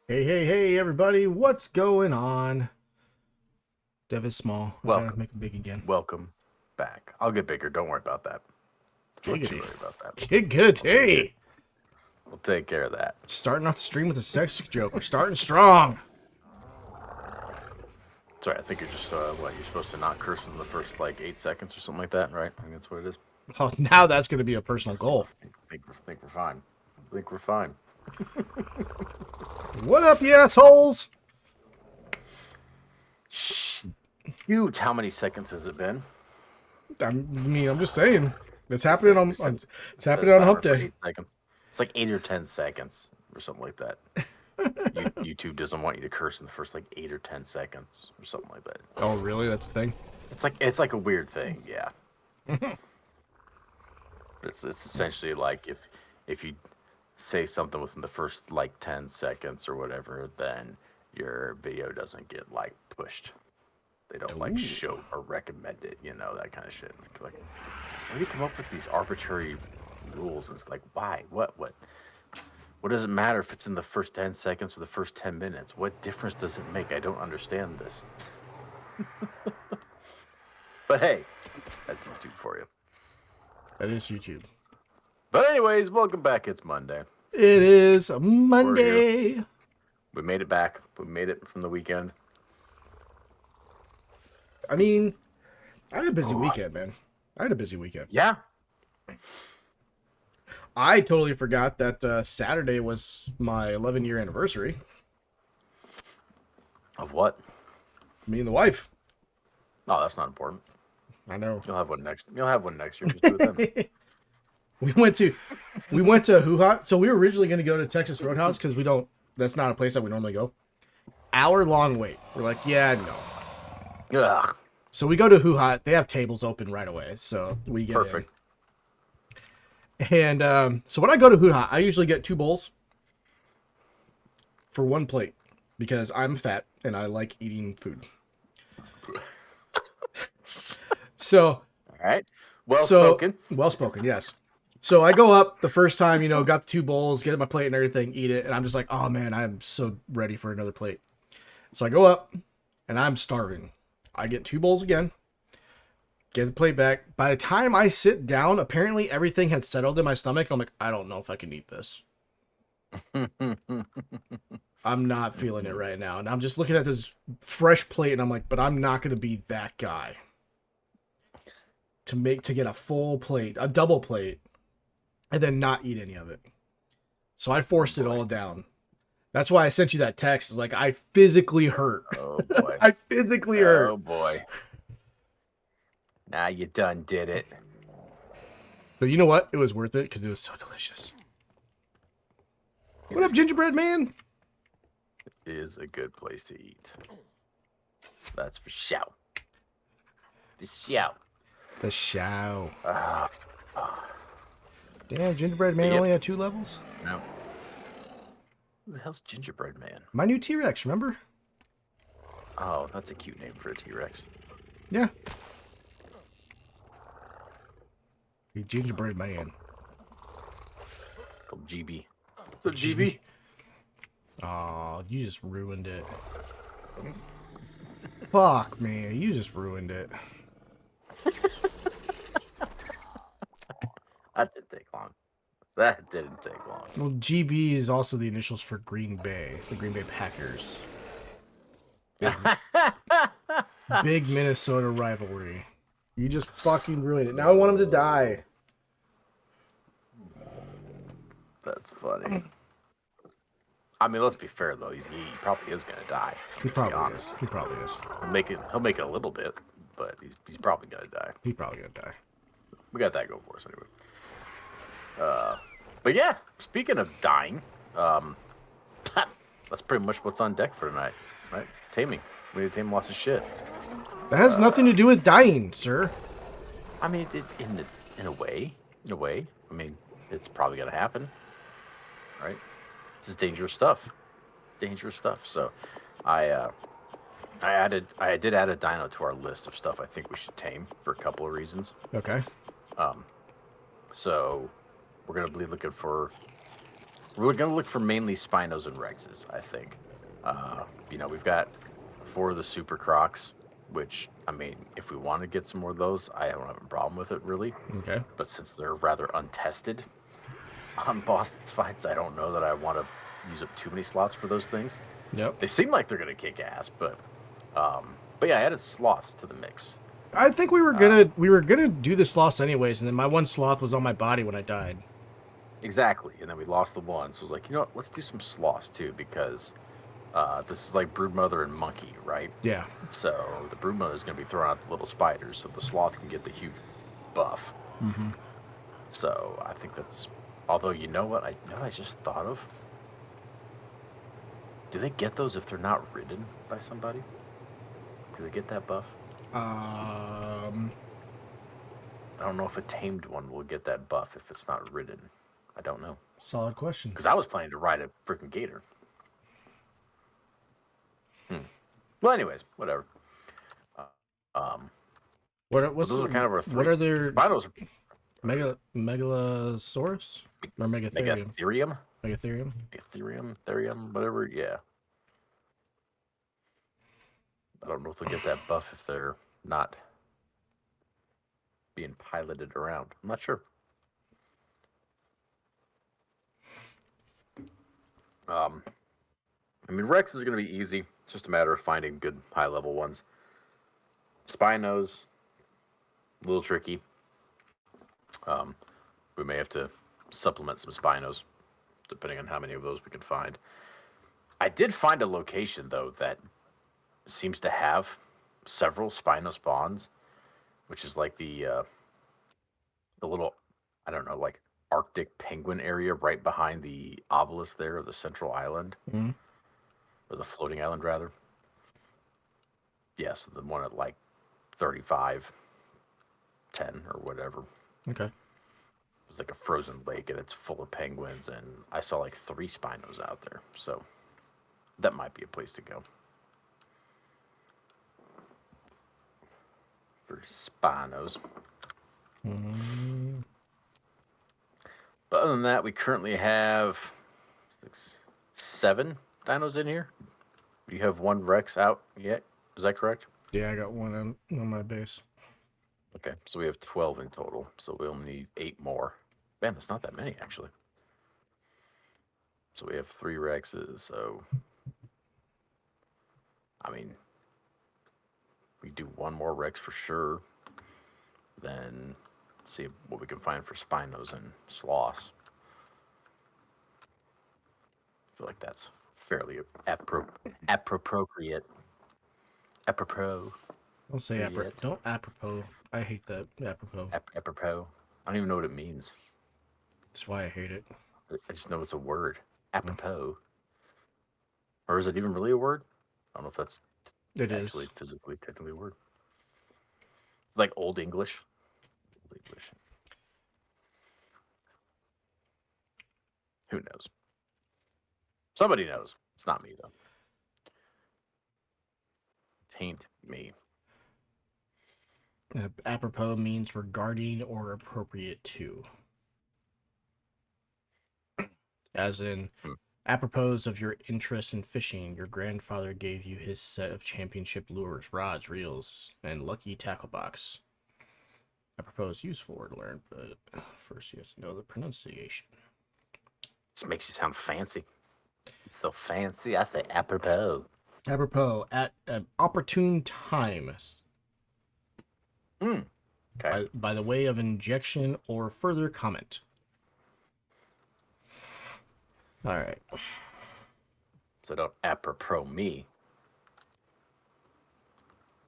Hey, hey, hey, everybody, what's going on? Dev is small. I gotta Welcome, make him big again. welcome back. I'll get bigger. Don't worry about that. Don't you Giggity. worry about that. Good, I'll take it. hey! We'll take care of that. Starting off the stream with a sex joke. We're starting strong. Sorry, I think you're just you're supposed to not curse within the first like 8 seconds or something like that, right? I think that's what it is. Well, now that's gonna be a personal goal. Think we're fine. Think we're fine. What up, you assholes? Huge. How many seconds has it been? I'm just saying. It's We happening set, on, we set, it's set a happening on timer Hump for Day. 8 seconds. It's like 8 or 10 seconds or something like that. YouTube doesn't want you to curse in the first like 8 or 10 seconds or something like that. Oh, really? That's the thing? It's like a weird thing, yeah. It's essentially like if you say something within the first like 10 seconds or whatever, then your video doesn't get like pushed. They don't like Ooh. show or recommend it, that kind of shit. Like, where do you come up with these arbitrary rules? And it's like, why? What does it matter if it's in the first 10 seconds or the first 10 minutes? What difference does it make? I don't understand this. But hey, that's YouTube for you. That is YouTube. But anyways, welcome back. It's Monday. It is We're here. Monday. We made it back. We made it from the weekend. I mean, I had a busy weekend, man. I had a busy weekend. Yeah. I totally forgot that Saturday was my 11-year anniversary. Of what? Me and the wife. Oh, that's not important. I know. You'll have one next. You'll have one next year. Just do it then. we went to Hoo Ha. So we were originally going to go to Texas Roadhouse because we don't. That's not a place that we normally go. Hour-long wait. We're like, yeah, no. Ugh. So we go to Hoo Ha. They have tables open right away, so we get Perfect. in. And so when I go to Hoo Ha, I usually get 2 bowls for 1 plate because I'm fat and I like eating food. So, All right. Well spoken. Well spoken, yes. So I go up the first time, got the 2 bowls, get my plate and everything, eat it, and I'm just like, oh man, I'm so ready for another plate. So I go up, and I'm starving. I get 2 bowls again, get the plate back. By the time I sit down, apparently everything had settled in my stomach. I'm like, I don't know if I can eat this. I'm not feeling it right now. And I'm just looking at this fresh plate, and I'm like, but I'm not going to be that guy to get a full plate, a double plate, and then not eat any of it. So I forced it all down. That's why I sent you that text. Like, I physically hurt. Oh boy. I physically hurt. Oh boy. Now you done did it. But you know what? It was worth it because it was so delicious. What up, gingerbread man? It is a good place to eat. That's for sure. For sure. The show. Ah. Damn, gingerbread man only had 2 levels? No. Who the hell's Gingerbread Man? My new T-Rex, remember? Oh, that's a cute name for a T-Rex. Yeah. The gingerbread man. Called GB. What's up, GB? Aw, you just ruined it. Fuck, man. You just ruined it. That didn't take long. That didn't take long. Well, GB is also the initials for Green Bay. The Green Bay Packers. Big Minnesota rivalry. You just fucking ruined it. Now I want him to die. That's funny. I mean, let's be fair though. He probably is gonna die. He probably is. He probably is. He'll make it a little bit, but he's probably gonna die. He's probably gonna die. We got that going for us anyway. But yeah, speaking of dying, that's pretty much what's on deck for tonight, right? Taming. We need to tame lots of shit. That has nothing to do with dying, sir. I mean, in a way. I mean, it's probably gonna happen, right? This is dangerous stuff. So, I did add a dino to our list of stuff I think we should tame for a couple of reasons. Okay. So we're gonna be looking for We're going to look for mainly Spinos and Rexes, I think. We've got 4 of the Super Crocs, which, I mean, if we want to get some more of those, I don't have a problem with it, really. Okay. But since they're rather untested on boss fights, I don't know that I want to use up too many slots for those things. Yep. They seem like they're going to kick ass, but yeah, I added sloths to the mix. I think we were gonna do the sloths anyways, and then my one sloth was on my body when I died. Exactly, and then we lost the one, so I was like, you know what, let's do some sloths too, because this is like Broodmother and Monkey, right? Yeah. So the Broodmother is going to be throwing out the little spiders, so the sloth can get the huge buff. Mm-hmm. So I think that's. Although you know what I just thought of. Do they get those if they're not ridden by somebody? Do they get that buff? I don't know if a tamed one will get that buff if it's not ridden. I don't know. Solid question. Because I was planning to ride a freaking gator. Well, anyways, whatever. Those are kind of our 3. What are their Spinos Megalosaurus or Megatherium? Megatherium? Megatherium. Therium, whatever, yeah. I don't know if they'll get that buff if they're not being piloted around. I'm not sure. I mean, Rex is going to be easy. It's just a matter of finding good high-level ones. Spinos, a little tricky. We may have to supplement some Spinos, depending on how many of those we can find. I did find a location, though, that seems to have several Spino spawns, which is like the little, I don't know, like Arctic penguin area right behind the obelisk there, or the central island, Mm-hmm. or the floating island, rather. Yes, the one at like 35, 10, or whatever. Okay. It was like a frozen lake, and it's full of penguins, and I saw like 3 Spinos out there, so that might be a place to go. For Spinos. Mm-hmm. But other than that, we currently have 7 dinos in here. You have 1 Rex out yet? Is that correct? Yeah, I got one on my base. Okay, so we have 12 in total. So we only need 8 more. Man, that's not that many, actually. So we have 3 Rexes, so... I mean... we do 1 more Rex for sure. Then... see what we can find for Spinos and Sloths. I feel like that's fairly appropriate. Apropos. Don't say don't apropos. I hate that apropos. Apropos. I don't even know what it means. That's why I hate it. I just know it's a word. Apropos. Or is it even really a word? I don't know if that's actually physically, technically a word. Like Old English. Old English. Who knows? Somebody knows. It's not me, though. Taint me. Apropos means regarding or appropriate to. As in, apropos of your interest in fishing, your grandfather gave you his set of championship lures, rods, reels, and lucky tackle box. Apropos is useful word to learn, but first you have to know the pronunciation. This makes you sound fancy. It's so fancy. I say apropos. Apropos, at an opportune time. Okay. By the way of injection or further comment. All right. So don't apropos me.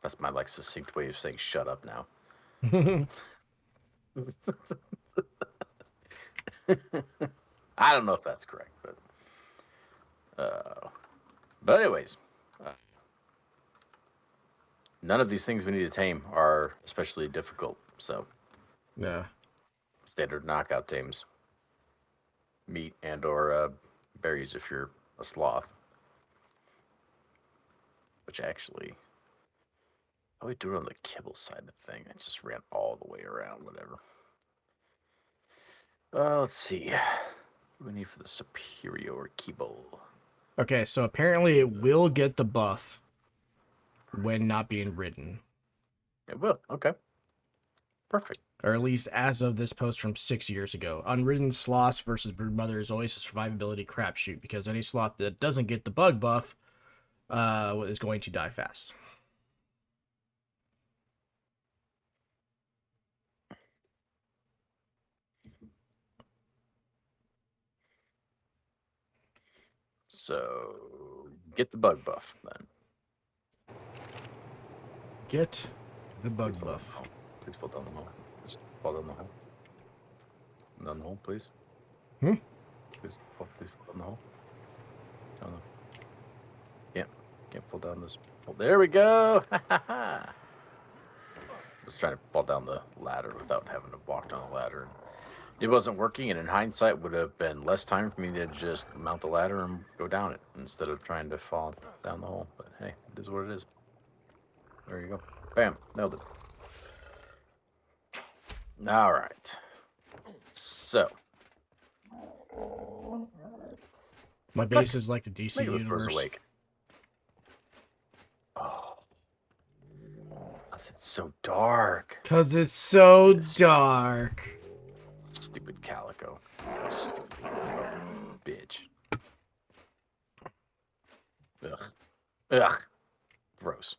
That's my like succinct way of saying shut up now. I don't know if that's correct, but anyways, none of these things we need to tame are especially difficult. So Yeah. standard knockout tames, meat and or berries if you're a sloth. Which actually, I would do it on the kibble side of the thing. I just ran all the way around, whatever. Let's see. What do we need for the superior keyboard? Okay, so apparently it will get the buff when not being ridden. It will. Okay. Perfect. Or at least as of this post from 6 years ago. Unridden sloths versus broodmother is always a survivability crapshoot because any sloth that doesn't get the bug buff is going to die fast. So get the bug buff then. Get the bug Please fall down the buff. hole. Please fall down the hole. Just fall down the hole. Down the hole, please. Hmm? Please fall down the hole. Down the... Can't fall down this hole. There we go. I was trying to fall down the ladder without having to walk down the ladder. And it wasn't working, and in hindsight, would have been less time for me to just mount the ladder and go down it instead of trying to fall down the hole. But hey, it is what it is. There you go. Bam. Nailed it. All right. So. My base is like the DC Look at this universe. awake. Oh. It's so dark. Because it's so This dark. stupid calico. Stupid little bitch. Ugh. Ugh. Gross.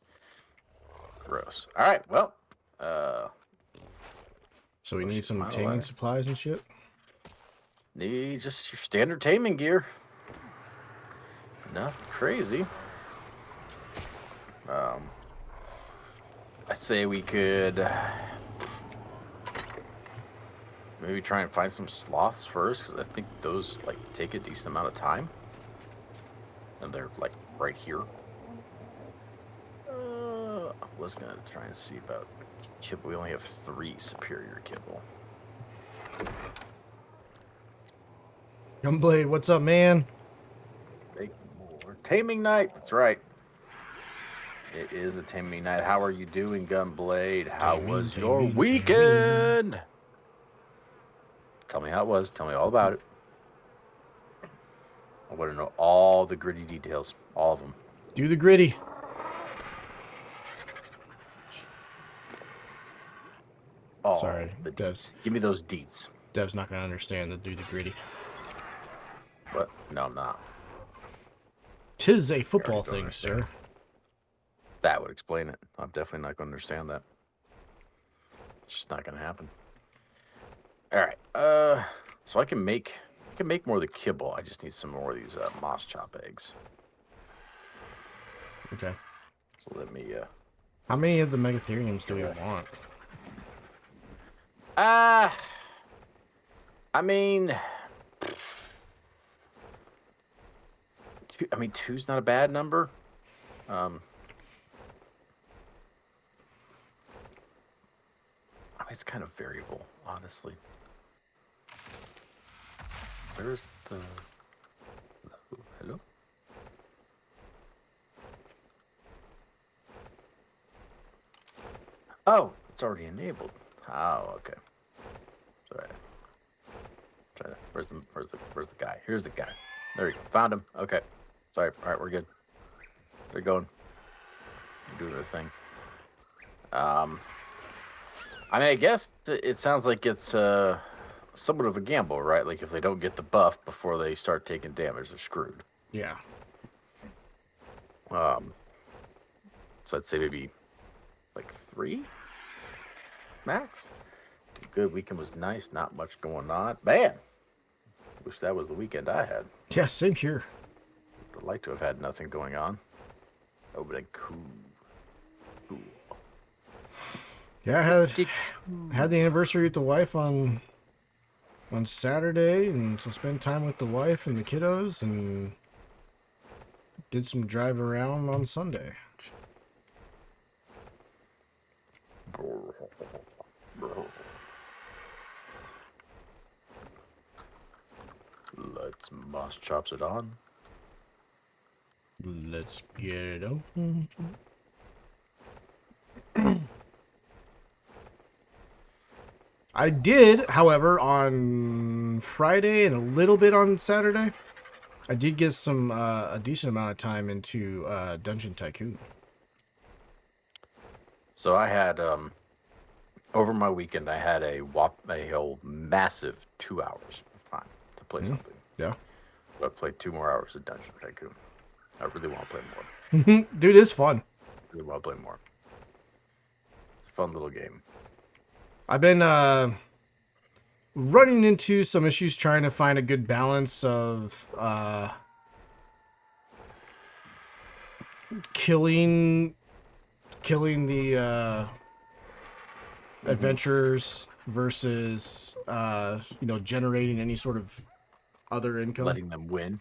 Gross. All right. Well. So we Oh, need shit, some mine taming alive. supplies and shit. Need just your standard taming gear. Nothing crazy. I say we could maybe try and find some sloths first, because I think those like take a decent amount of time, and they're like right here. I was gonna try and see about kibble. We only have 3 superior kibble. Gunblade, what's up, man? Make more taming night. That's right. It is a taming night. How are you doing, Gunblade? How was your weekend? Tell me how it was. Tell me all about it. I want to know all the gritty details. All of them. Do the gritty. Oh, Sorry, the Dev's. deets. Give me those deets. Dev's not going to understand the do the gritty. What? No, I'm not. 'Tis a football don't thing, understand. sir. That would explain it. I'm definitely not going to understand that. It's just not going to happen. All right. So I can make more of the kibble. I just need some more of these moss chop eggs. Okay. So let me. How many of the Megatheriums do we want? I mean, two's not a bad number. It's kind of variable, honestly. Where's the... Hello? Oh, it's already enabled. Oh, okay. Sorry. Where's the guy? Here's the guy. There you go. Found him. Okay. Sorry. All right, we're good. They're going. They're doing their thing. I guess it sounds like it's somewhat of a gamble, right? Like if they don't get the buff before they start taking damage, they're screwed. Yeah. So I'd say maybe like 3 max. Good weekend was nice. Not much going on. Man, wish that was the weekend I had. Yeah, same here. Would like to have had nothing going on. Oh, but cool. Yeah, I had the anniversary with the wife on Saturday, and so spent time with the wife and the kiddos, and did some drive around on Sunday. Let's moss chops it on. Let's get it open. I did, however, on Friday and a little bit on Saturday. I did get some a decent amount of time into Dungeon Tycoon. So I had over my weekend I had a whole massive 2 hours of time to play something. Yeah, So I played 2 more hours of Dungeon Tycoon. I really want to play more. dude, it's fun. Really want to play more. It's a fun little game. I've been running into some issues trying to find a good balance of killing the adventurers versus generating any sort of other income. Letting them win.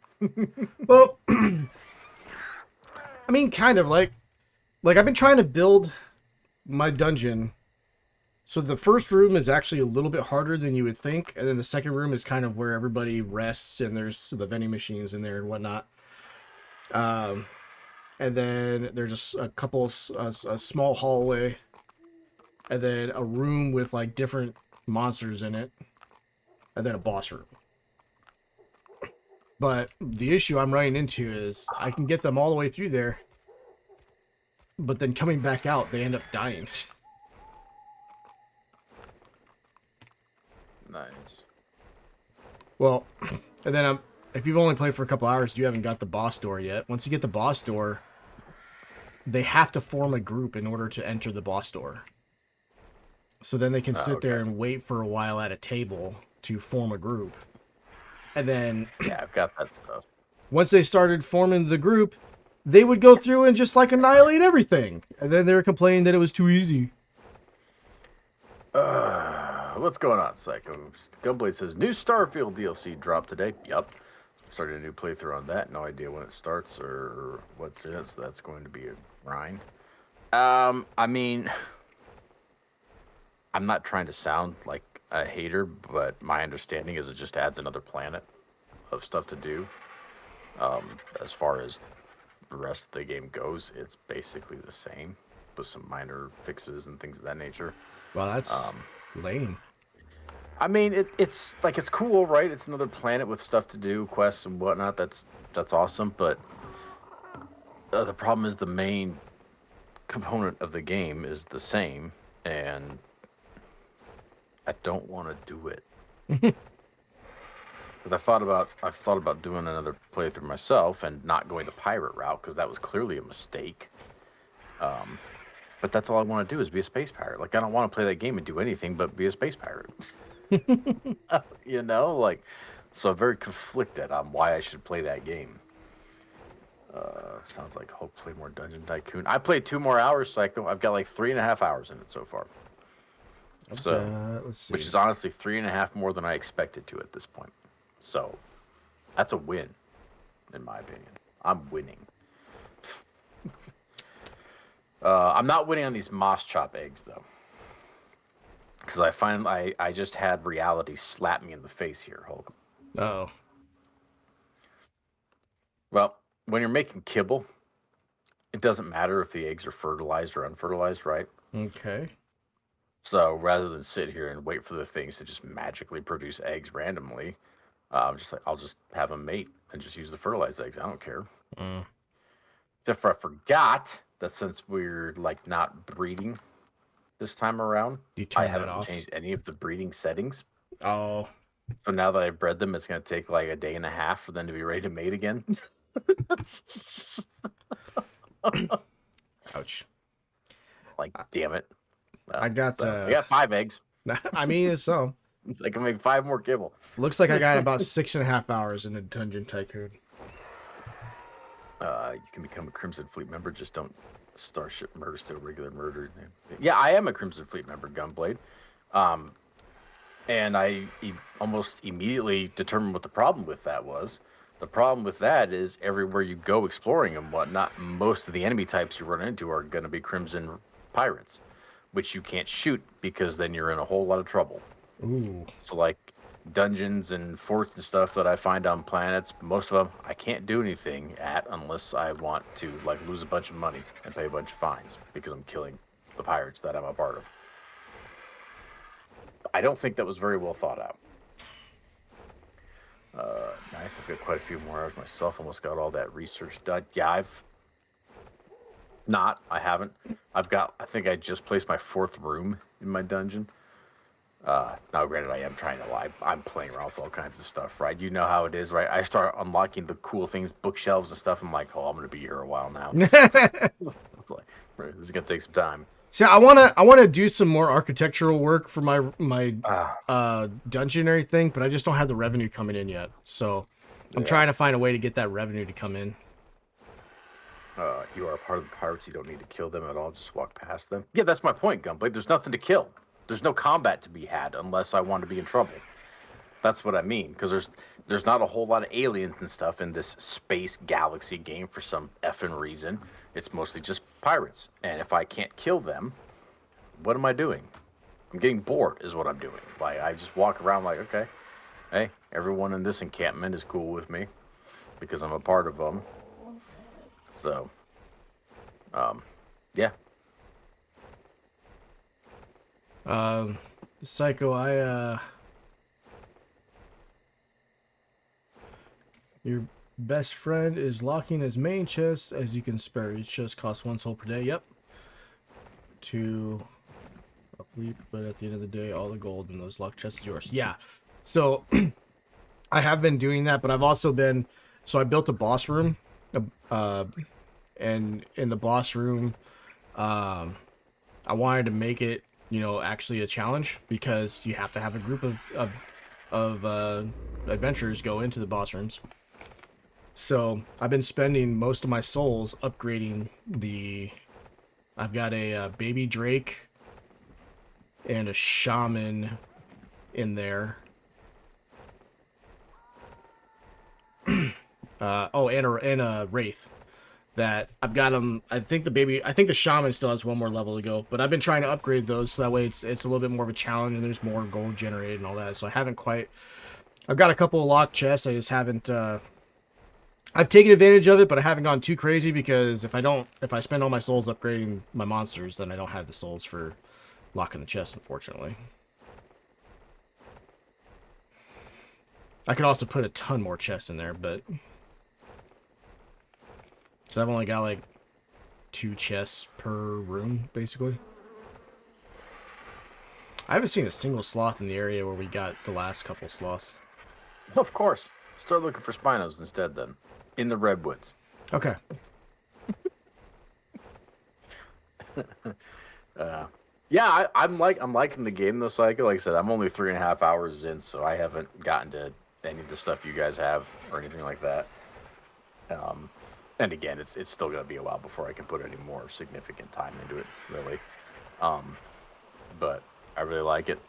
Well, I mean, kind of like I've been trying to build my dungeon. So the first room is actually a little bit harder than you would think, and then the second room is kind of where everybody rests, and there's the vending machines in there and whatnot. And then there's just a couple, a small hallway, and then a room with like different monsters in it, and then a boss room. But the issue I'm running into is I can get them all the way through there, but then coming back out, they end up dying. Nice. Well, and then if you've only played for a couple hours, you haven't got the boss door yet. Once you get the boss door, they have to form a group in order to enter the boss door. So then they can sit there and wait for a while at a table to form a group. And then Yeah, I've got that stuff. once they started forming the group, they would go through and just like annihilate everything. And then they were complaining that it was too easy. What's going on, Psycho? Gunblade says, new Starfield DLC dropped today. Yup. Started a new playthrough on that. No idea when it starts or what's in it, so that's going to be a grind. I mean, I'm not trying to sound like a hater, but my understanding is it just adds another planet of stuff to do. As far as the rest of the game goes, it's basically the same with some minor fixes and things of that nature. Well, that's lame. I mean, it's like it's cool, right? It's another planet with stuff to do, quests and whatnot. That's awesome. But the problem is the main component of the game is the same, and I don't want to do it. Because I've thought about doing another playthrough myself and not going the pirate route because that was clearly a mistake. But that's all I want to do is be a space pirate. Like I don't want to play that game and do anything but be a space pirate. You know, like, so I'm very conflicted on why I should play that game. Sounds like I'll play more Dungeon Tycoon. I played 2 more hours, Psycho. I've got like 3.5 hours in it so far. So, let's see. which is honestly 3.5 more than I expected to at this point. So, that's a win, in my opinion. I'm winning. I'm not winning on these moss chop eggs though. Because I find I just had reality slap me in the face here, Hulk. Oh. Well, when you're making kibble, it doesn't matter if the eggs are fertilized or unfertilized, right? Okay. So rather than sit here and wait for the things to just magically produce eggs randomly, just like I'll just have them mate and just use the fertilized eggs. I don't care. Except for I forgot that since we're like not breeding this time around, I haven't changed any of the breeding settings. Oh. So now that I've bred them, it's going to take like a day and a half for them to be ready to mate again. Ouch. Like, damn it. I got I got 5 eggs. I mean, it's some. I can make 5 more kibble. Looks like I got about 6.5 hours in a Dungeon Tycoon. You can become a Crimson Fleet member. Just don't Starship murder, still regular murder. Yeah, I am a Crimson Fleet member, Gunblade. And I almost immediately determined what the problem with that was. The problem with that is everywhere you go exploring and whatnot, most of the enemy types you run into are going to be Crimson pirates, which you can't shoot because then you're in a whole lot of trouble. Ooh. So like dungeons and forts and stuff that I find on planets, most of them I can't do anything at unless I want to like lose a bunch of money and pay a bunch of fines because I'm killing the pirates that I'm a part of. I don't think that was very well thought out. Nice. I've got quite a few more hours myself. Almost got all that research done. Yeah, I haven't. I think I just placed my 4th room in my dungeon. Now, granted, I am trying to lie. I'm playing around with all kinds of stuff, right? You know how it is, right? I start unlocking the cool things, bookshelves and stuff. I'm like, oh, I'm going to be here a while now. Right, this is going to take some time. See, I wanna do some more architectural work for my Ah, dungeon and everything, but I just don't have the revenue coming in yet. So I'm yeah. trying to find a way to get that revenue to come in. You are a part of the pirates. You don't need to kill them at all. Just walk past them. Yeah, that's my point, Gunblade. There's nothing to kill. There's no combat to be had unless I want to be in trouble. That's what I mean. Because there's not a whole lot of aliens and stuff in this space galaxy game for some effing reason. It's mostly just pirates. And if I can't kill them, what am I doing? I'm getting bored, is what I'm doing. Like I just walk around like, okay, hey, everyone in this encampment is cool with me because I'm a part of them. So, yeah. Psycho, your best friend is locking his main chest as you can spare. Each chest costs 1 soul per day. Yep. To upleap, but at the end of the day, all the gold in those locked chests is yours. Yeah. So I have been doing that, but I've also been. So I built a boss room, uh, and in the boss room, um, I wanted to make it, actually a challenge because you have to have a group of adventurers go into the boss rooms. So I've been spending most of my souls upgrading the. I've got a baby Drake and a shaman in there. And a wraith that I've got them. I think the shaman still has 1 more level to go, but I've been trying to upgrade those so that way it's a little bit more of a challenge and there's more gold generated and all that. So I haven't quite. I've got a couple of locked chests. I just haven't. I've taken advantage of it, but I haven't gone too crazy because if I spend all my souls upgrading my monsters, then I don't have the souls for locking the chest, unfortunately. I could also put a ton more chests in there, but so I've only got like 2 chests per room, basically. I haven't seen a single sloth in the area where we got the last couple sloths. Of course. Start looking for Spinos instead then. In the redwoods. Okay. Yeah, I'm liking the game though, Psycho. Like I said, I'm only 3.5 hours in, so I haven't gotten to any of the stuff you guys have or anything like that. And again, it's still gonna be a while before I can put any more significant time into it, really. But I really like it.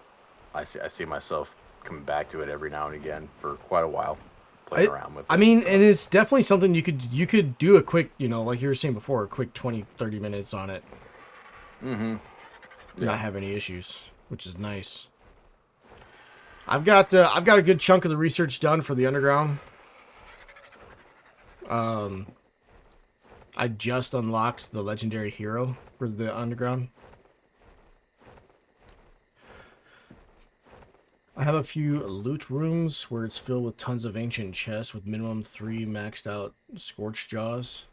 I see myself coming back to it every now and again for quite a while, playing around with it. I mean, and it's definitely something you could do a quick, like you were saying before, a quick 20-30 minutes on it. Mm-hmm. Yeah. Not have any issues, which is nice. I've got a good chunk of the research done for the underground. I just unlocked the legendary hero for the underground. I have a few loot rooms where it's filled with tons of ancient chests with minimum 3 maxed out scorched jaws.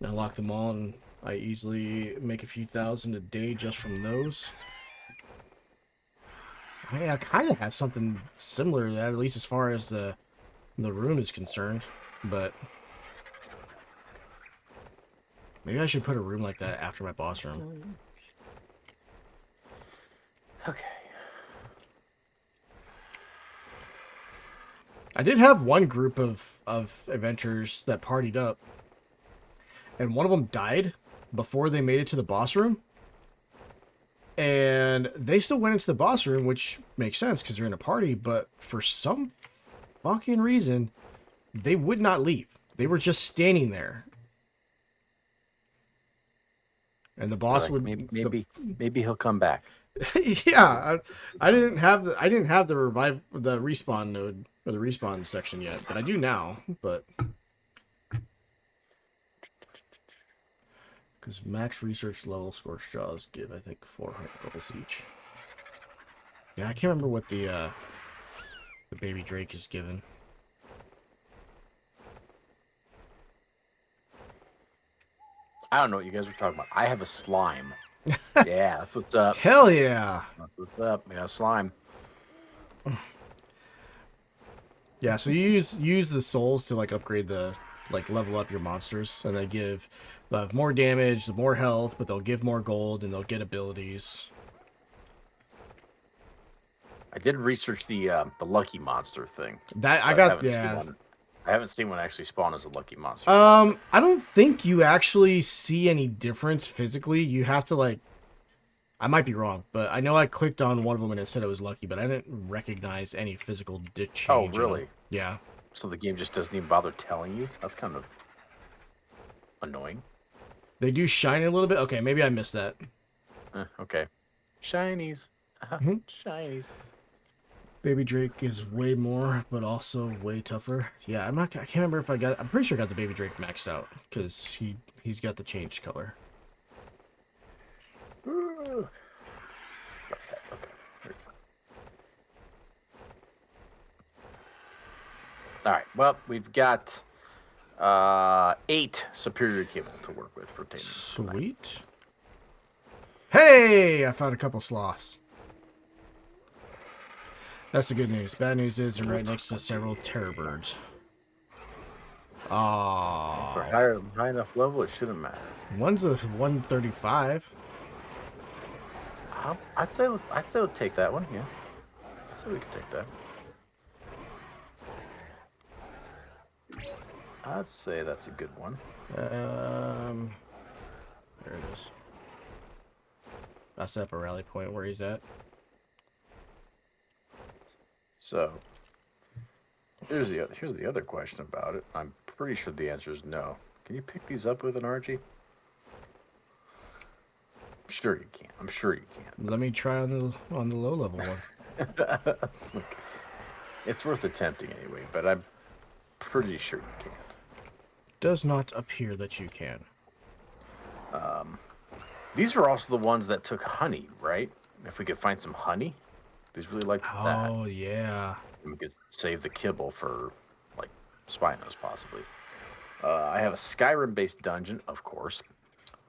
I lock them all and I easily make a few thousand a day just from those. I kind of have something similar to that, at least as far as the room is concerned, but maybe I should put a room like that after my boss room. Okay. I did have one group of adventurers that partied up, and one of them died before they made it to the boss room. And they still went into the boss room, which makes sense because they're in a party, but for some fucking reason, they would not leave. They were just standing there. And the boss Like, would maybe he'll come back. yeah, I didn't have the respawn node or the respawn section yet, but I do now. But because max research level scorched jaws give, I think, 400 goals each. Yeah, I can't remember what the baby Drake is given. I don't know what you guys are talking about. I have a slime. Yeah, that's what's up. Hell yeah! That's what's up. Yeah, slime. Yeah, so you use the souls to like upgrade the level up your monsters, and they'll have more damage, more health, but they'll give more gold and they'll get abilities. I did research the lucky monster thing, That I but got, yeah. I haven't seen one actually spawn as a lucky monster. I don't think you actually see any difference physically. You have to like, I might be wrong, but I know I clicked on one of them and it said it was lucky, but I didn't recognize any physical Oh, change in them. really? Yeah. So the game just doesn't even bother telling you? That's kind of annoying. They do shine a little bit. Okay, maybe I missed that. Okay. Shinies. Mhm. Shinies. Baby Drake is way more, but also way tougher. Yeah, I can't remember if I got. I'm pretty sure I got the Baby Drake maxed out because he's got the changed color. Ooh. Okay. All right. Well, we've got 8 superior cable to work with for taming. Sweet. Hey, I found a couple sloths. That's the good news. Bad news is they're right next to several terror birds. If they're high enough level, it shouldn't matter. One's a 135. I'd say we'll take that one. Yeah, I'd say we could take that. I'd say that's a good one. There it is. I set up a rally point where he's at. So here's the other question about it. I'm pretty sure the answer is no. Can you pick these up with an Archie? Sure you can. I'm sure you can. Let me try on the low level one. It's worth attempting anyway, but I'm pretty sure you can't. Does not appear that you can. These were also the ones that took honey, right? If we could find some honey, these really liked that. Oh yeah. And we could save the kibble for like Spinos possibly. I have a Skyrim-based dungeon, of course,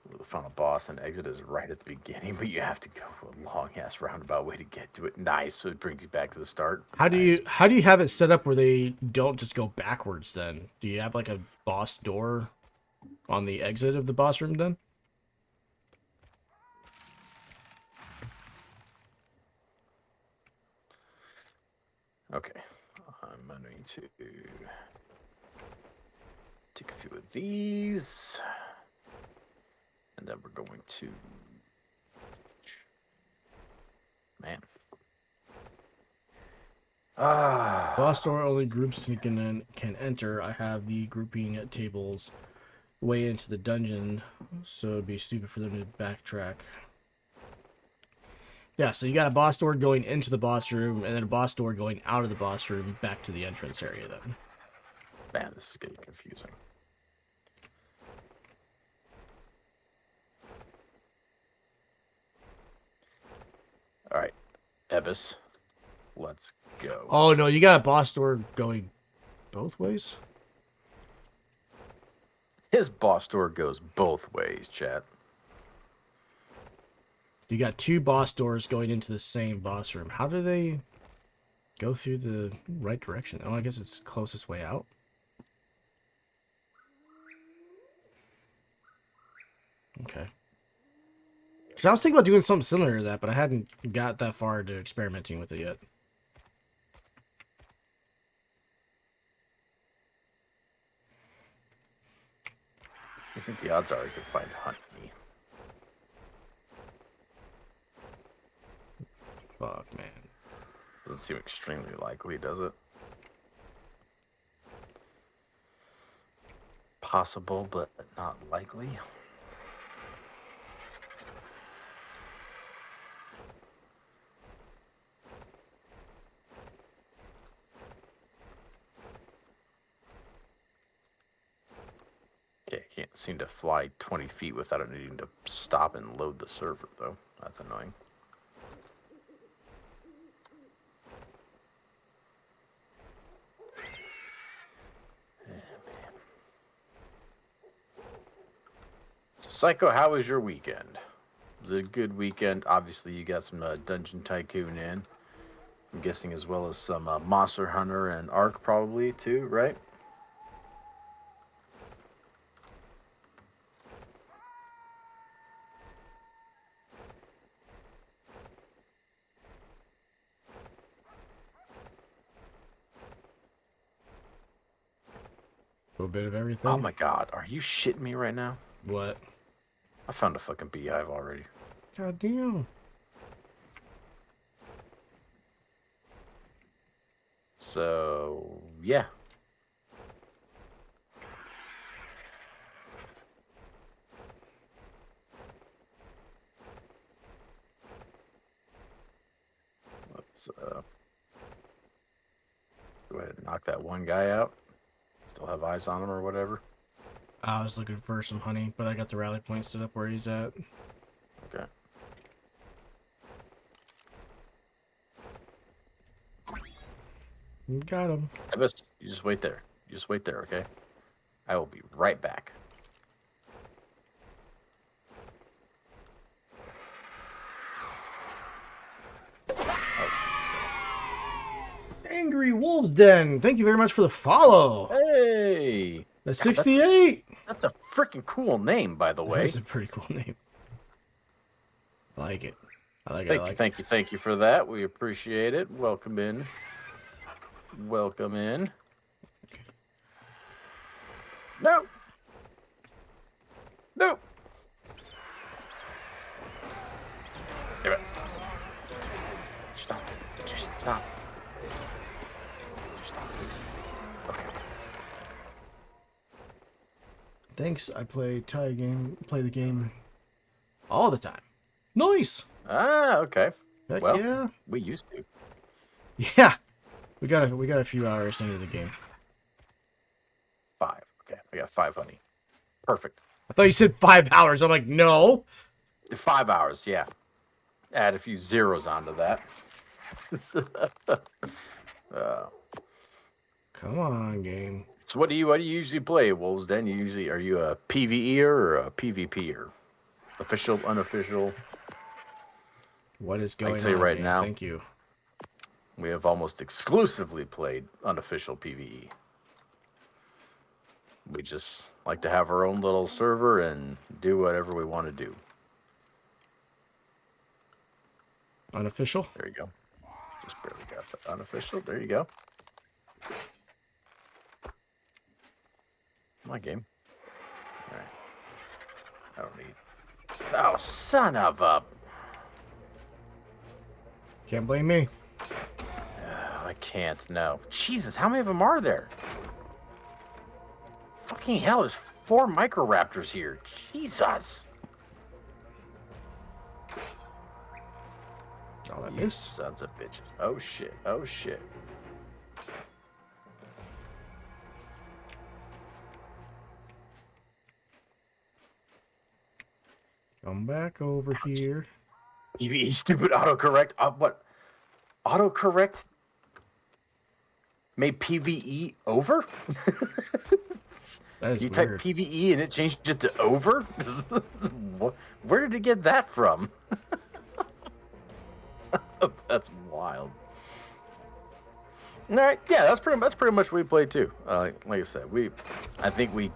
where the final boss and exit is right at the beginning, but you have to go a long-ass roundabout way to get to it. Nice, so it brings you back to the start. How do Nice. you have it set up where they don't just go backwards then? Do you have like a boss door on the exit of the boss room then? Okay, I'm going to take a few of these, and then we're going to, man. Boss door only groups can enter. I have the grouping tables way into the dungeon, so it'd be stupid for them to backtrack. Yeah, so you got a boss door going into the boss room, and then a boss door going out of the boss room back to the entrance area then. Man, this is getting confusing. All right, Ebis, let's go. Oh no, you got a boss door going both ways? His boss door goes both ways, chat. You got 2 boss doors going into the same boss room. How do they go through the right direction? Oh, I guess it's closest way out. Okay. Because I was thinking about doing something similar to that, but I hadn't got that far into experimenting with it yet. You think the odds are you can find honey? Fuck, man. Doesn't seem extremely likely, does it? Possible, but not likely. Okay, I can't seem to fly 20 feet without it needing to stop and load the server, though. That's annoying. Psycho, how was your weekend? Was it a good weekend? Obviously, you got some Dungeon Tycoon in. I'm guessing as well as some Monster Hunter and ARK probably too, right? A little bit of everything. Oh my god, are you shitting me right now? What? I found a fucking beehive already. God damn. So, yeah. Let's go ahead and knock that one guy out. Still have eyes on him or whatever. I was looking for some honey, but I got the rally point set up where he's at. Okay. Got him. You just wait there. You just wait there, okay? I will be right back. Angry Wolves Den. Thank you very much for the follow. Hey! That's 68. That's a freaking cool name, by the way. That's a pretty cool name. I like it. I like it. Thank you for that. We appreciate it. Welcome in. Welcome in. No. No. Give it. Stop. Just stop. Just stop, please. Okay. Thanks. I play the game all the time. Nice. Ah, okay. Heck Well, yeah. we used to. Yeah. We got a few hours into the game. 5. Okay, I got 5 honey. Perfect. I thought you said 5 hours. I'm like, no. 5 hours, yeah. Add a few zeros onto that. Come on, game. So what do you usually play, Wolves? Then are you a PvEer or a PvPer? Official, unofficial? What is going on? I can tell you right game? now. Thank you. We have almost exclusively played unofficial PvE. We just like to have our own little server and do whatever we want to do. Unofficial? There you go. Just barely got the unofficial. There you go. My game. All right. I don't need. Oh, son of a. Can't blame me. I can't. No. Jesus, how many of them are there? Fucking hell, there's 4 microraptors here. Jesus. Oh, that You missed. sons of bitches. Oh shit. Oh shit. Come back over here. PvE stupid autocorrect. What? Autocorrect made PvE over? That is You weird. type PvE and it changed it to over? Where did it get that from? That's wild. All right, yeah, that's pretty much what we played too. Like I said, I think we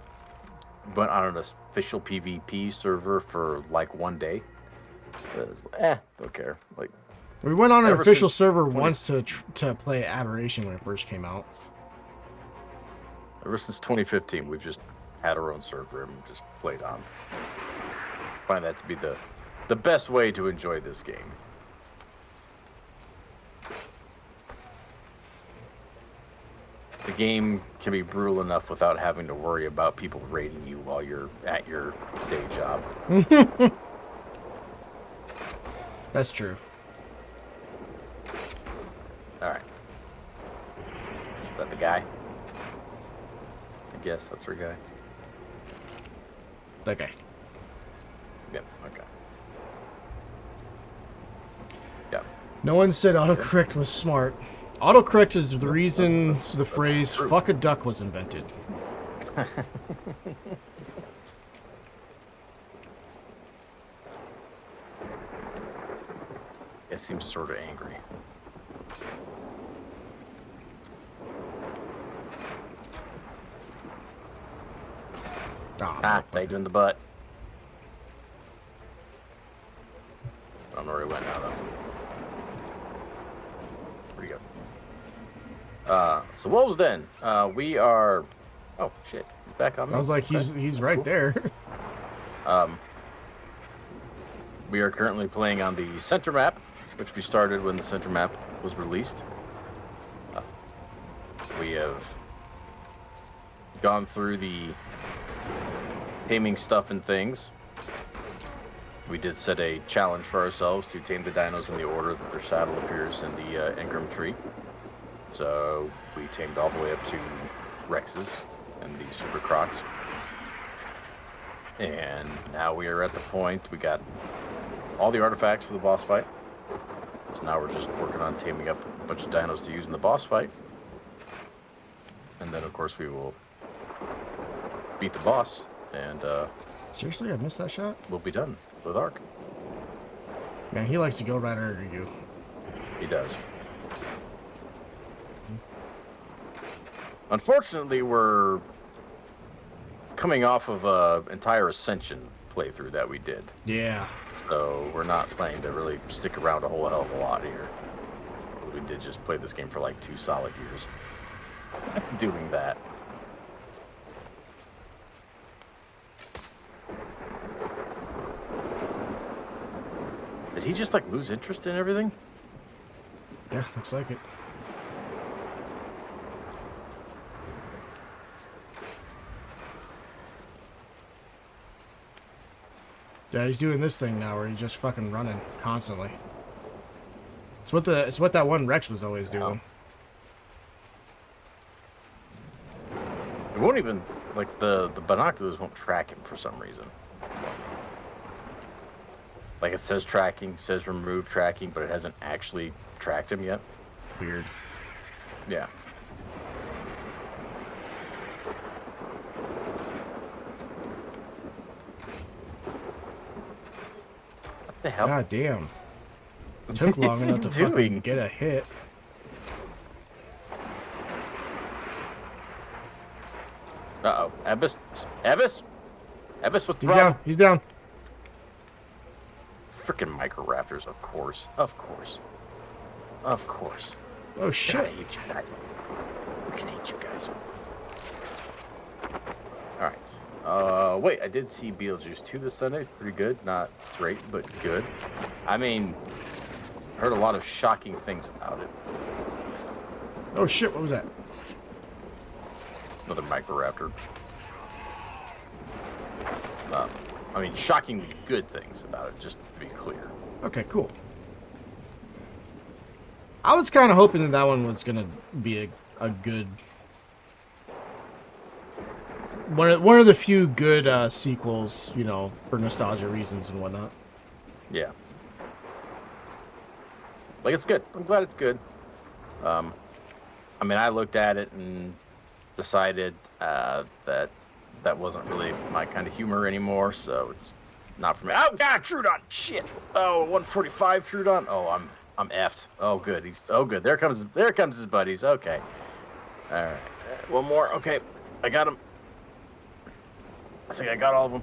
went on an official PvP server for like 1 day. It was don't care. Like We went on an ever official since server once to play Aberration when it first came out. ever since 2015, we've just had our own server and just played on. Find that to be the best way to enjoy this game. The game can be brutal enough without having to worry about people raiding you while you're at your day job. That's true. All right. Is that the guy? I guess that's our guy. Okay. Yep. Okay. Yep. No one said autocorrect was smart. Autocorrect is the reason the phrase true. "fuck a duck" was invented. It seems sort of angry. Ah, They doing the butt. I don't know where he went now, though. Where'd he go? So what was then? We are... Oh, shit. He's back on me. I was like, he's That's right cool. there. We are currently playing on the center map, which we started when the center map was released. We have gone through the taming stuff and things. We did set a challenge for ourselves to tame the dinos in the order that their saddle appears in the Ingram tree. So we tamed all the way up to Rex's and the Super Crocs. And now we are at the point, we got all the artifacts for the boss fight. So now we're just working on taming up a bunch of dinos to use in the boss fight. And then, of course, we will beat the boss, and Seriously, I missed that shot? we'll be done with ARK. Man, he likes to go right under you. He does. Unfortunately, we're coming off of an entire Ascension playthrough that we did. Yeah. So we're not planning to really stick around a whole hell of a lot here. We did just play this game for like 2 solid years doing that. Did he just like lose interest in everything? Yeah, looks like it. Yeah, he's doing this thing now where he's just fucking running constantly. It's what that one Rex was always doing. It won't even, like, the binoculars won't track him for some reason. Like, it says tracking, says remove tracking, but it hasn't actually tracked him yet. Weird. Yeah. What the hell? God damn. It What took long is he enough to fucking doing? get a hit. Uh-oh. Abyss? Abyss? Abyss, what's the He's problem? down. He's down. Frickin' Microraptors, of course. Of course. Of course. Oh God, I shit. hate you guys. I can hate you guys. Alright. Wait, I did see Beetlejuice 2 this Sunday. Pretty good. Not great, but good. I mean, heard a lot of shocking things about it. Oh shit, what was that? Another Microraptor. I mean, shockingly good things about it, just to be clear. Okay, cool. I was kind of hoping that one was gonna be a good one of the few good sequels, you know, for nostalgia reasons and whatnot. Yeah. Like, it's good. I'm glad it's good. I mean, I looked at it and decided that wasn't really my kind of humor anymore, so it's not for me. Oh God, Trudon! Shit! Oh, 145 Trudon. Oh, I'm effed. Oh good, good. There comes his buddies. Okay. All right. One more. Okay, I got him. I think I got all of them.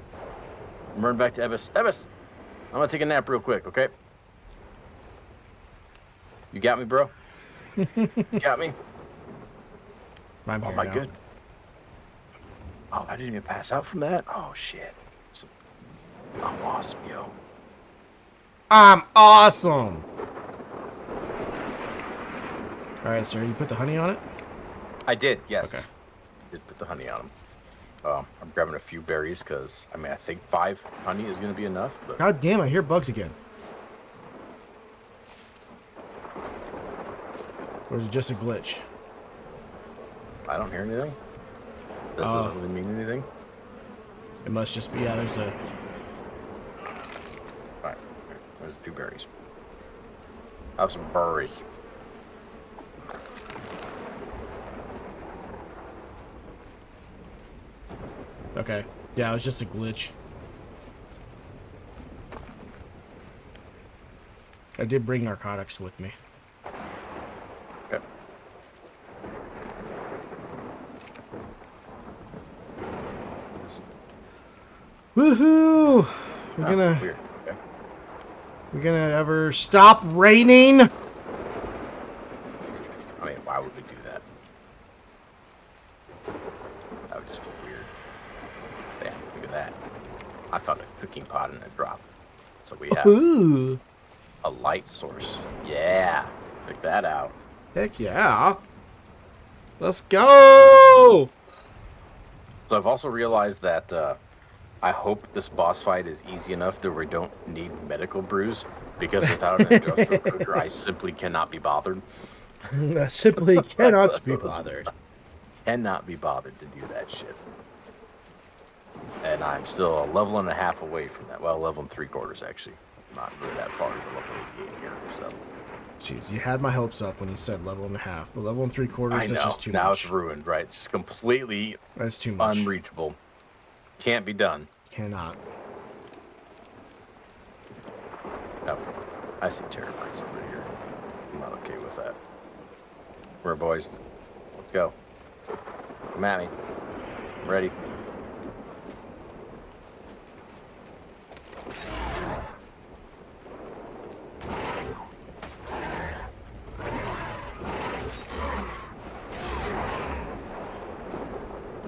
I'm running back to Ebbis. Ebbis, I'm gonna take a nap real quick. Okay. You got me, bro. You got me. I'm Oh here my now. good. Oh, I didn't even pass out from that. Oh shit. I'm awesome, yo. I'm awesome. All right, sir. You put the honey on it. I did, yes. Okay. Did put the honey on them. I'm grabbing a few berries because I mean I think 5 honey is gonna be enough. But God damn! I hear bugs again. Or is it just a glitch? I don't hear anything. That doesn't really mean anything. It must just be. Yeah, there's a. Alright, there's a few berries. Have some berries. Okay. Yeah, it was just a glitch. I did bring narcotics with me. Okay. Woohoo! We're gonna Weird. Okay. we're gonna ever stop raining? I mean, why would we do that? That would just be weird. Damn, look at that. I found a cooking pot in a drop. So we have Ooh, a light source. Yeah. Check that out. heck yeah! Let's go! So I've also realized that I hope this boss fight is easy enough that we don't need medical brews, because without an industrial cooker, I simply cannot be bothered. I simply cannot be bothered. Cannot be bothered to do that shit. And I'm still a level and a half away from that. Well, level and 3/4 actually. Not really that far to level 88 here. So. Jeez, you had my hopes up when you said level and a half. But level and 3/4, I that's know. just too Now much. it's ruined, right? Just completely That's too much. unreachable. Can't be done. Cannot. Oh, I see terraforms over here. I'm not okay with that. Where, boys? Let's go. Come at me. I'm ready.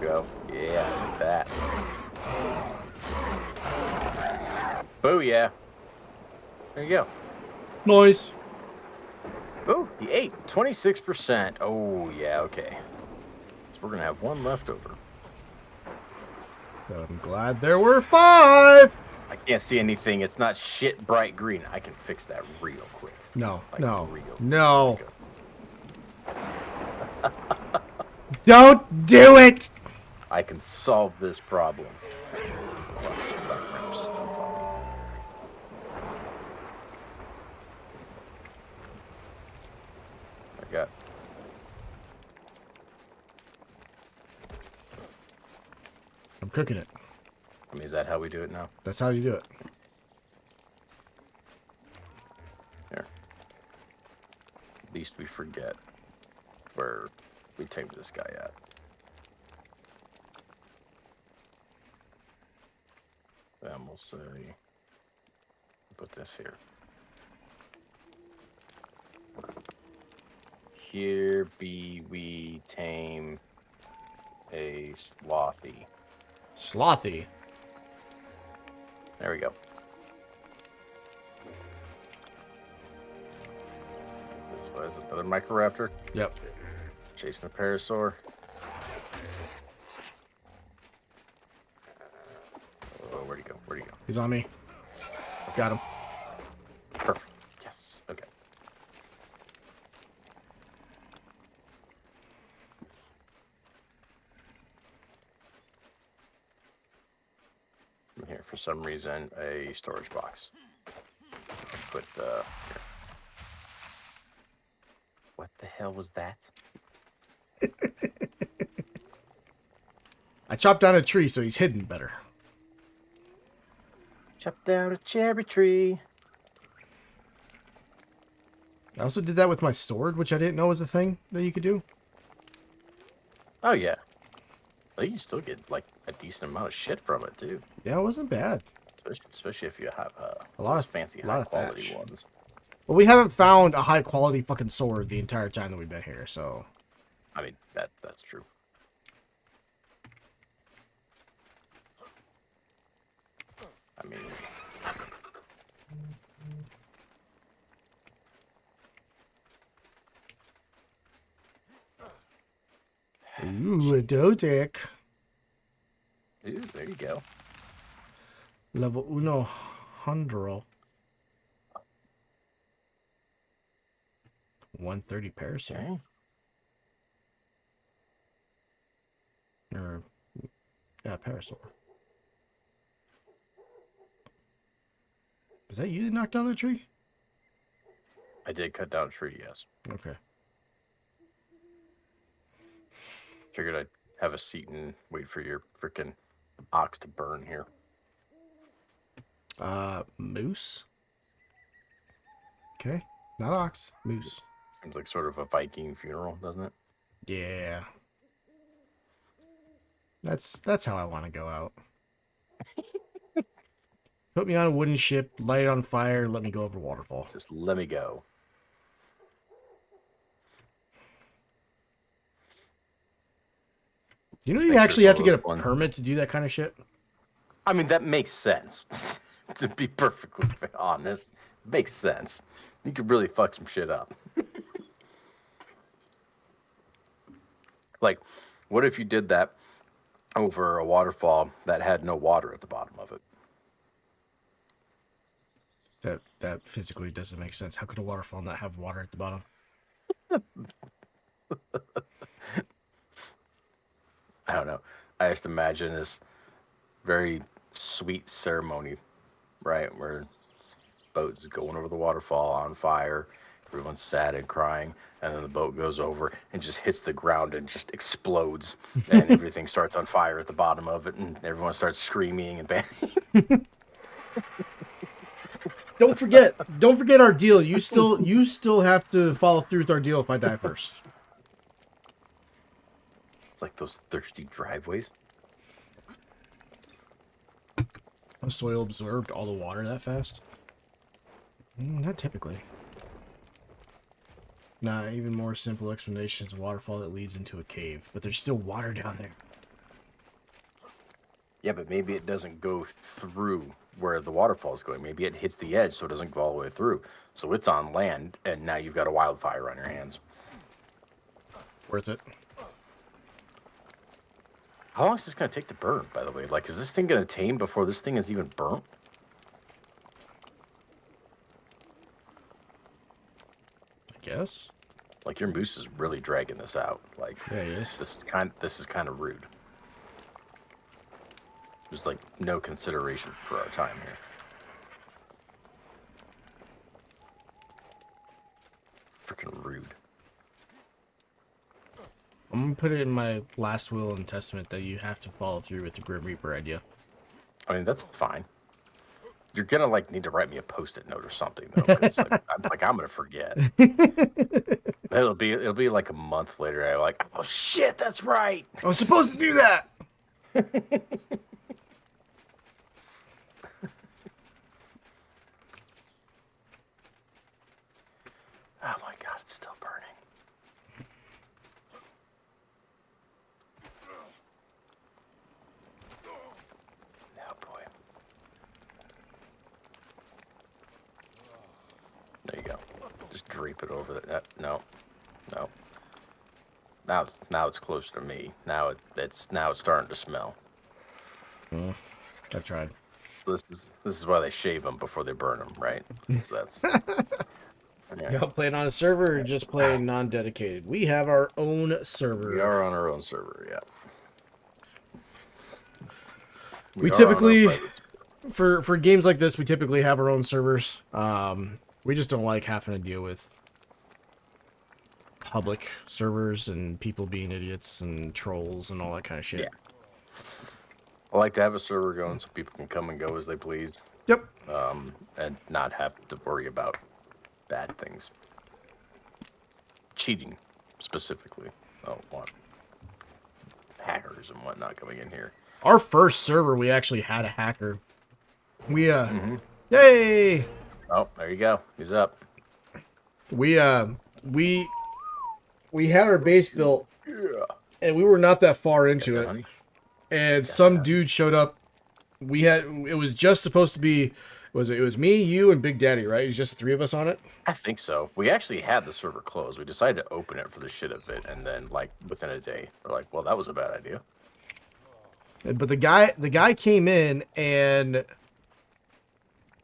Go. Yeah, like that. Booyah. There you go. Noise. Oh, he ate 26%. Oh, yeah, okay. So we're going to have one left over. I'm glad there were 5. I can't see anything. It's not shit bright green. I can fix that real quick. No, Like, no, real no. psycho. Don't do it! I can solve this problem. Plus stuff on me. I got. I'm cooking it. I mean, is that how we do it now? That's how you do it. Here. At least we forget where we tamed this guy at. Then we'll say, put this here. Here be we tame a slothy. Slothy. There we go. What is this? Another Microraptor? Yep. Chasing a Parasaur. Oh, where'd he go? Where'd he go? He's on me. Got him. Perfect. Yes. Okay. Here, for some reason, a storage box. Put here. What the hell was that? I chopped down a tree so he's hidden better. Chop down a cherry tree. I also did that with my sword, which I didn't know was a thing that you could do. Oh yeah. Well, you still get like a decent amount of shit from it too. Yeah, it wasn't bad. Especially if you have A lot those of- fancy a lot high of quality thatch. ones. Well, we haven't found a high quality fucking sword the entire time that we've been here, so. I mean that's true. I mean, Ooh, a Dodic. ooh, there you go. Level uno hundred. 130 Parasaur. Okay. Or, yeah, Parasaur. Was that you that knocked down the tree? I did cut down a tree, yes. Okay. Figured I'd have a seat and wait for your freaking ox to burn here. Moose? Okay, not ox, moose. Seems like sort of a Viking funeral, doesn't it? Yeah. That's how I want to go out. Put me on a wooden ship, light it on fire, let me go over a waterfall. Just let me go. You know Just you make sure it's actually one have of to those get a ones. permit to do that kind of shit? I mean, that makes sense. To be perfectly honest, it makes sense. You could really fuck some shit up. Like, what if you did that over a waterfall that had no water at the bottom of it? That physically doesn't make sense. How could a waterfall not have water at the bottom? I don't know. I just imagine this very sweet ceremony, right? Where boat's going over the waterfall on fire. Everyone's sad and crying, and then the boat goes over and just hits the ground and just explodes, and everything starts on fire at the bottom of it, and everyone starts screaming and banging. Don't forget our deal. You still have to follow through with our deal if I die first. It's like those thirsty driveways. The soil absorbed all the water that fast? Not typically. Nah, even more simple explanation is a waterfall that leads into a cave, but there's still water down there. Yeah, but maybe it doesn't go through where the waterfall is going. Maybe it hits the edge, so it doesn't go all the way through. So it's on land, and now you've got a wildfire on your hands. Worth it. How long is this going to take to burn, by the way? Like, is this thing going to tame before this thing is even burnt? I guess. Like, your moose is really dragging this out. Like, Yeah, he is. this is kind of rude. There's like no consideration for our time here. Freaking rude. I'm gonna put it in my last will and testament that you have to follow through with the Grim Reaper idea. I mean, that's fine. You're gonna like need to write me a post-it note or something though, because I'm gonna forget. It'll be like a month later. I'm like, oh shit, that's right. I was supposed to do that. Oh my god, it's still burning. Oh boy. There you go. Just drape it over there. No. Now it's closer to me. Now it's starting to smell. I tried. So this is why they shave them before they burn them, right? So that's. Yeah. Y'all playing on a server or just playing non-dedicated? We have our own server. We are on our own server, yeah. We are on our typically, private server. for games like this, we typically have our own servers. We just don't like having to deal with public servers and people being idiots and trolls and all that kind of shit. Yeah. I like to have a server going so people can come and go as they please, Yep. and not have to worry about bad things. Cheating, specifically. I don't want hackers and whatnot coming in here. Our first server, we actually had a hacker. We yay! Oh, there you go. He's up. We had our base built, Yeah. and we were not that far into it. Honey. And some dude showed up. It was just supposed to be, it was me, you, and Big Daddy, right? It was just the three of us on it. I think so. We actually had the server closed. We decided to open it for the shit of it, and then like within a day, we're like, well, that was a bad idea. But the guy came in and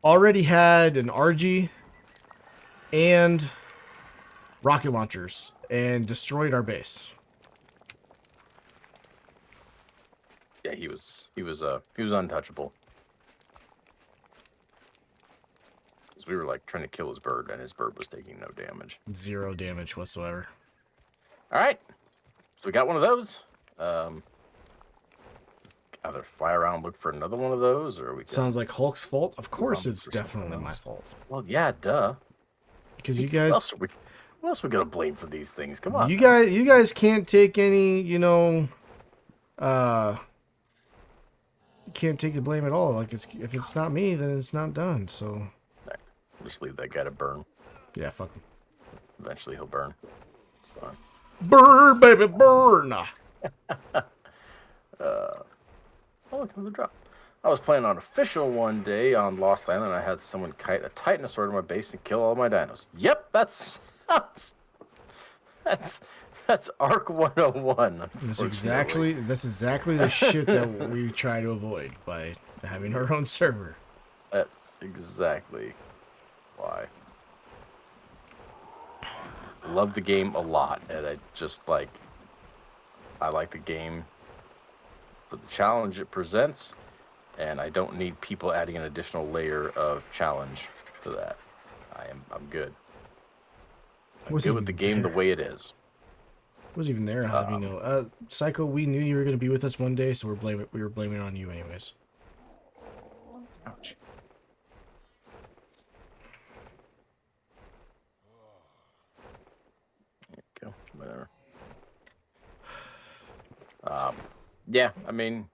already had an RG and rocket launchers and destroyed our base. Yeah, he was untouchable. Because we were like trying to kill his bird, and his bird was taking no damage. 0 damage whatsoever. All right, so we got one of those. Either fly around and look for another one of those, or we can Sounds like Hulk's fault. Of course, run it's for something definitely my else. fault. Well, yeah, duh. because you Who else guys, are we? Who else are we gonna blame for these things? Come on. you guys can't take any, uh, you can't take the blame at all. Like if it's not me, then it's not done. So Right. Just leave that guy to burn. yeah, fuck him. Eventually, he'll burn. Fine. Burn, baby, burn. Oh, look, another drop. I was playing on official one day on Lost Island. I had someone kite a Titanosaur to my base and kill all my dinos. Yep, that's that's ARK 101. Unfortunately, That's exactly the shit that we try to avoid by having our own server. that's exactly why. Love the game a lot, and I like the game for the challenge it presents, and I don't need people adding an additional layer of challenge to that. I'm good. I'm good with the game the way it is. Was even there? How do you know? Psycho, we knew you were going to be with us one day, so we were blaming it on you anyways. Ouch. There you go. Whatever. Yeah, I mean,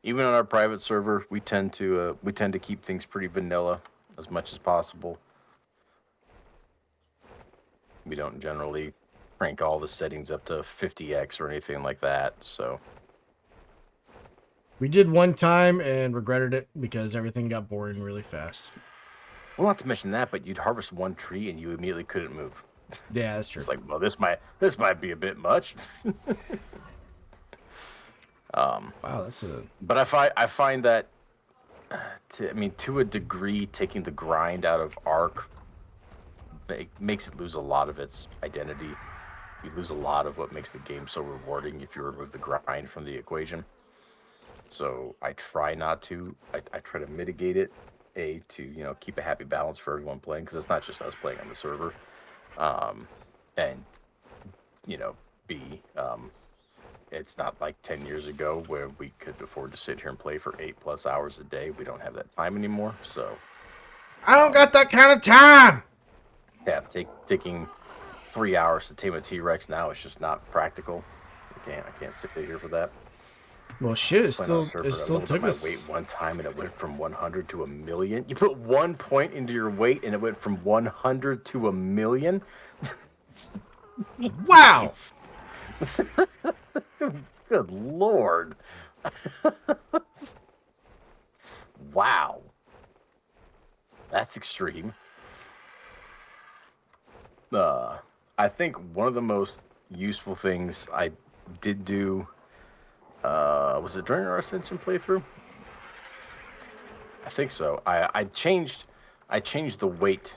even on our private server, we tend to keep things pretty vanilla as much as possible. We don't generally crank all the settings up to 50x or anything like that. So We did one time and regretted it because everything got boring really fast. well, not to mention that, but you'd harvest one tree and you immediately couldn't move. Yeah, that's true. It's like, well, this might be a bit much. Wow, that's a. But I find that, to a degree, taking the grind out of ARK makes it lose a lot of its identity. You lose a lot of what makes the game so rewarding if you remove the grind from the equation. So I try not to. I try to mitigate it, to keep a happy balance for everyone playing, because it's not just us playing on the server, and B, it's not like 10 years ago where we could afford to sit here and play for 8+ hours a day. We don't have that time anymore. So I don't got that kind of time. yeah, taking 3 hours to tame a T-Rex now is just not practical. I can't sit here for that. Well, shit, it Playing on a still server, I took my us. weight one time and it went from 100 to 1,000,000. You put 1 point into your weight and it went from 100 to 1,000,000. Wow. Good Lord. Wow. That's extreme. I think one of the most useful things I did do, was it during our Ascension playthrough? I think so. I changed the weight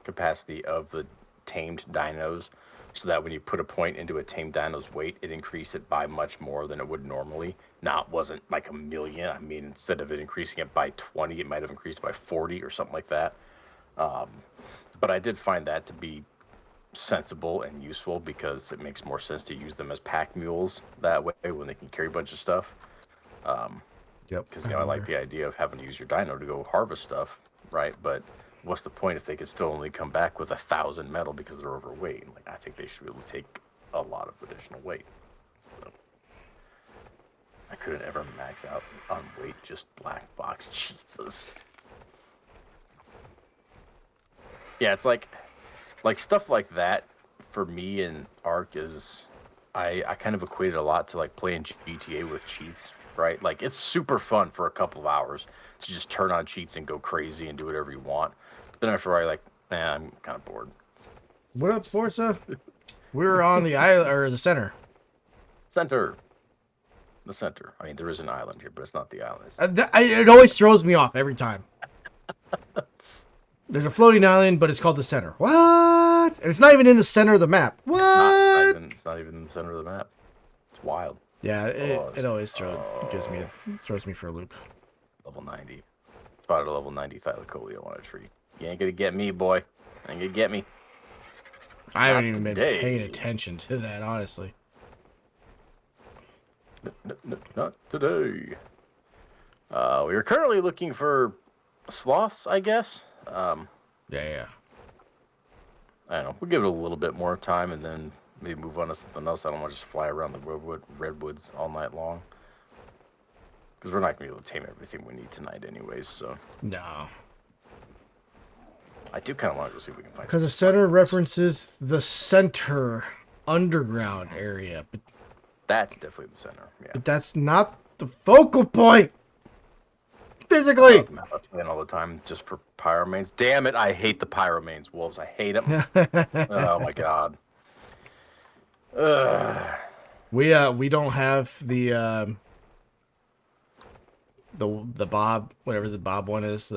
capacity of the tamed dinos so that when you put a point into a tamed dino's weight, it increased it by much more than it would normally. Now, it wasn't like 1,000,000. I mean, instead of it increasing it by 20, it might have increased by 40 or something like that. But I did find that to be sensible and useful because it makes more sense to use them as pack mules that way when they can carry a bunch of stuff. Yep. Because I like the idea of having to use your dino to go harvest stuff, right? But what's the point if they could still only come back with 1,000 metal because they're overweight? Like, I think they should be able to take a lot of additional weight. So, I couldn't ever max out on weight, just black box. Jesus. Yeah, it's like stuff like that for me in ARK is I kind of equate it a lot to like playing GTA with cheats, right? Like, it's super fun for a couple of hours to just turn on cheats and go crazy and do whatever you want. But then after a while, you're like, man, I'm kind of bored. What up, Forza? We're on the island or the center. The center. I mean, there is an island here, but it's not the island. It always throws me off every time. There's a floating island, but it's called the center. What? And it's not even in the center of the map. What? It's not even in the center of the map. It's wild. Yeah, it always throws me for a loop. Level 90. Spotted a level 90 thylacoleo on a tree. You ain't gonna get me, boy. Ain't gonna get me. I haven't even been paying attention to that, honestly. Not today. We are currently looking for sloths, I guess. Yeah. I don't know. We'll give it a little bit more time and then maybe move on to something else. I don't want to just fly around the redwoods all night long. Because we're not going to be able to tame everything we need tonight anyways, so. No. I do kind of want to go see if we can find Because the some center spiders. references the center underground area. That's definitely the center, yeah. But that's not the focal point. Physically. I'm playing all the time just for pyromanes. Damn it, I hate the pyromanes, wolves. I hate them. Oh my god. We don't have the bob, whatever the bob one is.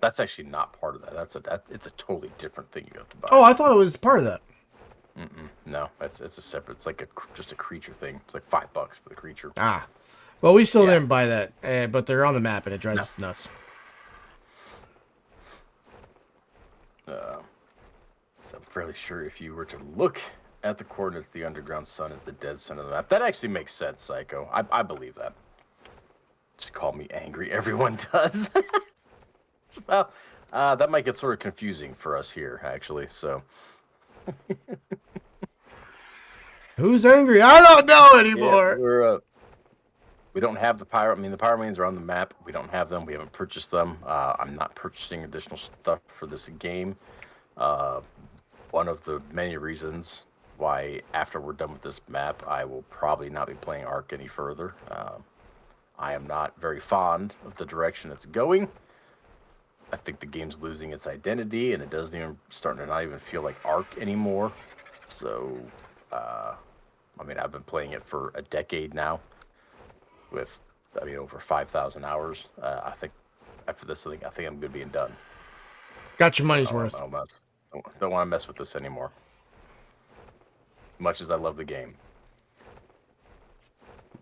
That's actually not part of that. It's a totally different thing you have to buy. Oh, I thought it was part of that. No, it's a separate. It's like just a creature thing. It's like $5 for the creature. Ah, well, we still Yeah. didn't buy that, but they're on the map and it drives us nuts. So I'm fairly sure if you were to look at the coordinates, the underground sun is the dead center of the map. That actually makes sense, Psycho. I believe that. Just call me angry. Everyone does. Well, that might get sort of confusing for us here, actually. So. Who's angry? I don't know anymore. Yeah, we don't have the pyro. I mean, the pyromanes are on the map. We don't have them. We haven't purchased them. I'm not purchasing additional stuff for this game. One of the many reasons why, after we're done with this map, I will probably not be playing ARK any further. I am not very fond of the direction it's going. I think the game's losing its identity, and it doesn't even starting to not even feel like ARK anymore. So, I mean, I've been playing it for a decade now, with, I mean, over 5,000 hours. I think after this thing, I think I'm good being done. Got your money's worth. Don't want to mess with this anymore. As much as I love the game,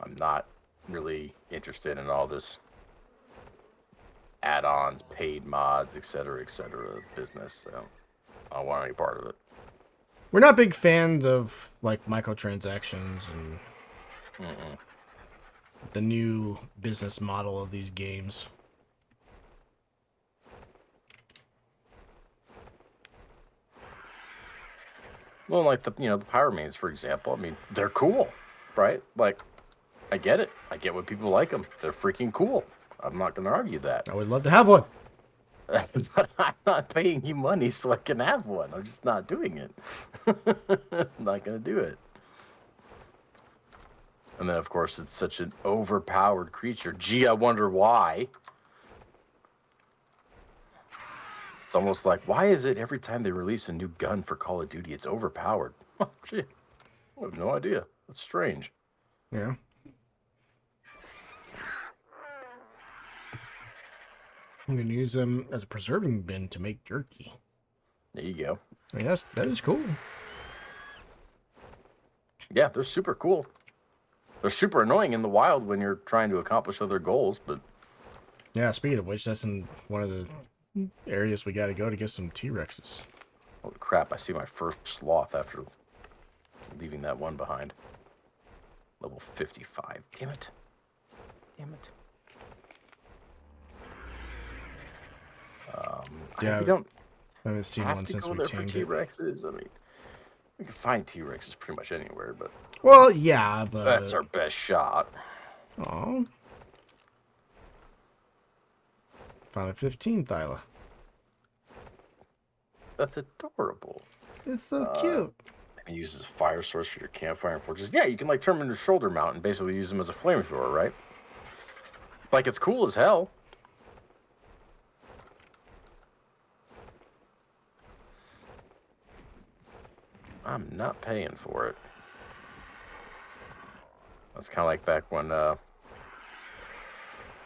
I'm not really interested in all this add-ons, paid mods, etc., business. So I don't want any part of it. We're not big fans of like microtransactions and the new business model of these games. Well, like the pyromanes, for example. I mean, they're cool, right? Like, I get it. I get what people like them. They're freaking cool. I'm not going to argue that. I would love to have one. But I'm not paying you money so I can have one. I'm just not doing it. I'm not going to do it. And then, of course, it's such an overpowered creature. Gee, I wonder why. It's almost like, why is it every time they release a new gun for Call of Duty, it's overpowered? Oh, gee, I have no idea. That's strange. Yeah. I'm going to use them as a preserving bin to make jerky. There you go. I mean, that is cool. Yeah, they're super cool. They're super annoying in the wild when you're trying to accomplish other goals, but... Yeah, speaking of which, that's in one of the areas we got to go to get some T-Rexes. Holy crap, I see my first sloth after leaving that one behind. Level 55. Damn it. Damn it. Yeah, I haven't seen have one to since go we there for tamed it. T-Rexes. I mean, we can find T-Rexes pretty much anywhere, but Well, yeah, but... that's our best shot. Aw. Found a 15, Thyla. That's adorable. It's so cute. And uses a fire source for your campfire and forges. Yeah, you can like turn them into shoulder mount and basically use them as a flamethrower, right? Like, it's cool as hell. I'm not paying for it. That's kind of like back when,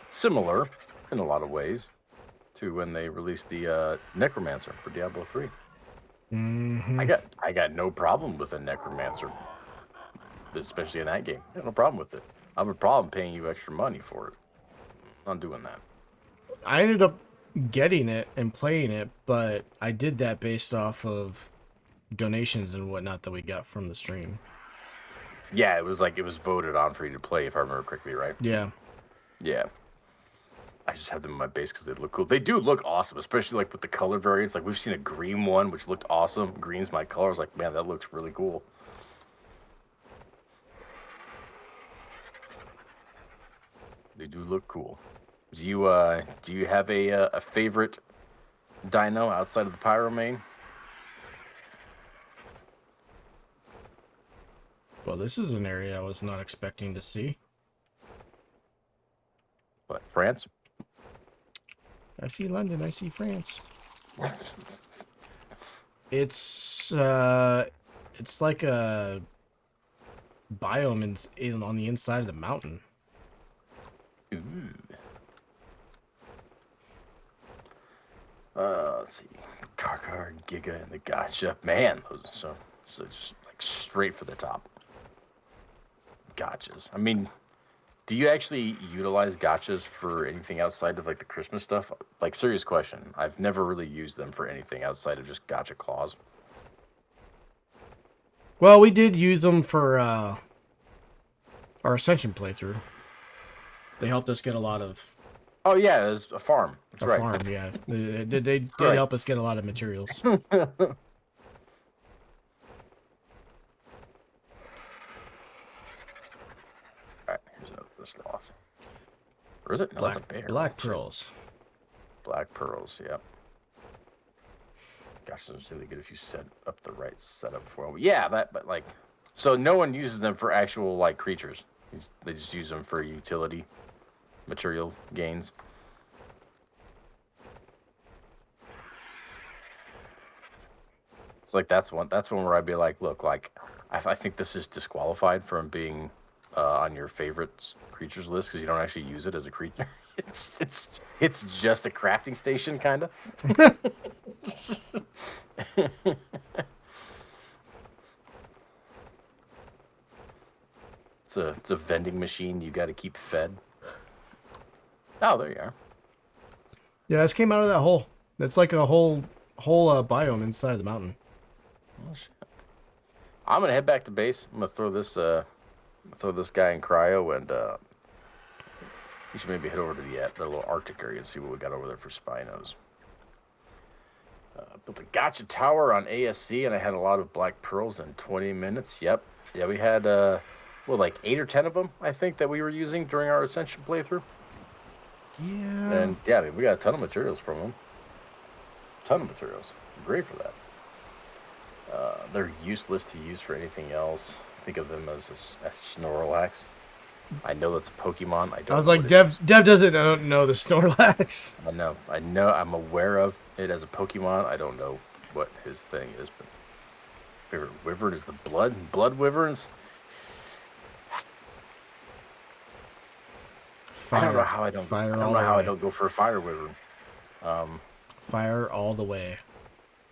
similar in a lot of ways to when they released the Necromancer for Diablo 3. Mm-hmm. I got no problem with a Necromancer, especially in that game. I have no problem with it. I have a problem paying you extra money for it. I'm not doing that. I ended up getting it and playing it, but I did that based off of donations and whatnot that we got from the stream. Yeah, it was voted on for you to play, if I remember correctly, right? Yeah. Yeah. I just have them in my base because they look cool. They do look awesome, especially like with the color variants. Like we've seen a green one, which looked awesome. Green's my color. I was like, man, that looks really cool. They do look cool. Do you have a favorite dino outside of the Pyro main? Well, this is an area I was not expecting to see. What, France? I see London. I see France. It's like a biome in on the inside of the mountain. Ooh. Let's see. Karkar, Giga, and the Gotcha. Man, so just like straight for the top. Gotchas. I mean, do you actually utilize gotchas for anything outside of like the Christmas stuff? Like, serious question. I've never really used them for anything outside of just gotcha claws. Well, we did use them for our Ascension playthrough. They helped us get a lot of Oh yeah, there's a farm. That's a right. farm. Yeah, they did right. help us get a lot of materials. All right, here's another sloth. Or is it? No, that's a bear. Black pearls. Black pearls. Yep. Gosh, it's really good if you set up the right setup for them. Yeah, but like, so no one uses them for actual like creatures. They just use them for utility material gains. It's like that's one where I'd be like, look, like I think this is disqualified from being on your favorite creatures list because you don't actually use it as a creature. It's just a crafting station, kind of. It's a vending machine you got to keep fed. Oh, there you are. Yeah, this came out of that hole. That's like a whole biome inside of the mountain. Oh, shit. I'm gonna head back to base. I'm gonna throw this guy in cryo, and we should maybe head over to the little Arctic area and see what we got over there for Spinos. Built a gotcha tower on ASC, and I had a lot of black pearls in 20 minutes. Yep. Yeah, we had like 8 or 10 of them, I think, that we were using during our Ascension playthrough. Yeah. And yeah, I mean, we got a ton of materials from them. Ton of materials. Great for that. They're useless to use for anything else. Think of them as Snorlax. I know that's a Pokemon. I was like, Dev doesn't know the Snorlax. I know. I'm aware of it as a Pokemon. I don't know what his thing is, but favorite wyvern is the blood wyverns. Fire. I don't know how I don't. I don't know how I don't go for a fire wyvern. Fire all the way.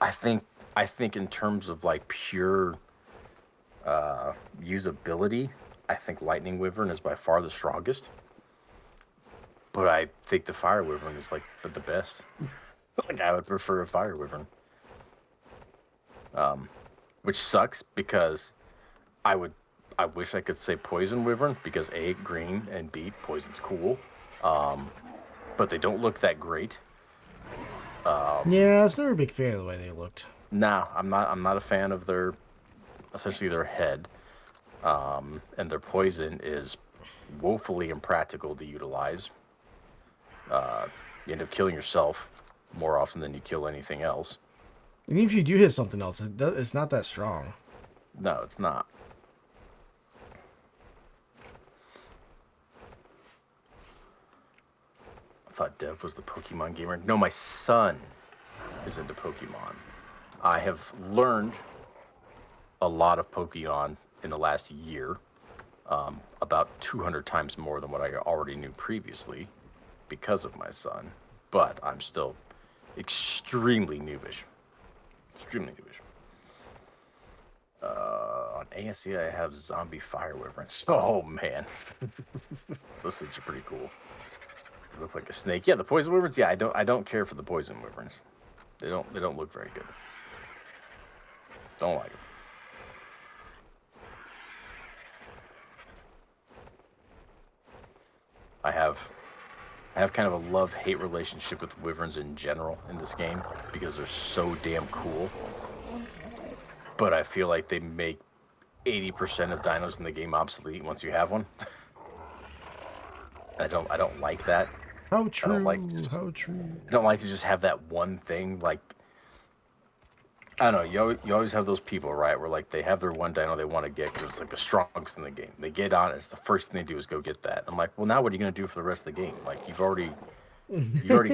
I think in terms of like pure usability, I think lightning wyvern is by far the strongest. But I think the fire wyvern is like the best. Like I would prefer a fire wyvern. Which sucks because I wish I could say poison wyvern because A, green, and B, poison's cool. But they don't look that great. Yeah, I was never a big fan of the way they looked. Nah, I'm not a fan of essentially their head. And their poison is woefully impractical to utilize. You end up killing yourself more often than you kill anything else. And even if you do hit something else, it's not that strong. No, it's not. I thought Dev was the Pokemon gamer. No, my son is into Pokemon. I have learned a lot of Pokemon in the last year, about 200 times more than what I already knew previously because of my son. But I'm still extremely noobish. Extremely noobish. On ASC, I have zombie fire wyverns. Oh man, those things are pretty cool. They look like a snake. Yeah, the poison wyverns. Yeah, I don't care for the poison wyverns. They don't look very good. Don't like them. I have kind of a love-hate relationship with wyverns in general in this game because they're so damn cool. But I feel like they make 80% of dinos in the game obsolete once you have one. I don't like that. How I don't like true? How true? I don't like to just have that one thing. Like, I don't know. You always have those people, right? Where like they have their one dino they want to get because it's like the strongest in the game. They get on it. It's the first thing they do is go get that. I'm like, well, now what are you gonna do for the rest of the game? Like you already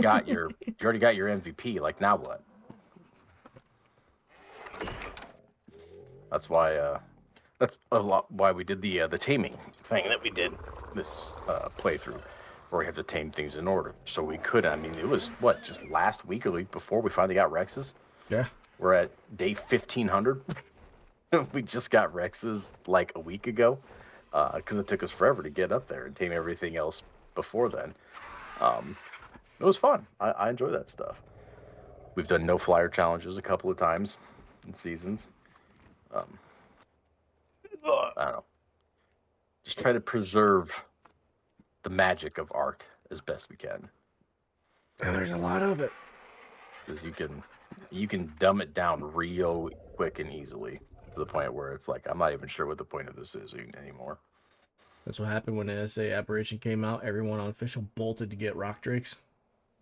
got your MVP. Like now what? That's why that's a lot why we did the taming thing that we did this playthrough, where we have to tame things in order. So we could. I mean, it was what, just last week or the week before we finally got Rexes. Yeah. We're at day 1500. We just got Rexes like a week ago because it took us forever to get up there and tame everything else before then. It was fun. I enjoy that stuff. We've done no flyer challenges a couple of times in seasons. I don't know. Just try to preserve the magic of ARK as best we can. And there's a lot of it. Because you can dumb it down real quick and easily to the point where it's like, I'm not even sure what the point of this is anymore. That's what happened when the SA Aberration came out. Everyone on official bolted to get rock drakes.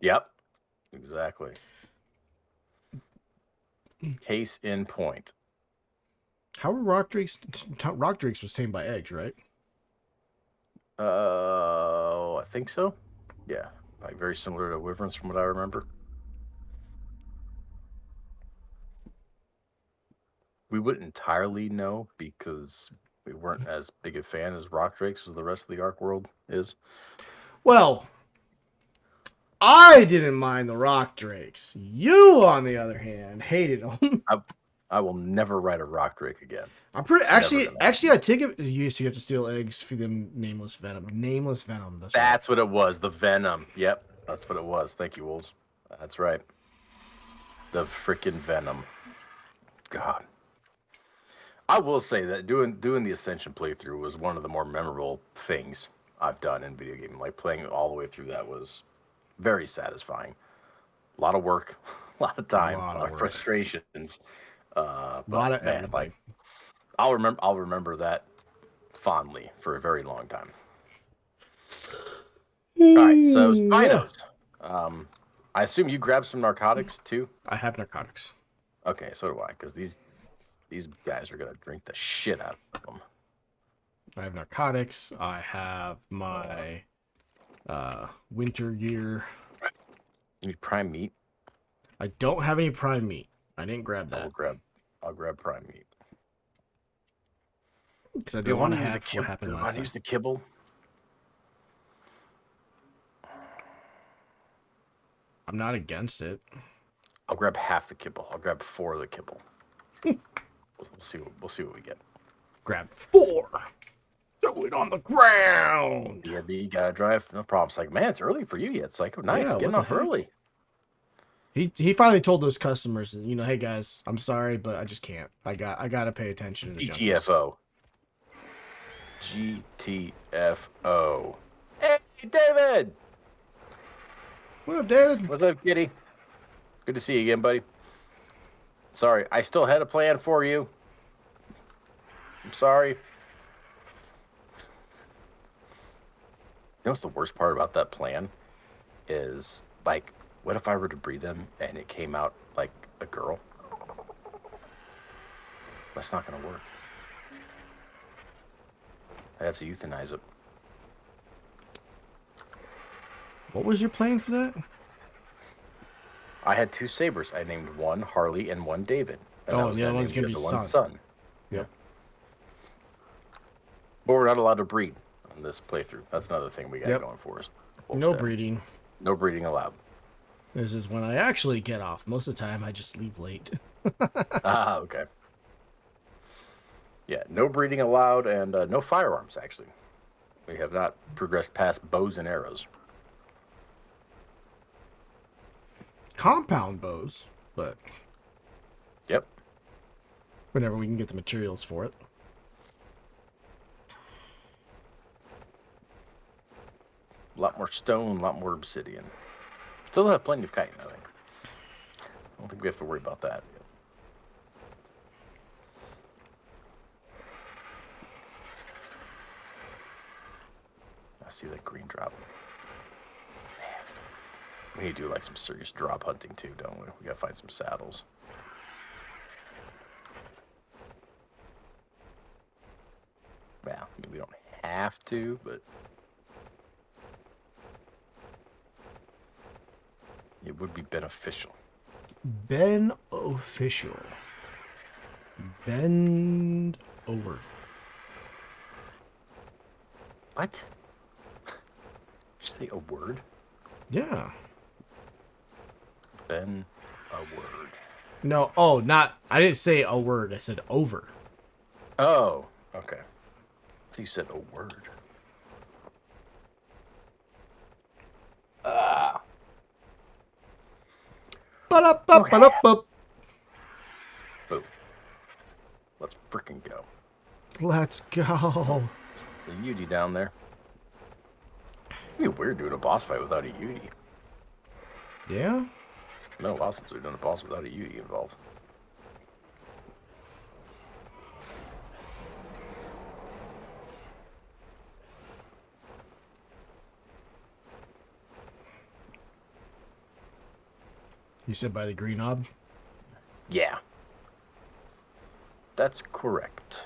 Yep, exactly. Case in point. How were rock drakes? Rock drakes was tamed by eggs, right? I think so. Yeah, like very similar to wyverns from what I remember. We wouldn't entirely know because we weren't as big a fan as rock drakes as the rest of the ARK world is. Well, I didn't mind the rock drakes. You, on the other hand, hated them. I will never ride a rock drake again. I'm pretty It's actually. never gonna Actually, I take it. You have to steal eggs for them. Nameless venom. Nameless venom. That's right. That's what it was. The venom. Yep, that's what it was. Thank you, Wolves. That's right. The freaking venom. God. I will say that doing the Ascension playthrough was one of the more memorable things I've done in video gaming. Like playing all the way through that was very satisfying. A lot of work, a lot of time, a lot of frustrations. A lot of man, everything. like I'll remember that fondly for a very long time. All right, so Spinos. I assume you grabbed some narcotics too. I have narcotics. Okay, so do I, because these guys are gonna drink the shit out of them. I have narcotics. I have my winter gear. You need prime meat. I don't have any prime meat. I didn't grab that. I'll grab prime meat. Because I didn't want to have what happened Do I last time. use the kibble? I'm not against it. I'll grab half the kibble. I'll grab 4 of the kibble. We'll see what we get. Grab 4. Throw it on the ground. Yeah, but you gotta drive. No problem. It's like, man, it's early for you yet. Psycho. Nice, Yeah, getting off early. He finally told those customers, you know, hey guys, I'm sorry, but I just can't. I gotta pay attention to the GTFO. GTFO. Hey, David. What up, David? What's up, kitty? Good to see you again, buddy. Sorry, I still had a plan for you. I'm sorry. You know what's the worst part about that plan? Is, like, what if I were to breed them and it came out like a girl? That's not going to work. I have to euthanize it. What was your plan for that? I had 2 sabers. I named one Harley and one David. And Oh, and the other one's going to be Son. Yeah. But we're not allowed to breed on this playthrough. That's another thing we got going for us. No breeding. No breeding allowed. This is when I actually get off. Most of the time, I just leave late. Okay. Yeah, no breeding allowed and no firearms, actually. We have not progressed past bows and arrows. Compound bows, but... Yep. Whenever we can get the materials for it. A lot more stone, a lot more obsidian. Still have plenty of chitin, I think. I don't think we have to worry about that. I see that green drop. Man, we need to do like some serious drop hunting too, don't we? We gotta find some saddles. Well, I mean, we don't have to, but it would be beneficial. Beneficial. Bend over. What? Did you say a word? Yeah. Ben, a word. No, oh, not. I didn't say a word. I said over. Oh, okay. I think you said a word. Ah. Ba-da-ba-ba-da-ba. Boom. Let's freaking go. Let's go. So Yudi down there. It'd be weird doing a boss fight without a Yudi. Yeah? No, while since we've done a boss without a Yudi involved. You said by the green knob? Yeah. That's correct.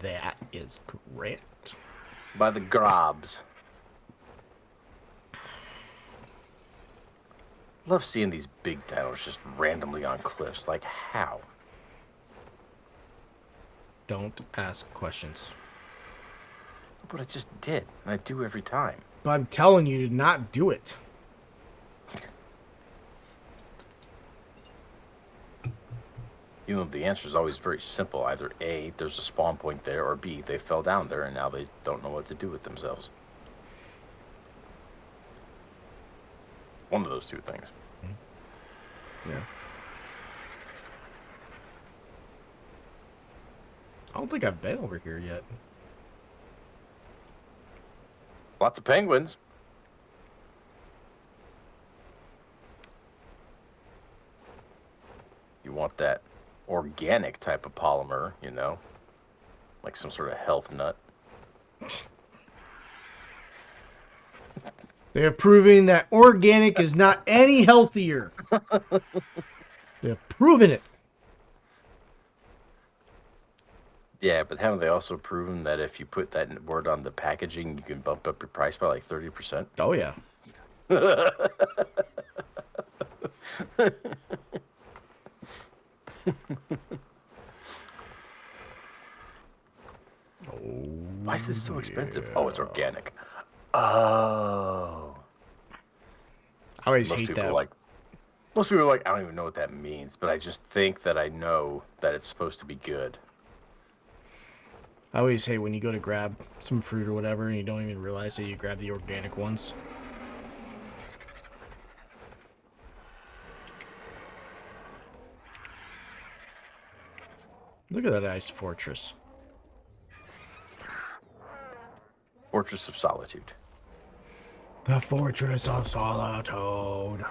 That is correct. By the grobs. Love seeing these big towers just randomly on cliffs. Like, how? Don't ask questions. But I just did, and I do every time. But I'm telling you to not do it. You know, the answer is always very simple. Either A, there's a spawn point there, or B, they fell down there and now they don't know what to do with themselves. One of those two things. Yeah. I don't think I've been over here yet. Lots of penguins. You want that organic type of polymer, you know? Like some sort of health nut. They're proving that organic is not any healthier. They've proven it. Yeah, but haven't they also proven that if you put that word on the packaging, you can bump up your price by like 30%? Oh, yeah. Why is this so expensive? Oh, it's organic. Oh. I always Most hate people that. most people are like, I don't even know what that means, but I just think that I know that it's supposed to be good. I always hate when you go to grab some fruit or whatever and you don't even realize that you grab the organic ones. Look at that ice fortress. Fortress of Solitude. The Fortress of Solitude. All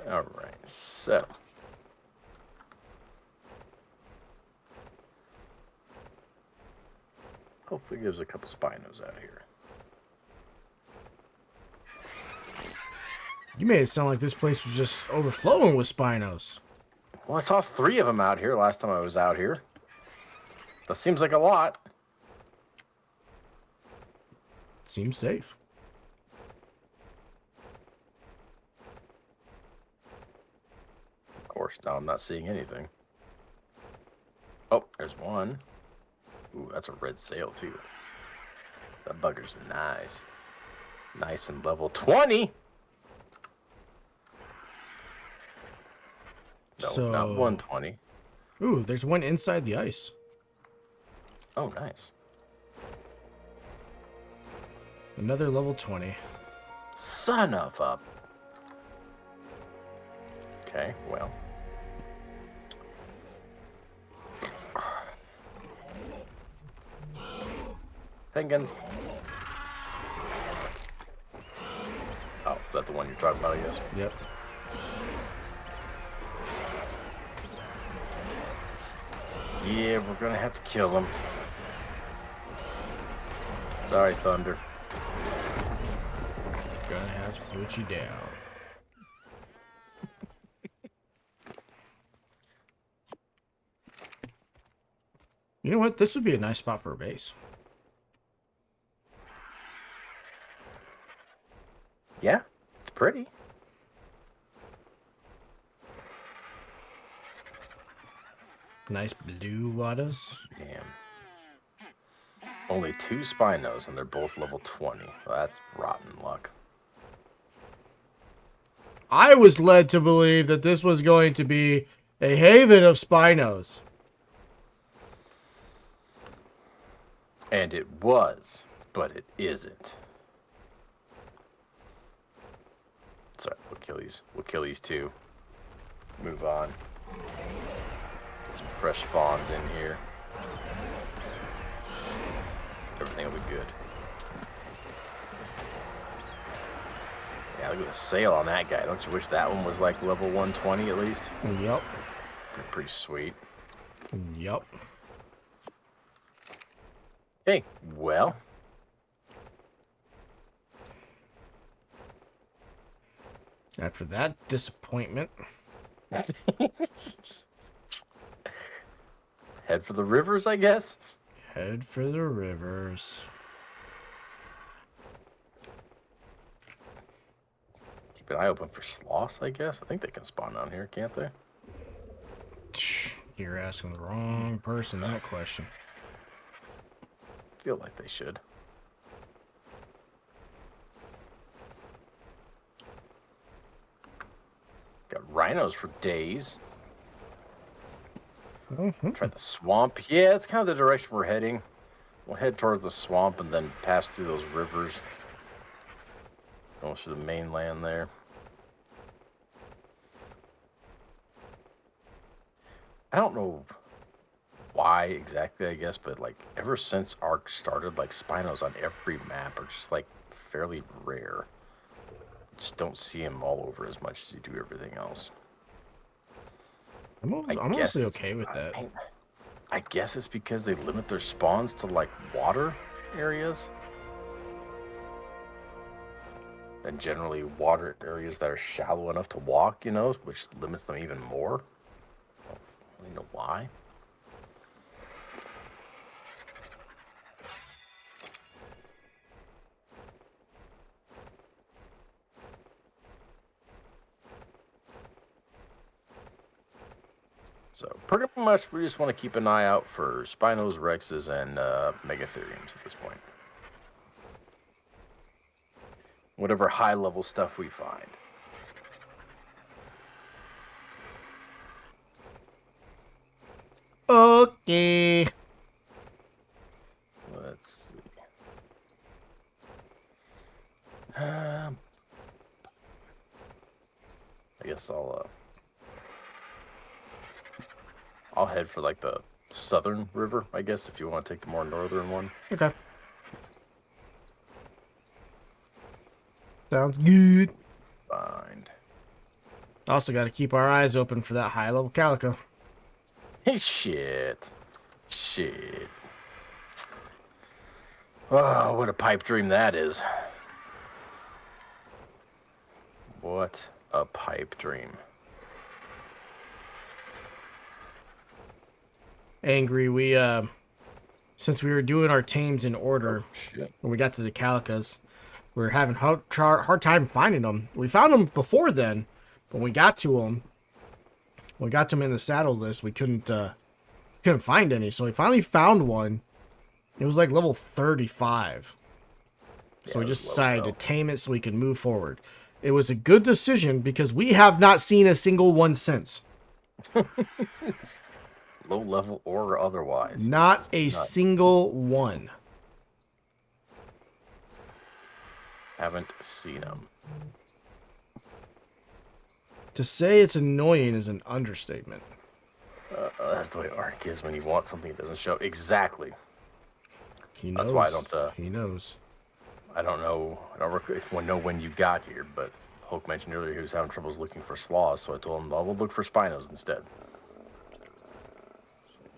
right, so. Hopefully there's a couple Spinos out here. You made it sound like this place was just overflowing with Spinos. Well, I saw 3 of them out here last time I was out here. That seems like a lot. Seems safe. Of course, now I'm not seeing anything. Oh, there's one. Ooh, that's a red sail, too. That bugger's nice. Nice and level 20! No, So... not 120. Ooh, there's one inside the ice. Oh, nice. Another level 20. Son of a... Okay, well. Penguins. Is that the one you're talking about, I guess? Yep. Yeah, we're gonna have to kill him. Sorry, Thunder. Gonna have to put you down. You know what? This would be a nice spot for a base. Yeah, it's pretty. Nice blue waters. Damn. Only 2 Spinos, and they're both level 20. Well, that's rotten luck. I was led to believe that this was going to be a haven of Spinos. And it was, but it isn't. Sorry, we'll kill these. We'll kill these 2. Move on. Get some fresh spawns in here. Everything will be good. Yeah, look at the sail on that guy. Don't you wish that one was like level 120 at least? Yep. Pretty sweet. Yep. Okay, well. After that disappointment. Head for the rivers, I guess. Head for the rivers. Keep an eye open for sloths, I guess. I think they can spawn down here, can't they? You're asking the wrong person that question. Feel like they should. Got rhinos for days. Try the swamp. Yeah, it's kind of the direction we're heading. We'll head towards the swamp and then pass through those rivers. Going through the mainland there. I don't know why exactly, I guess, but like ever since ARK started, like Spinos on every map are just like fairly rare. Just don't see them all over as much as you do everything else. I'm honestly okay with that. I guess it's because they limit their spawns to like water areas. And generally water areas that are shallow enough to walk, you know, which limits them even more. I don't really know why. So pretty much we just want to keep an eye out for Spinos, Rexes, and Megatheriums at this point. Whatever high-level stuff we find. Okay. Let's see. I guess I'll head for like the southern river, I guess, if you want to take the more northern one. Okay. Sounds good. Find. Also got to keep our eyes open for that high-level calico. Hey, shit. Oh, what a pipe dream that is. What a pipe dream. Angry, since we were doing our teams in order, when we got to the calicos, we were having hard time finding them. We found them before then, but when we got to them, in the saddle list, we couldn't find any. So we finally found one. It was like level 35. So we just decided to tame it so we could move forward. It was a good decision because we have not seen a single one since. Low level or otherwise. Not a single one. Haven't seen them. To say it's annoying is an understatement. That's the way ARK is when you want something that doesn't show. Exactly. He knows. That's why I don't. He knows. I don't know. I don't if one know when you got here, but Hulk mentioned earlier he was having troubles looking for sloths, so I told him, "Well, we'll look for spinos instead."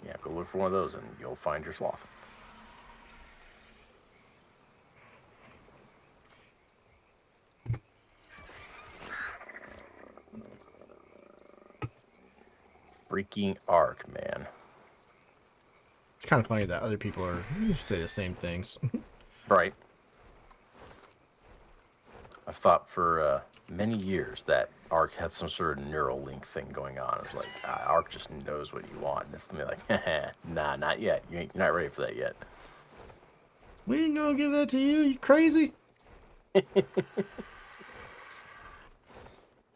Yeah, go look for one of those, and you'll find your sloth. Freaking ARK, man. It's kind of funny that other people are say the same things. Right. I've thought for many years that ARK had some sort of neural link thing going on. It's like ARK just knows what you want. And it's to me like, nah, not yet. You're not ready for that yet. We ain't gonna give that to you. You crazy?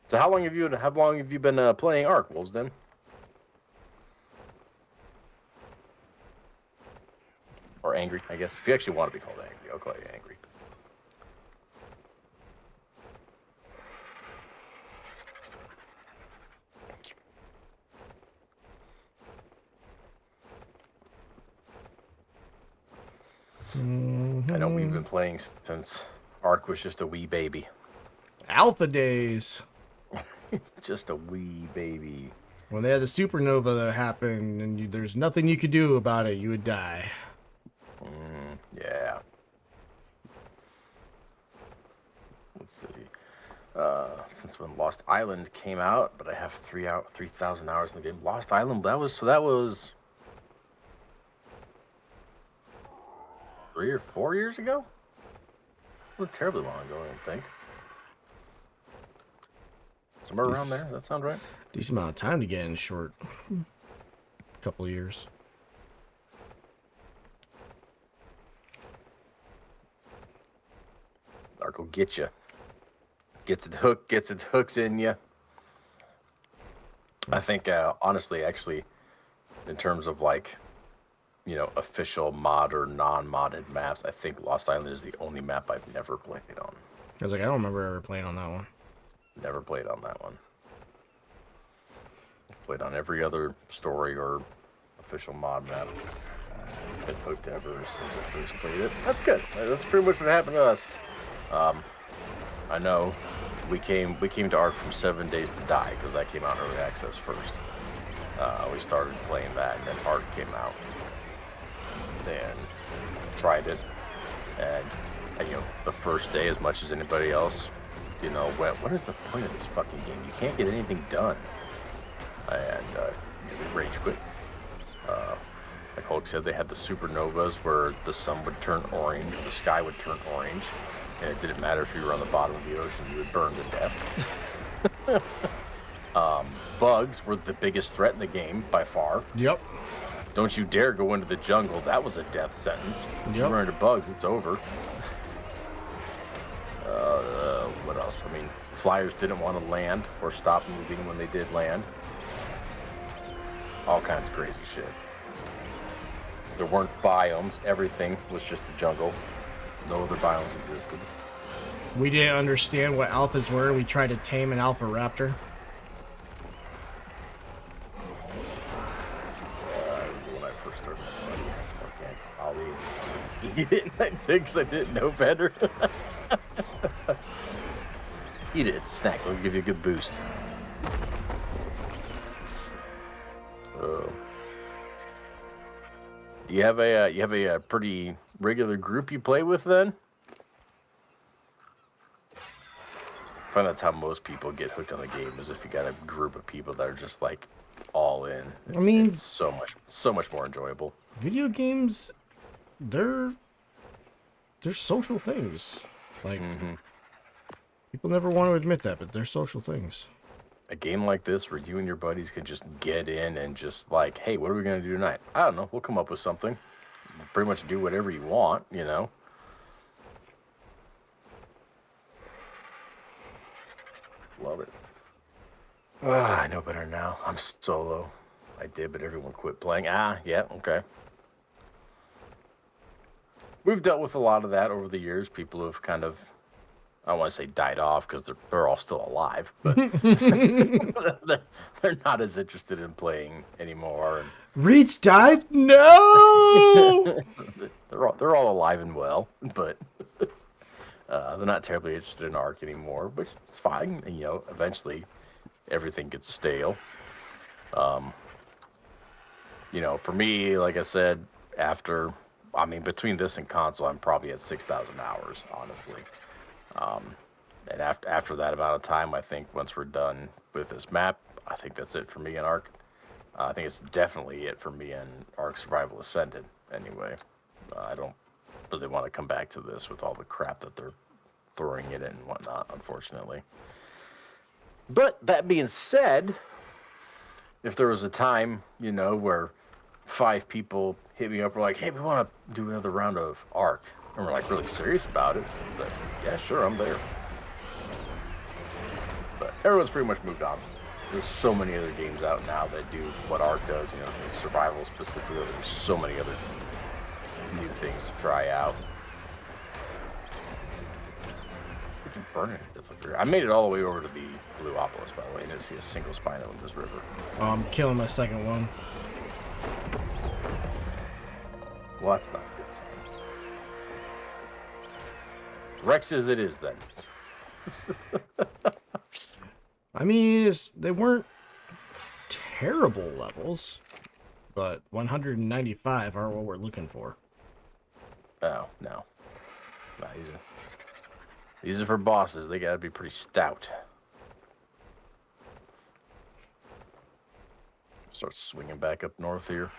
So how long have you been playing ARK, Wolves? Then? Or angry, I guess. If you actually want to be called angry, I'll call you angry. I know we've been playing since ARK was just a wee baby. Alpha days. Just a wee baby. When they had the supernova that happened and there's nothing you could do about it, you would die. Yeah. Let's see. Since when Lost Island came out, but I have 3,000 hours in the game. Lost Island, that was 3 or 4 years ago? Not terribly long ago, I don't think. Somewhere around there. Does that sound right? Decent amount of time to get in short couple of years. ARK will get you. Gets its hooks in you. I think, honestly, actually, in terms of like, official mod or non-modded maps, I think Lost Island is the only map I've never played on. I was like, I don't remember ever playing on that one. Never played on that one. Played on every other story or official mod map. Been hooked ever since I first played it. That's good. That's pretty much what happened to us. I know we came to ARK from 7 Days to Die because that came out in early access first. We started playing that, and then ARK came out. Then tried it, and the first day, as much as anybody else, went, what is the point of this fucking game? You can't get anything done. And we rage quit. Like Hulk said, they had the supernovas where the sun would turn orange, the sky would turn orange, and it didn't matter if you were on the bottom of the ocean, you would burn to death. Bugs were the biggest threat in the game by far. Yep. Don't you dare go into the jungle. That was a death sentence. Yep. You run into bugs, it's over. What else? I mean, flyers didn't want to land or stop moving when they did land. All kinds of crazy shit. There weren't biomes. Everything was just the jungle. No other biomes existed. We didn't understand what alphas were. We tried to tame an alpha raptor. When I first started playing, I said, okay, I'll eat it. I did because I didn't know better. Eat it. It's a snack. It'll give you a good boost. You have a pretty regular group you play with then? I find that's how most people get hooked on the game, is if you got a group of people that are just like all in. It's so much more enjoyable. Video games, they're social things. Like people never want to admit that, but they're social things. A game like this where you and your buddies can just get in and just like, hey, what are we going to do tonight? I don't know. We'll come up with something. Pretty much do whatever you want, Love it. I know better now. I'm solo. I did, but everyone quit playing. Yeah, okay. We've dealt with a lot of that over the years. People have kind of, I don't want to say died off because they're all still alive, but they're not as interested in playing anymore. And Reach died? No. they're all alive and well, but They're not terribly interested in ARK anymore, which is fine. And, you know, eventually everything gets stale. You know, for me, like I said, between this and console, I'm probably at 6,000 hours, honestly. And after that amount of time, I think once we're done with this map, I think that's it for me in ARK. I think it's definitely it for me in ARK Survival Ascended, anyway. I don't really want to come back to this with all the crap that they're throwing it in and whatnot, unfortunately. But that being said, if there was a time, you know, where 5 people hit me up, were like, hey, we want to do another round of ARK, and we're like really serious about it, but yeah, sure, I'm there. But everyone's pretty much moved on. There's so many other games out now that do what ARK does, you know, survival specifically. There's so many other new things to try out. Freaking burning it. I made it all the way over to the Blueopolis, by the way, and I didn't see a single Spino in this river. Oh, I'm killing my second one. Well, that's not a good sign. Rex as it is, then. I mean, they weren't terrible levels, but 195 aren't what we're looking for. Oh, no. Not easy. These are for bosses. They gotta be pretty stout. Start swinging back up north here.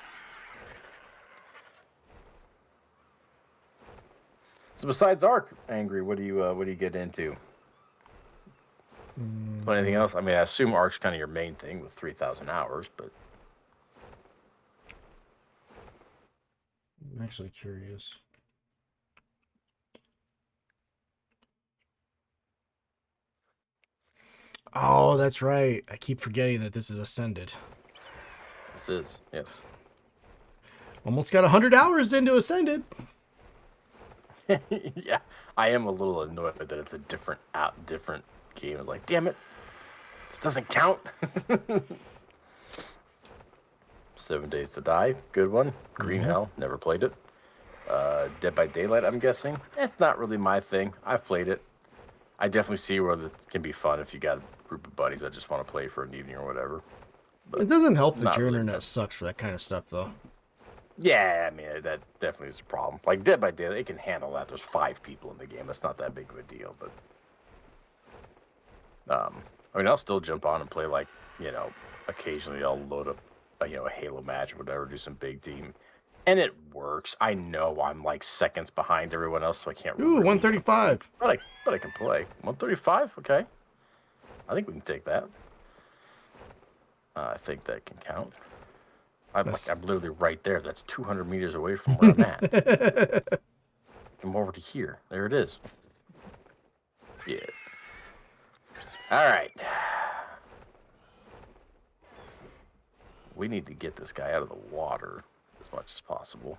So besides ARK, Angry, what do you get into? Anything else? I mean, I assume ARK's kind of your main thing with 3,000 hours, but I'm actually curious. Oh, that's right. I keep forgetting that this is Ascended. this is, yes. Almost got 100 hours into Ascended. Yeah, I am a little annoyed that it's a different game. It's like, damn it, this doesn't count. 7 Days to Die, good one. Green Hell, never played it. Dead by Daylight, I'm guessing. It's not really my thing. I've played it. I definitely see where it can be fun if you got a group of buddies that just want to play for an evening or whatever. But it doesn't help that your really internet sucks for that kind of stuff, though. Yeah, I mean, that definitely is a problem. Like Dead by Daylight, it can handle that. There's 5 people in the game. That's not that big of a deal, but I mean, I'll still jump on and play, like, you know, occasionally I'll load up a Halo match or whatever, do some big team, and it works. I know I'm like seconds behind everyone else, so I can't Ooh, really 135. complain, but I can play. 135, okay. I think we can take that. I think that can count. I'm literally right there. That's 200 meters away from where I'm at. Come over to here. There it is. Yeah. All right. We need to get this guy out of the water as much as possible.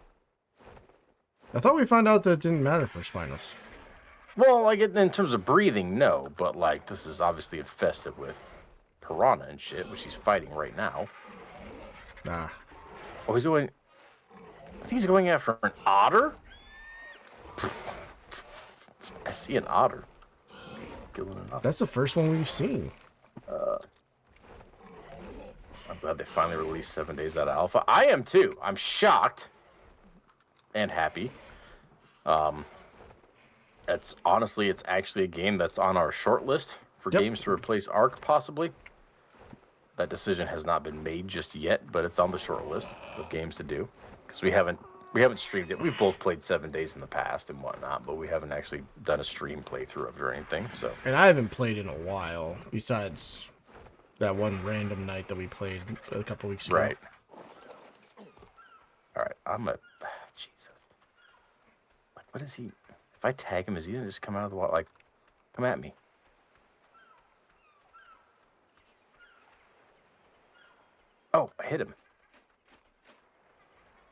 I thought we found out that it didn't matter for Spinos. Well, like in terms of breathing, no. But like this is obviously infested with piranha and shit, which he's fighting right now. Nah. Oh, he's going. I think he's going after an otter. I see an otter. Killing an otter. That's the first one we've seen. I'm glad they finally released 7 Days out of alpha. I am too. I'm shocked and happy. It's actually a game that's on our short list for games to replace ARK, possibly. That decision has not been made just yet, but it's on the short list of games to do because we haven't streamed it. We've both played 7 Days in the past and whatnot, but we haven't actually done a stream playthrough of it or anything. So. And I haven't played in a while, besides that one random night that we played a couple weeks ago. Right. All right. Jesus. Like, what is he? If I tag him, is he gonna just come out of the water? Like, come at me. Oh, I hit him.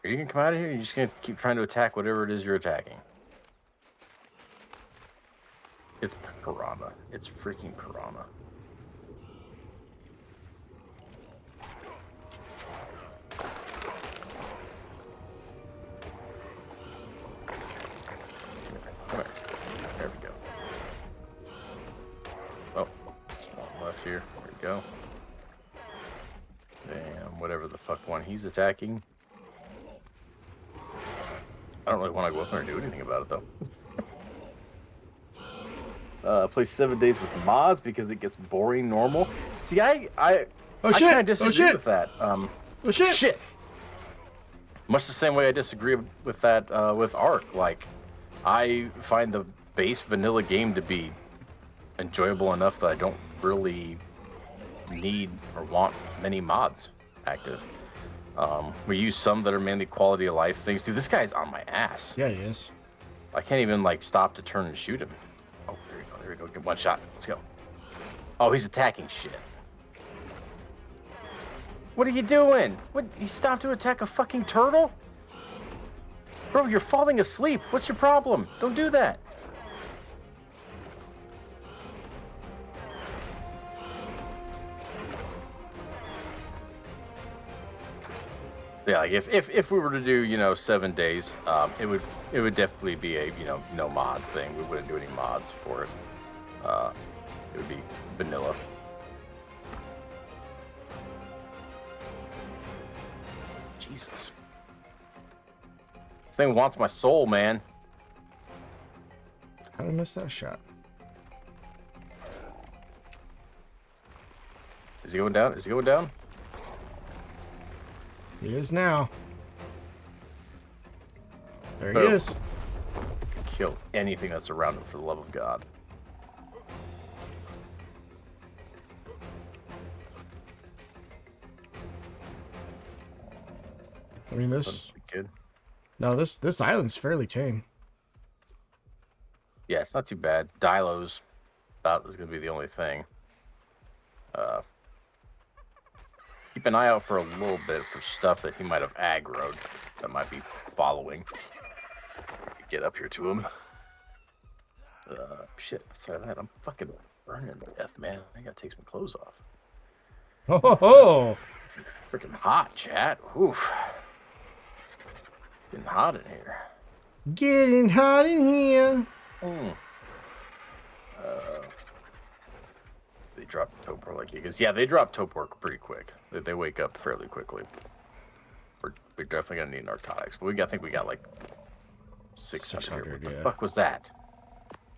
Are you gonna come out of here? Or are you just gonna keep trying to attack whatever it is you're attacking? It's piranha. It's freaking piranha. Come here. There we go. Oh, one left here. There we go. Damn, whatever the fuck one he's attacking. I don't really want to go up there and do anything about it, though. Play 7 days with mods because it gets boring normal. See, I Oh shit! kind of disagree with that. Oh shit! Shit. Much the same way I disagree with that with ARK. Like, I find the base vanilla game to be enjoyable enough that I don't really need or want many mods active. We use some that are mainly quality of life things. Dude, this guy's on my ass. Yeah, he is. I can't even like stop to turn and shoot him. Oh, there we go. There we go. Get one shot. Let's go. Oh, he's attacking shit. What are you doing? What? You stopped to attack a fucking turtle? Bro, you're falling asleep. What's your problem? Don't do that. Yeah, like if we were to do, you know, 7 days, it would definitely be a, you know, no mod thing. We wouldn't do any mods for it. It would be vanilla. Jesus. This thing wants my soul, man. How did I miss that shot? Is he going down? Is he going down? He is now. There he Boom. is. Kill anything that's around him for the love of God. I mean, this. That's good. No, this island's fairly tame. Yeah, it's not too bad. Dilo's about is going to be the only thing. Keep an eye out for a little bit for stuff that he might have aggroed that might be following. Get up here to him. Shit, aside of that, I'm fucking burning to death, man. I gotta take some clothes off. Ho ho ho! Freaking hot, chat. Oof. Getting hot in here. Getting hot in here. They drop Topor like because yeah, they drop Topor pretty quick. They wake up fairly quickly. We're definitely gonna need narcotics, but I think we got like 600 here. What the fuck was that?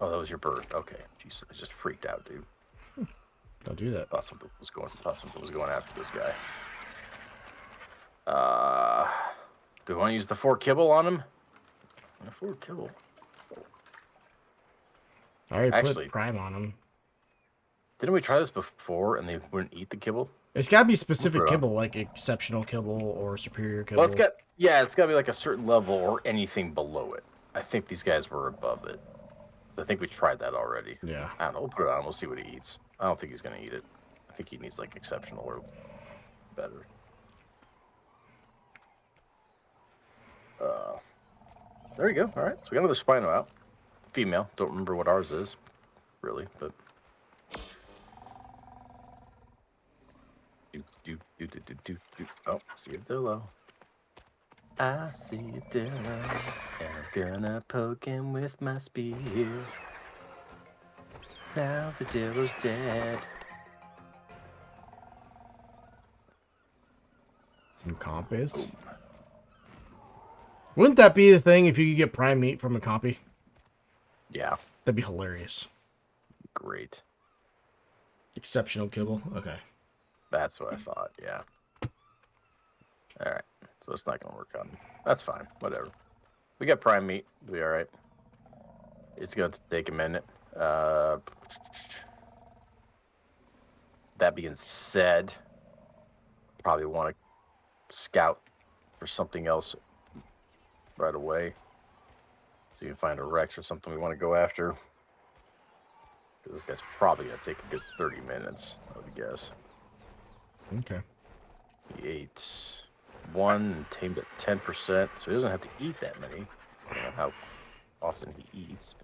Oh, that was your bird. Okay, jeez, I just freaked out, dude. Don't do that. Thought something was going after this guy. Do we want to use the 4 kibble on him? 4 kibble. I already Actually, put prime on him. Didn't we try this before and they wouldn't eat the kibble? It's got to be specific kibble, like exceptional kibble or superior kibble. Well, it's got to be like a certain level or anything below it. I think these guys were above it. I think we tried that already. Yeah. I don't know. We'll put it on. We'll see what he eats. I don't think he's gonna eat it. I think he needs like exceptional or better. There you go. All right. So we got another Spino out. Female. Don't remember what ours is, really, but. Oh, see a Dillo. I see a Dillo, and I'm gonna poke him with my spear. Now the Dillo's dead. Some compies. Oh. Wouldn't that be the thing if you could get prime meat from a compy? Yeah. That'd be hilarious. Great. Exceptional kibble. Okay. That's what I thought, yeah. Alright. So it's not gonna work on. That's fine. Whatever. We got prime meat. We'll be alright. It's gonna take a minute. That being said, probably want to scout for something else right away. So you can find a Rex or something we want to go after. Because this guy's probably going to take a good 30 minutes, I would guess. Okay. He ate 1 and tamed at 10%, so he doesn't have to eat that many. Depending on how often he eats.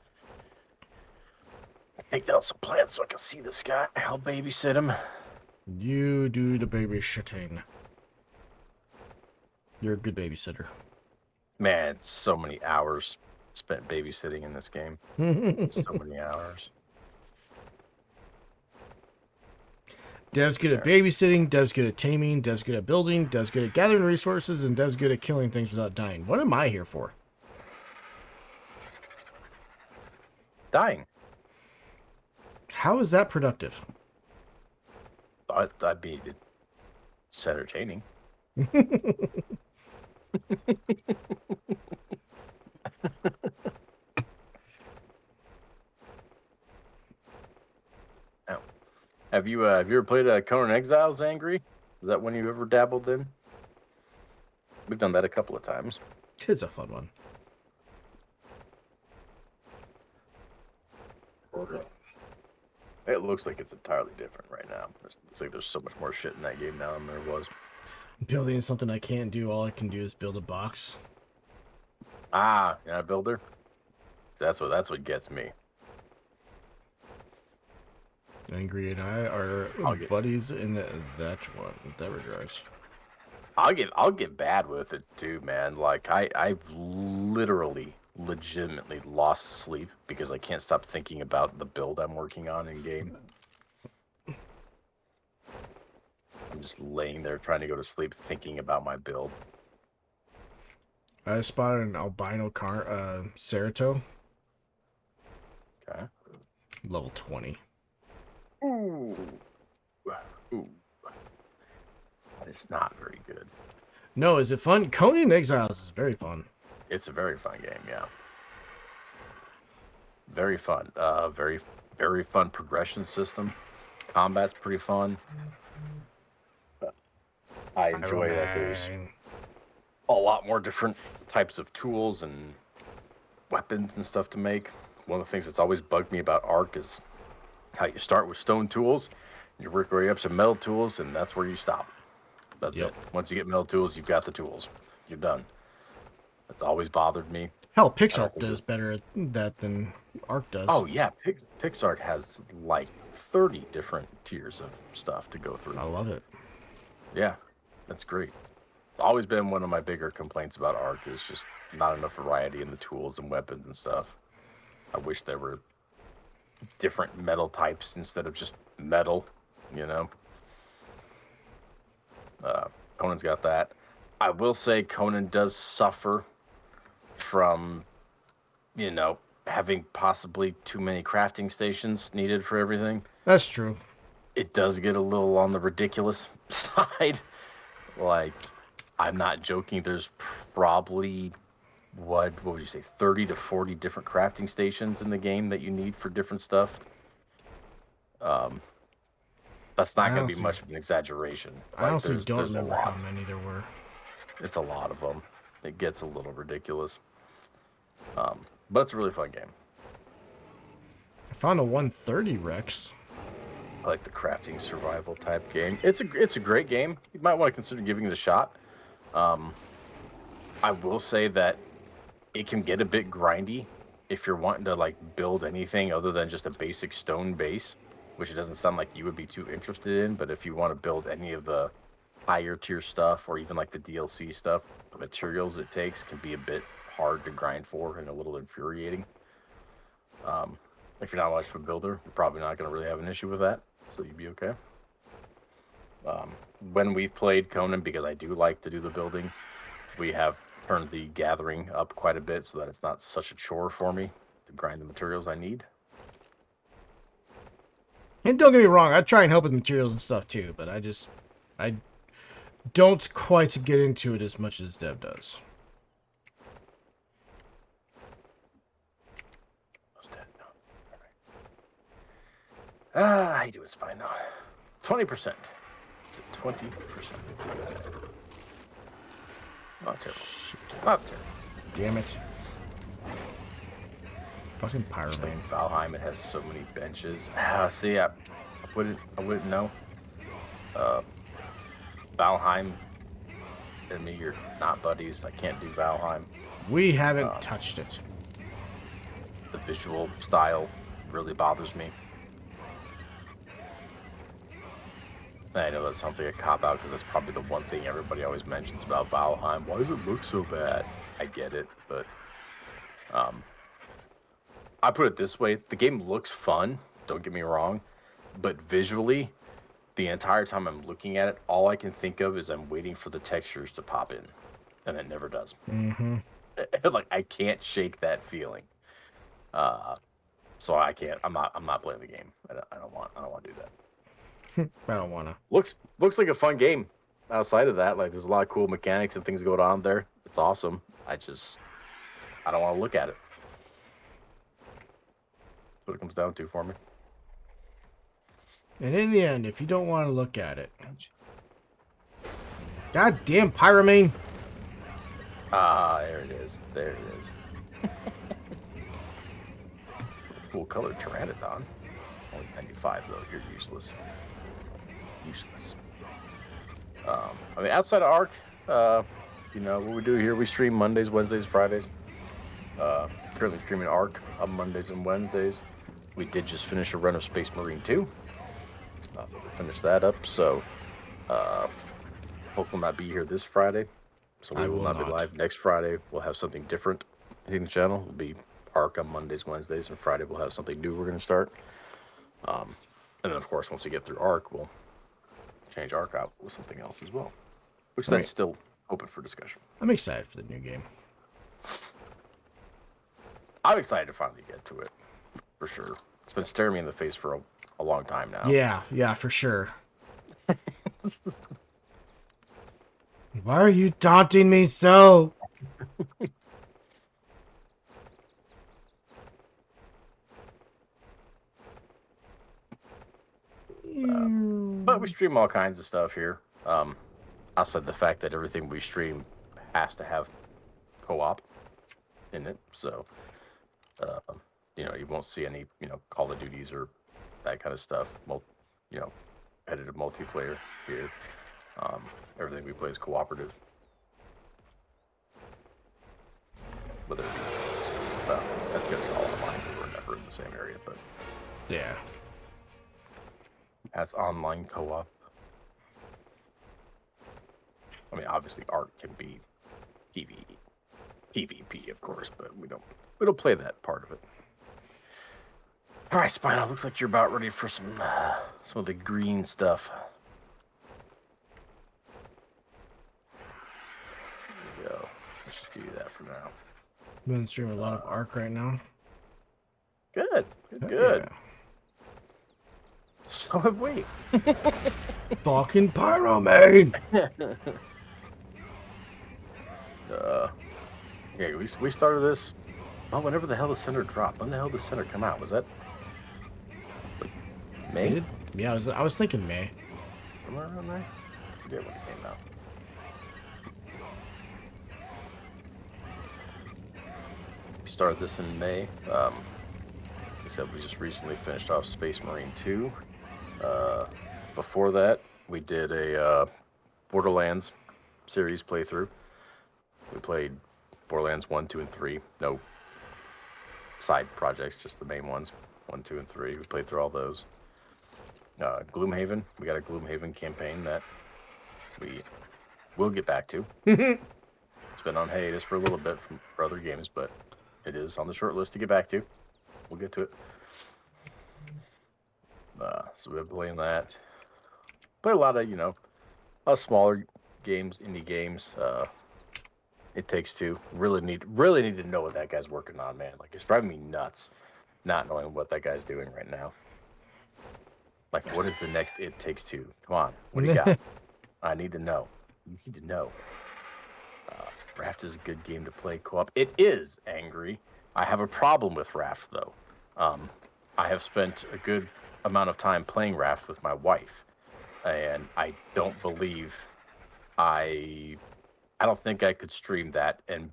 Take down some plants so I can see this guy. I'll babysit him. You do the babysitting. You're a good babysitter. Man, so many hours spent babysitting in this game. So many hours. Dev's good at babysitting, Dev's good at taming, Dev's good at building, Dev's good at gathering resources, and Dev's good at killing things without dying. What am I here for? Dying. How is that productive? I mean, it's entertaining. Oh. Have you ever played Conan Exiles Angry? Is that one you ever dabbled in? We've done that a couple of times. It's a fun one. It looks like it's entirely different right now. It looks like there's so much more shit in that game now than there was. Building is something I can't do. All I can do is build a box. Ah, yeah, builder. That's what gets me. Angry and I are buddies in that one. That regards. I'll get bad with it too, man. Like I've legitimately lost sleep because I can't stop thinking about the build I'm working on in game. I'm just laying there trying to go to sleep thinking about my build. I spotted an albino Cerato. Okay. Level 20. Ooh. That is not very good. No, is it fun? Conan Exiles is very fun. It's a very fun game, yeah. Very fun. Very, very fun progression system. Combat's pretty fun. I enjoy that there's a lot more different types of tools and weapons and stuff to make. One of the things that's always bugged me about ARK is how you start with stone tools, you work your way up to metal tools, and that's where you stop. That's it. Once you get metal tools, you've got the tools. You're done. That's always bothered me. Hell, Pixar does better at that than ARK does. Oh, yeah. Pixar has like 30 different tiers of stuff to go through. I love it. Yeah, that's great. It's always been one of my bigger complaints about ARK is just not enough variety in the tools and weapons and stuff. I wish there were different metal types instead of just metal, you know? Conan's got that. I will say Conan does suffer from, having possibly too many crafting stations needed for everything. That's true. It does get a little on the ridiculous side. Like, I'm not joking. There's probably, what would you say, 30 to 40 different crafting stations in the game that you need for different stuff. That's not going to be much of an exaggeration. I honestly don't remember how many there were. It's a lot of them. It gets a little ridiculous. But it's a really fun game. I found a 130 Rex. I like the crafting survival type game. It's a great game. You might want to consider giving it a shot. I will say that it can get a bit grindy if you're wanting to like build anything other than just a basic stone base, which it doesn't sound like you would be too interested in. But if you want to build any of the higher tier stuff or even like the DLC stuff, the materials it takes can be a bit hard to grind for and a little infuriating. If you're not much of a builder, you're probably not going to really have an issue with that, so you'd be okay. When we've played Conan, because I do like to do the building, we have turned the gathering up quite a bit so that it's not such a chore for me to grind the materials I need. And don't get me wrong, I try and help with materials and stuff too, but I don't quite get into it as much as Dev does. How you doing, Spine? No, 20%. It's at 20%. Not terrible. Not terrible. Damn it. Fucking Pyroman. Like Valheim, it has so many benches. See, I wouldn't know. Valheim and me, you're not buddies. I can't do Valheim. We haven't touched it. The visual style really bothers me. I know that sounds like a cop-out because that's probably the one thing everybody always mentions about Valheim. Why does it look so bad? I get it, but I put it this way. The game looks fun, don't get me wrong, but visually, the entire time I'm looking at it, all I can think of is I'm waiting for the textures to pop in, and it never does. Mm-hmm. Like I can't shake that feeling. So I can't. I'm not playing the game. I don't want to do that. I don't wanna. Looks like a fun game. Outside of that, like there's a lot of cool mechanics and things going on there. It's awesome. I don't want to look at it. That's what it comes down to for me. And in the end, if you don't want to look at it, goddamn Pyramane. Ah, there it is. There it is. Cool color Pteranodon. Only 95 though. You're useless. Useless. I mean, outside of ARK, you know what we do here. We stream Mondays, Wednesdays, Fridays. Currently streaming ARK on Mondays and Wednesdays. We did just finish a run of Space Marine 2. We finished that up, so Hope will not be here this Friday. So we will not be live next Friday. We'll have something different hitting the channel. It'll be ARK on Mondays, Wednesdays, and Friday we'll have something new we're going to start. And then, of course, once we get through ARK, we'll change ARK out with something else as well. Which that's still open for discussion. I'm excited for the new game. I'm excited to finally get to it, for sure. It's been staring me in the face for a long time now. Yeah, for sure. Why are you taunting me so? But we stream all kinds of stuff here. Outside the fact that everything we stream has to have co-op in it, so you know, you won't see any, you know, Call of Duties or that kind of stuff. You know, competitive multiplayer here. Everything we play is cooperative. Whether it be, well, that's gonna be all online. We're never in the same area, but Yeah. as online co-op. I mean, obviously, ARK can be PvP, of course, but we don't play that part of it. All right, Spino, looks like you're about ready for some of the green stuff. There you go. Let's just do that for now. I'm gonna stream a lot of ARK right now. Good. Yeah. So have we. Fucking Pyramane! Yeah, we started this. Well, whenever the hell the center dropped. When the hell did the center come out? Was that May? Yeah, I was thinking May. Somewhere around there? I forget when it came out. We started this in May. We said we just recently finished off Space Marine 2. Before that, we did a Borderlands series playthrough. We played Borderlands 1, 2, and 3. No side projects, just the main ones. 1, 2, and 3. We played through all those. Gloomhaven. We got a Gloomhaven campaign that we will get back to. It's been on hiatus for a little bit for other games, but it is on the short list to get back to. We'll get to it. So we've been playing that. Play a lot of, you know, smaller games, indie games. It Takes Two. Really need to know what that guy's working on, man. Like, it's driving me nuts not knowing what that guy's doing right now. Like, what is the next It Takes Two? Come on, what do you got? I need to know. You need to know. Raft is a good game to play co-op. It is, Angry. I have a problem with Raft, though. I have spent a good amount of time playing Raft with my wife, and I don't believe I don't think I could stream that and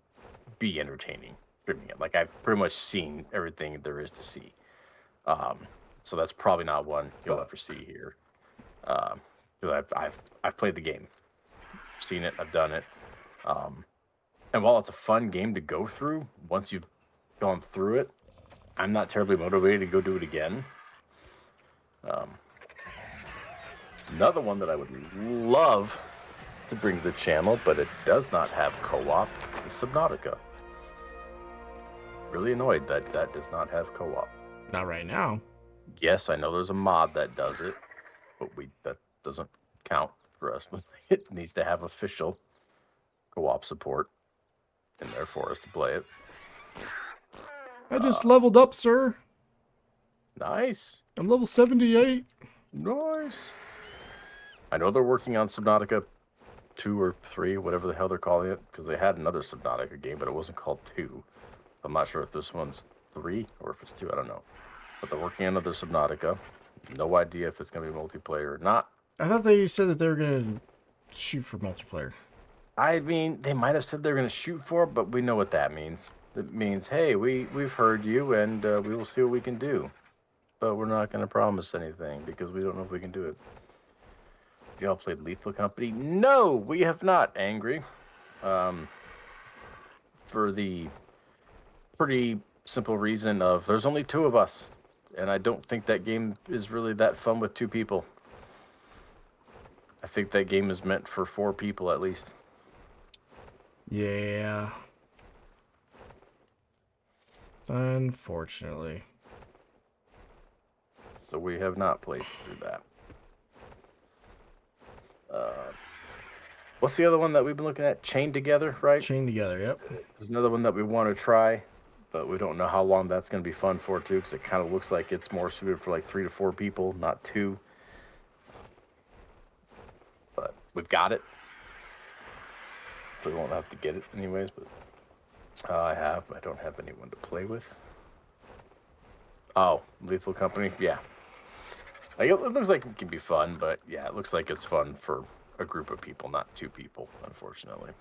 be entertaining streaming it. Like, I've pretty much seen everything there is to see. So that's probably not one you'll ever see here. Because I've played the game, seen it, I've done it. And while it's a fun game to go through, once you've gone through it, I'm not terribly motivated to go do it again. Another one that I would love to bring to the channel, but it does not have co-op, is Subnautica. Really annoyed that does not have co-op. Not right now. Yes, I know there's a mod that does it, but doesn't count for us. It needs to have official co-op support in there for us to play it. I just leveled up, sir. Nice. I'm level 78. Nice. I know they're working on Subnautica 2 or 3, whatever the hell they're calling it, because they had another Subnautica game, but it wasn't called 2. I'm not sure if this one's 3 or if it's 2. I don't know. But they're working on another Subnautica. No idea if it's going to be multiplayer or not. I thought they said that they were going to shoot for multiplayer. I mean, they might have said they're going to shoot for it, but we know what that means. It means, hey, we've heard you, and we will see what we can do. But we're not going to promise anything, because we don't know if we can do it. Y'all played Lethal Company? No, we have not, Angry. For the pretty simple reason of there's only 2 of us. And I don't think that game is really that fun with 2 people. I think that game is meant for 4 people at least. Yeah. Unfortunately. So we have not played through that. What's the other one that we've been looking at? Chained Together, right? Chained Together, yep. There's another one that we want to try, but we don't know how long that's going to be fun for, too, because it kind of looks like it's more suited for like 3 to 4 people, not 2. But we've got it. We won't have to get it anyways, but I don't have anyone to play with. Oh, Lethal Company, yeah. Like, it looks like it can be fun, but yeah, it looks like it's fun for a group of people, not 2 people, unfortunately.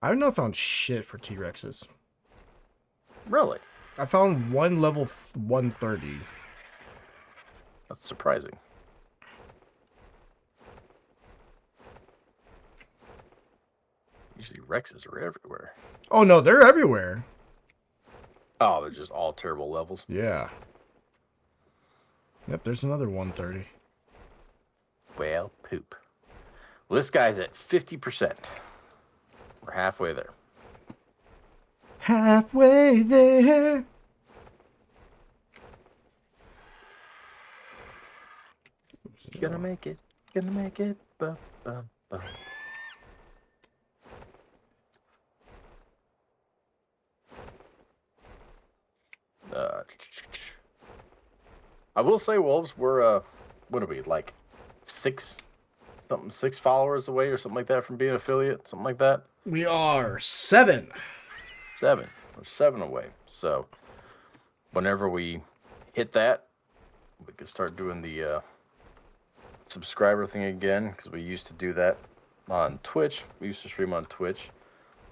I've not found shit for T-Rexes. Really? I found one level 130. That's surprising. Usually Rexes are everywhere. Oh no, they're everywhere. Oh, they're just all terrible levels. Yeah. Yep, there's another 130. Well, poop. Well, this guy's at 50%. We're halfway there. Halfway there. Gonna make it. Gonna make it. Bum, bum, bum. I will say, Wolves, we're what are we, like 6 followers away or something like that from being an affiliate, something like that. We are 7. 7. We're 7 away. So whenever we hit that, we can start doing the subscriber thing again, because we used to do that on Twitch. We used to stream on Twitch.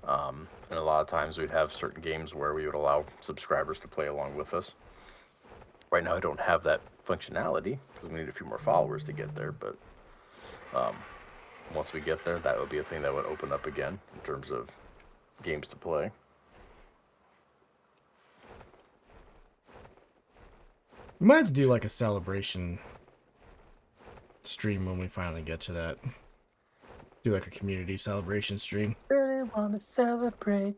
And a lot of times we'd have certain games where we would allow subscribers to play along with us. Right now I don't have that functionality because we need a few more followers to get there, but once we get there, that would be a thing that would open up again in terms of games to play. We might have to do like a celebration stream when we finally get to that. Do like a community celebration stream. Really want to celebrate.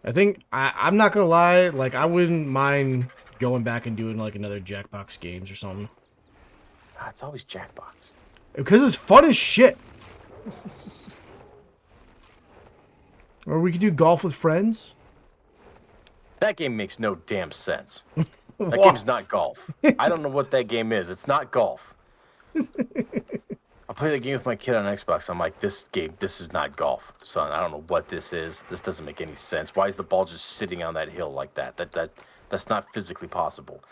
I think I'm not gonna lie, like I wouldn't mind going back and doing like another Jackbox games or something. It's always Jackbox. Because it's fun as shit. Or we could do golf with friends. That game makes no damn sense. That game's not golf. I don't know what that game is. It's not golf. I play the game with my kid on Xbox. I'm like, this is not golf, son. I don't know what this is. This doesn't make any sense. Why is the ball just sitting on that hill like that? That's not physically possible.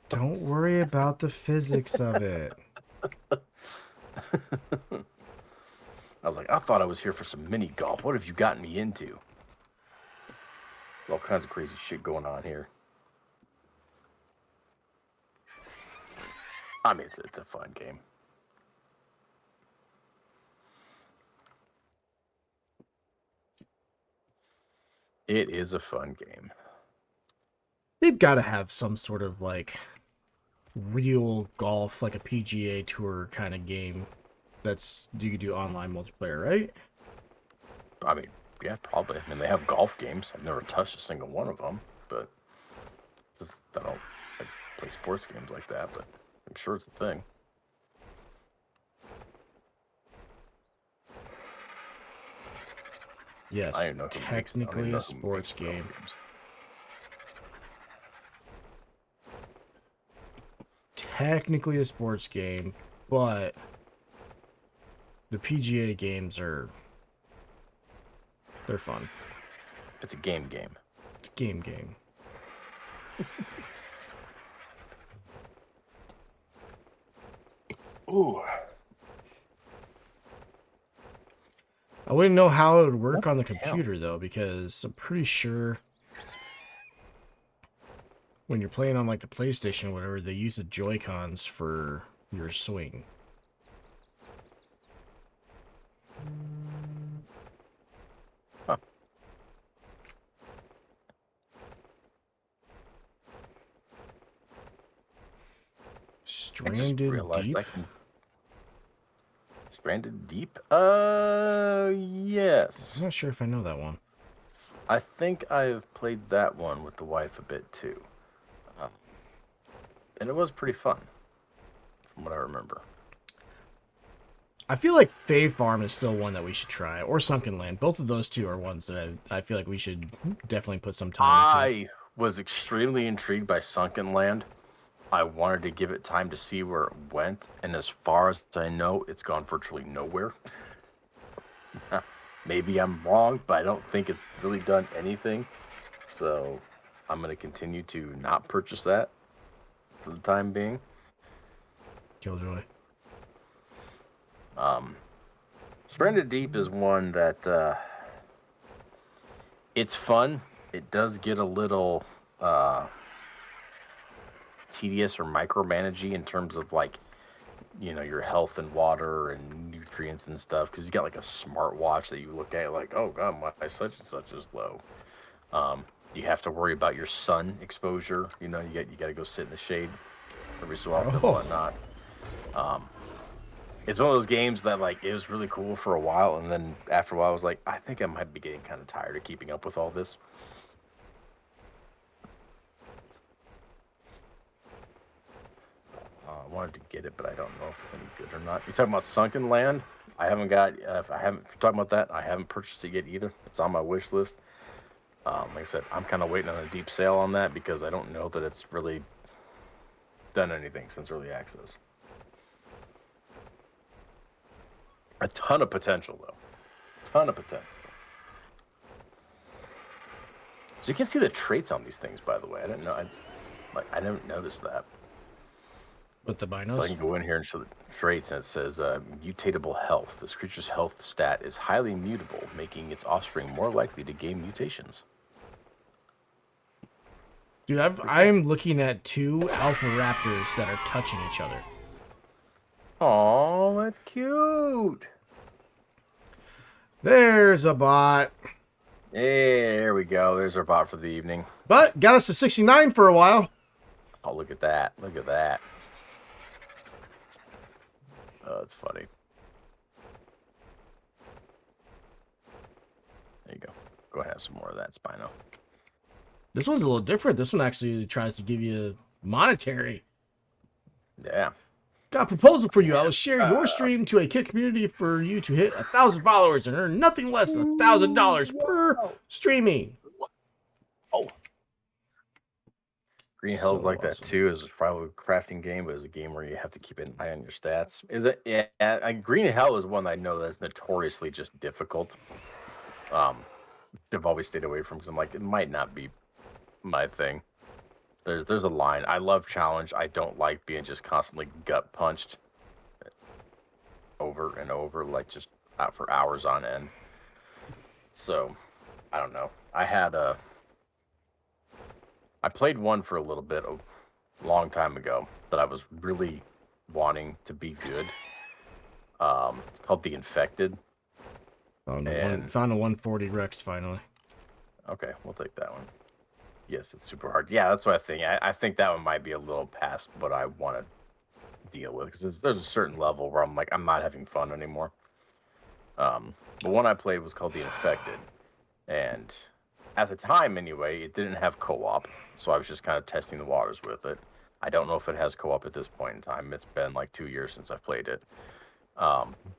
Don't worry about the physics of it. I was like, I thought I was here for some mini golf. What have you gotten me into? All kinds of crazy shit going on here. I mean, it's a fun game. It is a fun game. They've got to have some sort of like real golf, like a PGA Tour kind of game. That's you could do online multiplayer, right? I mean, yeah, probably. I mean, they have golf games. I've never touched a single one of them, but just I don't like, play sports games like that. But I'm sure it's a thing. Yes, I don't even know who makes. I don't technically even a know who makes sports golf game. games. Technically a sports game, but the PGA games they're fun. It's a game. It's a game. Ooh. I wouldn't know how it would work What on the the hell? computer though, because I'm pretty sure when you're playing on like the PlayStation or whatever, they use the Joy-Cons for your swing. Huh. I just Stranded realized Deep? I can. Stranded Deep? Yes. I'm not sure if I know that one. I think I've played that one with the wife a bit too. And it was pretty fun, from what I remember. I feel like Fave Farm is still one that we should try, or Sunken Land. Both of those two are ones that I feel like we should definitely put some time into. I was extremely intrigued by Sunken Land. I wanted to give it time to see where it went, and as far as I know, it's gone virtually nowhere. Maybe I'm wrong, but I don't think it's really done anything. So I'm going to continue to not purchase that for the time being. Killjoy. Stranded Deep is one that it's fun. It does get a little tedious or micromanagey in terms of like, your health and water and nutrients and stuff. Because you got like a smartwatch that you look at, like, oh god, my such and such is low. You have to worry about your sun exposure. You got to go sit in the shade every so often and whatnot. It's one of those games that like it was really cool for a while, and then after a while, I was like, I think I might be getting kind of tired of keeping up with all this. I wanted to get it, but I don't know if it's any good or not. You're talking about Sunken Land? I haven't got. If you're talking about that, I haven't purchased it yet either. It's on my wish list. Like I said, I'm kind of waiting on a deep sale on that because I don't know that it's really done anything since early access. A ton of potential, though. Ton of potential. So you can see the traits on these things, by the way. I didn't know. I never noticed that. With the binos? So I can go in here and show the traits, and it says mutatable health. This creature's health stat is highly mutable, making its offspring more likely to gain mutations. Dude, I'm looking at 2 alpha raptors that are touching each other. Oh, that's cute. There's a bot. There we go. There's our bot for the evening. But got us to 69 for a while. Oh, look at that. Look at that. Oh, that's funny. There you go. Go ahead and have some more of that, Spino. This one's a little different. This one actually tries to give you monetary. Yeah. Got a proposal for you. I will share your stream to a kit community for you to hit 1,000 followers and earn nothing less than $1,000 per streaming. Oh. Green Hell's So like awesome. that too. Is probably a crafting game, but it's a game where you have to keep an eye on your stats. Is it? Yeah. Green Hell is one that I know that's notoriously just difficult. I've always stayed away from because I'm like, it might not be my thing. There's a line. I love challenge. I don't like being just constantly gut punched over and over, like just out for hours on end. So, I don't know. I played one for a little bit a long time ago that I was really wanting to be good. It's called The Infected. Found a 140 Rex finally. Okay, we'll take that one. Yes, it's super hard. Yeah, that's what I think. I think that one might be a little past what I want to deal with because there's a certain level where I'm like, I'm not having fun anymore. But one I played was called The Infected, and at the time anyway, it didn't have co-op, so I was just kind of testing the waters with it. I don't know if it has co-op at this point in time. It's been like 2 years since I've played it.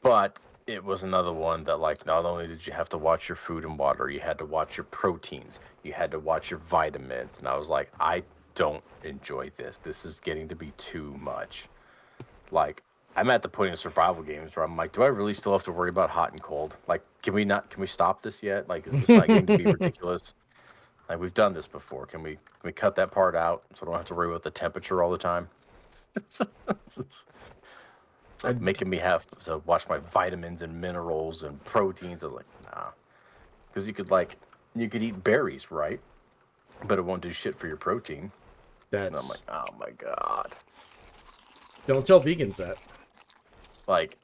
But it was another one that, like, not only did you have to watch your food and water, you had to watch your proteins, you had to watch your vitamins, and I was like, I don't enjoy this. This is getting to be too much. Like, I'm at the point in survival games where I'm like, do I really still have to worry about hot and cold? Like, can we stop this yet? Like, is this not getting to be ridiculous? Like, we've done this before. Can we cut that part out so I don't have to worry about the temperature all the time? It's I, like making me have to watch my vitamins and minerals and proteins. I was like, nah. Because you could eat berries, right? But it won't do shit for your protein. And I'm like, oh my God. don't tell vegans that. Like,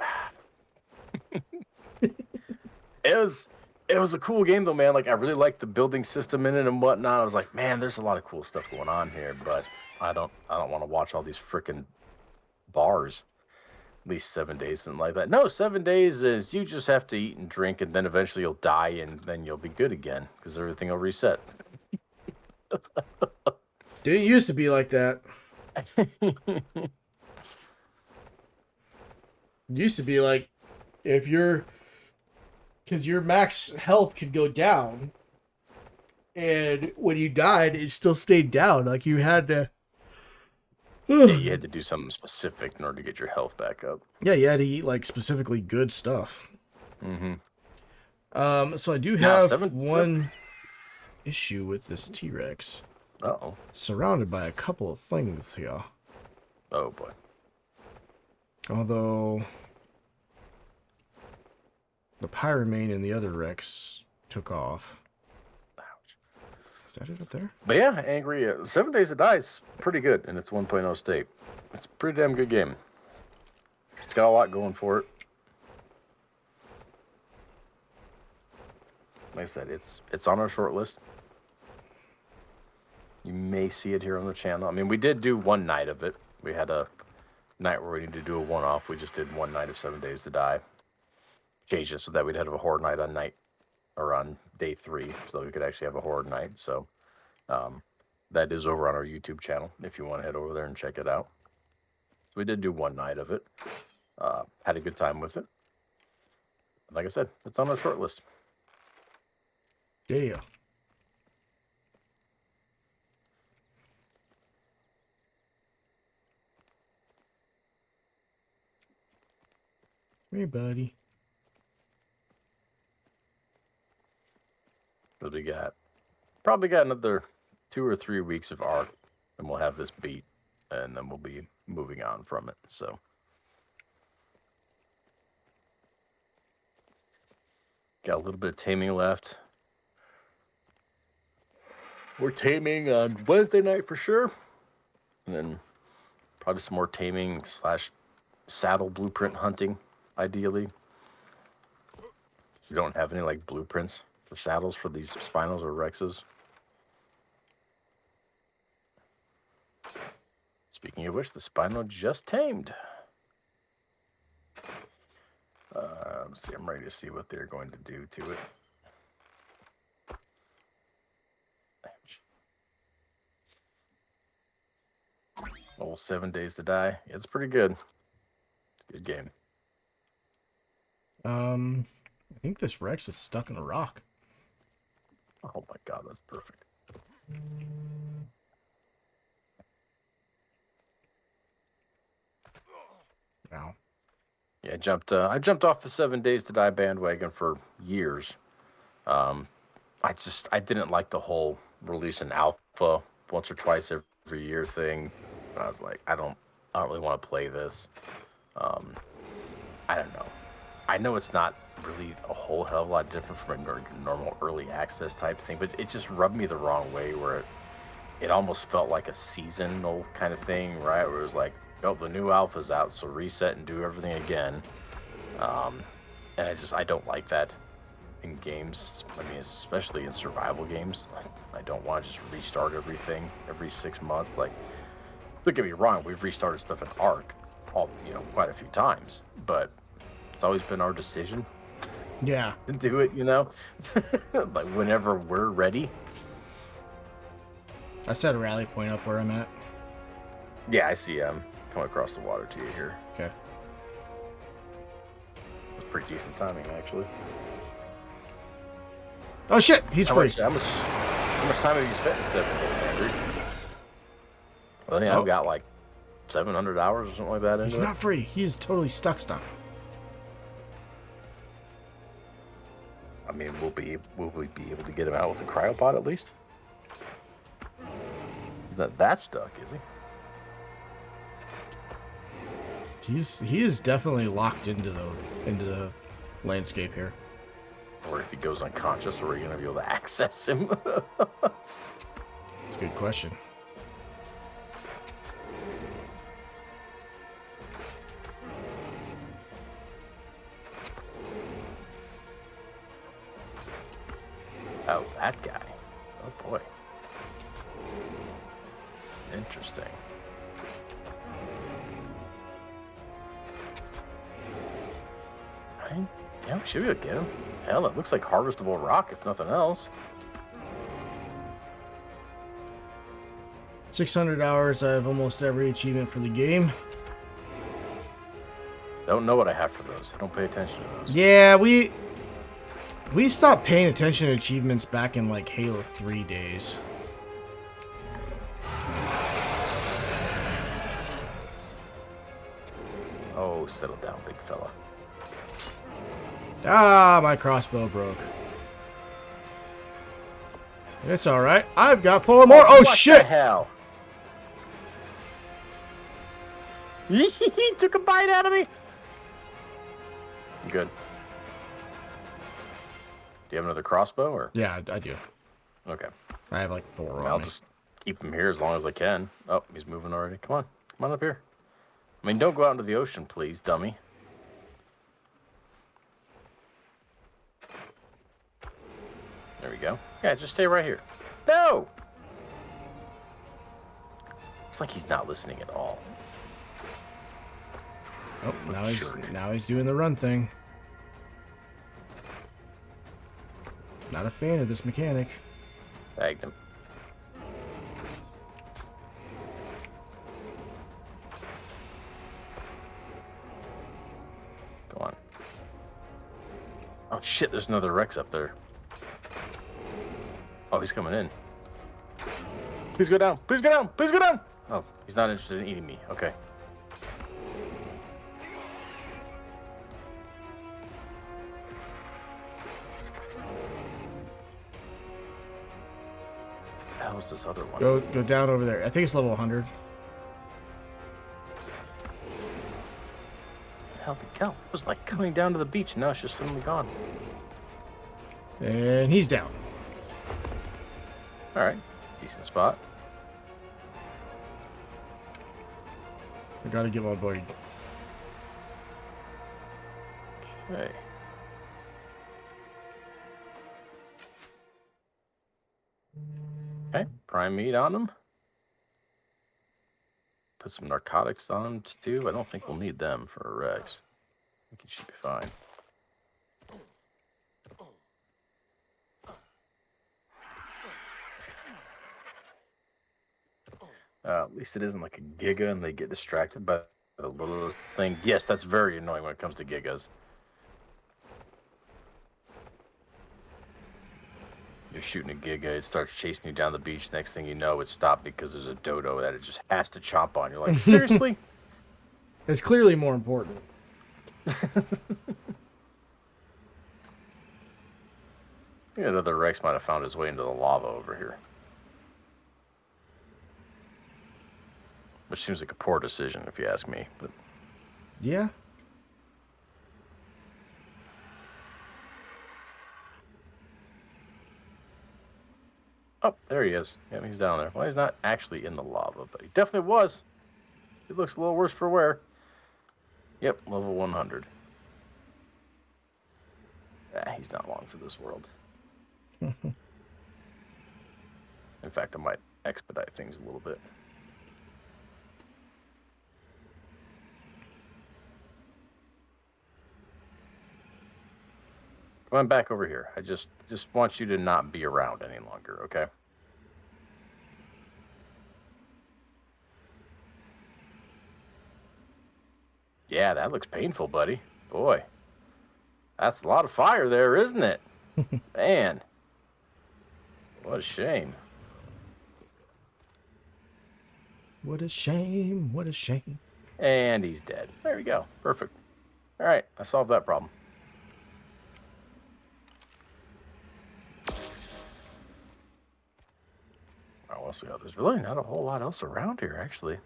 it was a cool game though, man. Like, I really liked the building system in it and whatnot. I was like, man, there's a lot of cool stuff going on here, but I don't want to watch all these freaking bars. At least 7 days, something like that. No, 7 days is you just have to eat and drink, and then eventually you'll die, and then you'll be good again because everything will reset. Didn't used to be like that. It used to be like if you're because your max health could go down, and when you died, it still stayed down. Like you had to. Yeah, you had to do something specific in order to get your health back up. Yeah, you had to eat like specifically good stuff. Mm-hmm. So I do Now, have one issue with this T-Rex. Uh-oh. Surrounded by a couple of things here. Oh boy. Although the Pyromane and the other Rex took off. Ouch. Is that it up there? But yeah, Angry 7 Days to Die is pretty good in its 1.0 state. It's a pretty damn good game. It's got a lot going for it. Like I said, it's on our short list. You may see it here on the channel. I mean, we did do one night of it. We had a night where we needed to do a one-off. We just did one night of 7 Days to Die. Changed it so that we'd have a horror night on day 3, so that we could actually have a horror night. So that is over on our YouTube channel if you want to head over there and check it out. So we did do one night of it. Had a good time with it. Like I said, it's on our short list. Yeah. Hey, buddy. But we probably got another 2 or 3 weeks of ARK, and we'll have this beat, and then we'll be moving on from it. So got a little bit of taming left. We're taming on Wednesday night for sure, and then probably some more taming / saddle blueprint hunting, ideally. You don't have any like blueprints for saddles for these Spinos or Rexes. Speaking of which, the Spino just tamed. Let's see, I'm ready to see what they're going to do to it. Oh, 7 Days to Die. It's pretty good. It's a good game. I think this Rex is stuck in a rock. Oh my God, that's perfect. Wow. Yeah, I jumped off the 7 Days to Die bandwagon for years. I didn't like the whole release an alpha once or twice every year thing. I was like, I don't really want to play this. I don't know. I know it's not really a whole hell of a lot different from a normal early access type thing, but it just rubbed me the wrong way where it almost felt like a seasonal kind of thing, right? Where it was like, oh, the new alpha's out, so reset and do everything again. And I don't like that in games. I mean, especially in survival games. I don't want to just restart everything every 6 months. Like, don't get me wrong, we've restarted stuff in ARK quite a few times, but it's always been our decision Yeah. and do it, you know? Like whenever we're ready. I set a rally point up where I'm at. Yeah, I see. Coming across the water to you here. Okay. That's pretty decent timing, actually. Oh shit, he's free. How much time have you spent in 7 days, Andrew? Well, yeah, I've got like 700 hours or something like that into He's it. not free. He's totally stuck. I mean, will we be able to get him out with the cryopod at least? He's not that stuck, is he? He is definitely locked into the landscape here. Or if he goes unconscious, are we gonna be able to access him? That's a good question. Oh, that guy. Oh boy. Interesting. Yeah, we should be able to get him. Hell, it looks like harvestable rock, if nothing else. 600 hours. I have almost every achievement for the game. Don't know what I have for those. I don't pay attention to those. Yeah, we stopped paying attention to achievements back in like Halo 3 days. Oh, settle down, big fella. Ah, my crossbow broke. It's all right. I've got 4 more. Oh what shit! The hell? He took a bite out of me. Good. Do you have another crossbow, or? Yeah, I do. Okay. I have like 4 on I'll me. just keep him here as long as I can. Oh, he's moving already. Come on up here. I mean, don't go out into the ocean, please, dummy. There we go. Yeah, just stay right here. No! It's like he's not listening at all. Oh, Jerk. now he's doing the run thing. Not a fan of this mechanic. Bagged him. Go on. Oh shit, there's another Rex up there. Oh, he's coming in. Please go down. Please go down. Please go down. Oh, he's not interested in eating me. Okay. How was this other one? Go down over there. I think it's level 100. Hell, the cow it was like coming down to the beach. Now it's just suddenly gone. And he's down. All right, decent spot. I gotta get my boy. Okay. Okay, prime meat on him. Put some narcotics on him too. I don't think we'll need them for a Rex. I think he should be fine. At least it isn't like a Giga and they get distracted by the little thing. Yes, that's very annoying when it comes to Gigas. You're shooting a Giga, it starts chasing you down the beach. Next thing you know, it stopped because there's a dodo that it just has to chomp on. You're like, seriously? It's clearly more important. Yeah, another Rex might have found his way into the lava over here. Which seems like a poor decision, if you ask me. But Yeah. oh, there he is. Yeah, he's down there. Well, he's not actually in the lava, but he definitely was. It looks a little worse for wear. Yep, level 100. He's not long for this world. In fact, I might expedite things a little bit. Come on back over here. I just want you to not be around any longer, okay? Yeah, that looks painful, buddy. Boy, that's a lot of fire there, isn't it? Man, what a shame. What a shame. What a shame. And he's dead. There we go. Perfect. All right, I solved that problem. Oh, well, so there's really not a whole lot else around here, actually.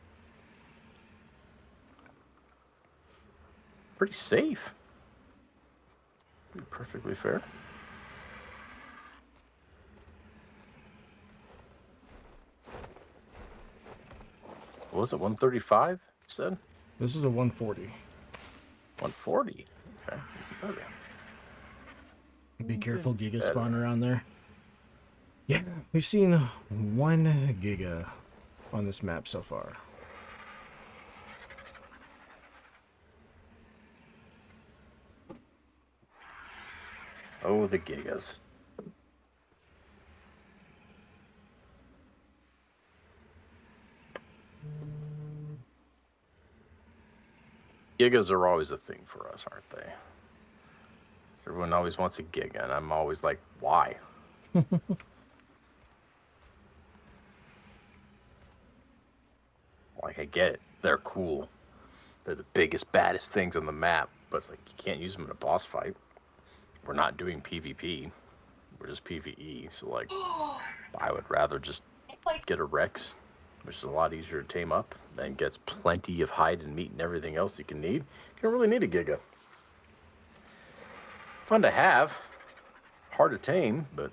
Pretty safe. Be perfectly fair. What was it 135? You said This is a 140. 140. Okay. Okay. Be careful, Giga Better. spawn around there. Yeah, we've seen 1 Giga on this map so far. Oh, the gigas. Gigas are always a thing for us, aren't they? Everyone always wants a giga, and I'm always like, why? Like, I get it. They're cool. They're the biggest, baddest things on the map, but it's like, you can't use them in a boss fight. We're not doing PvP. We're just PvE. So, like, I would rather just get a Rex, which is a lot easier to tame up, and gets plenty of hide and meat and everything else you can need. You don't really need a Giga. Fun to have. Hard to tame, but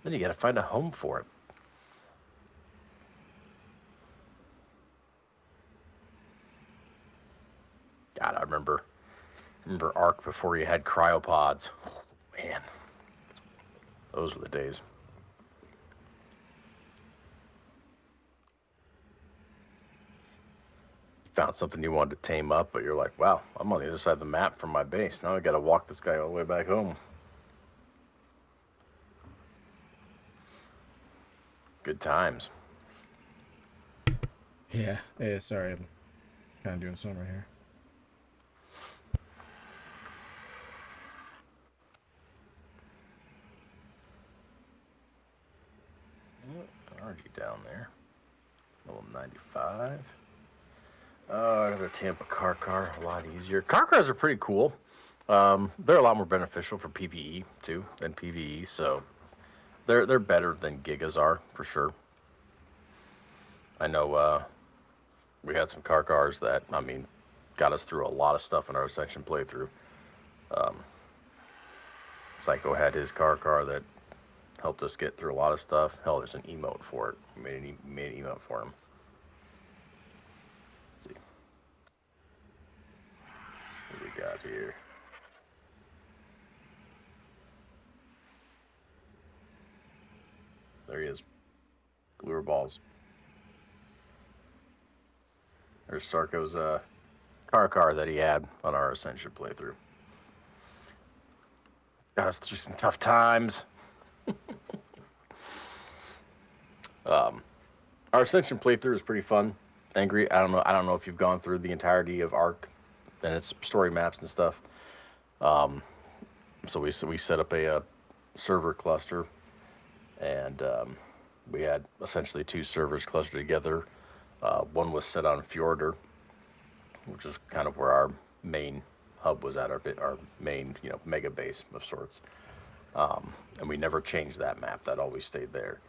then you gotta find a home for it. God, I remember ARK before you had cryopods. Oh, man, those were the days. Found something you wanted to tame up, but you're like, wow, I'm on the other side of the map from my base. Now I gotta walk this guy all the way back home. Good times. Yeah, sorry, I'm kind of doing something right here. Aren't you down there? Level 95. Oh, another Tampa car, a lot easier. Car cars are pretty cool. They're a lot more beneficial for PvE too than PvE, so they're better than Gigas are for sure. I know we had some car cars that got us through a lot of stuff in our Ascension playthrough. Psycho had his car that helped us get through a lot of stuff. Hell, there's an emote for it. We made an emote for him. Let's see. What do we got here? There he is. Lure balls. There's Sarko's car that he had on our Ascension playthrough. Got us through some tough times. Our Ascension playthrough is pretty fun. Angry. I don't know if you've gone through the entirety of ARK and its story maps and stuff. So we set up a server cluster, and we had essentially 2 servers clustered together. One was set on Fjordur, which is kind of where our main hub was at, our main mega base of sorts. And we never changed that map. That always stayed there.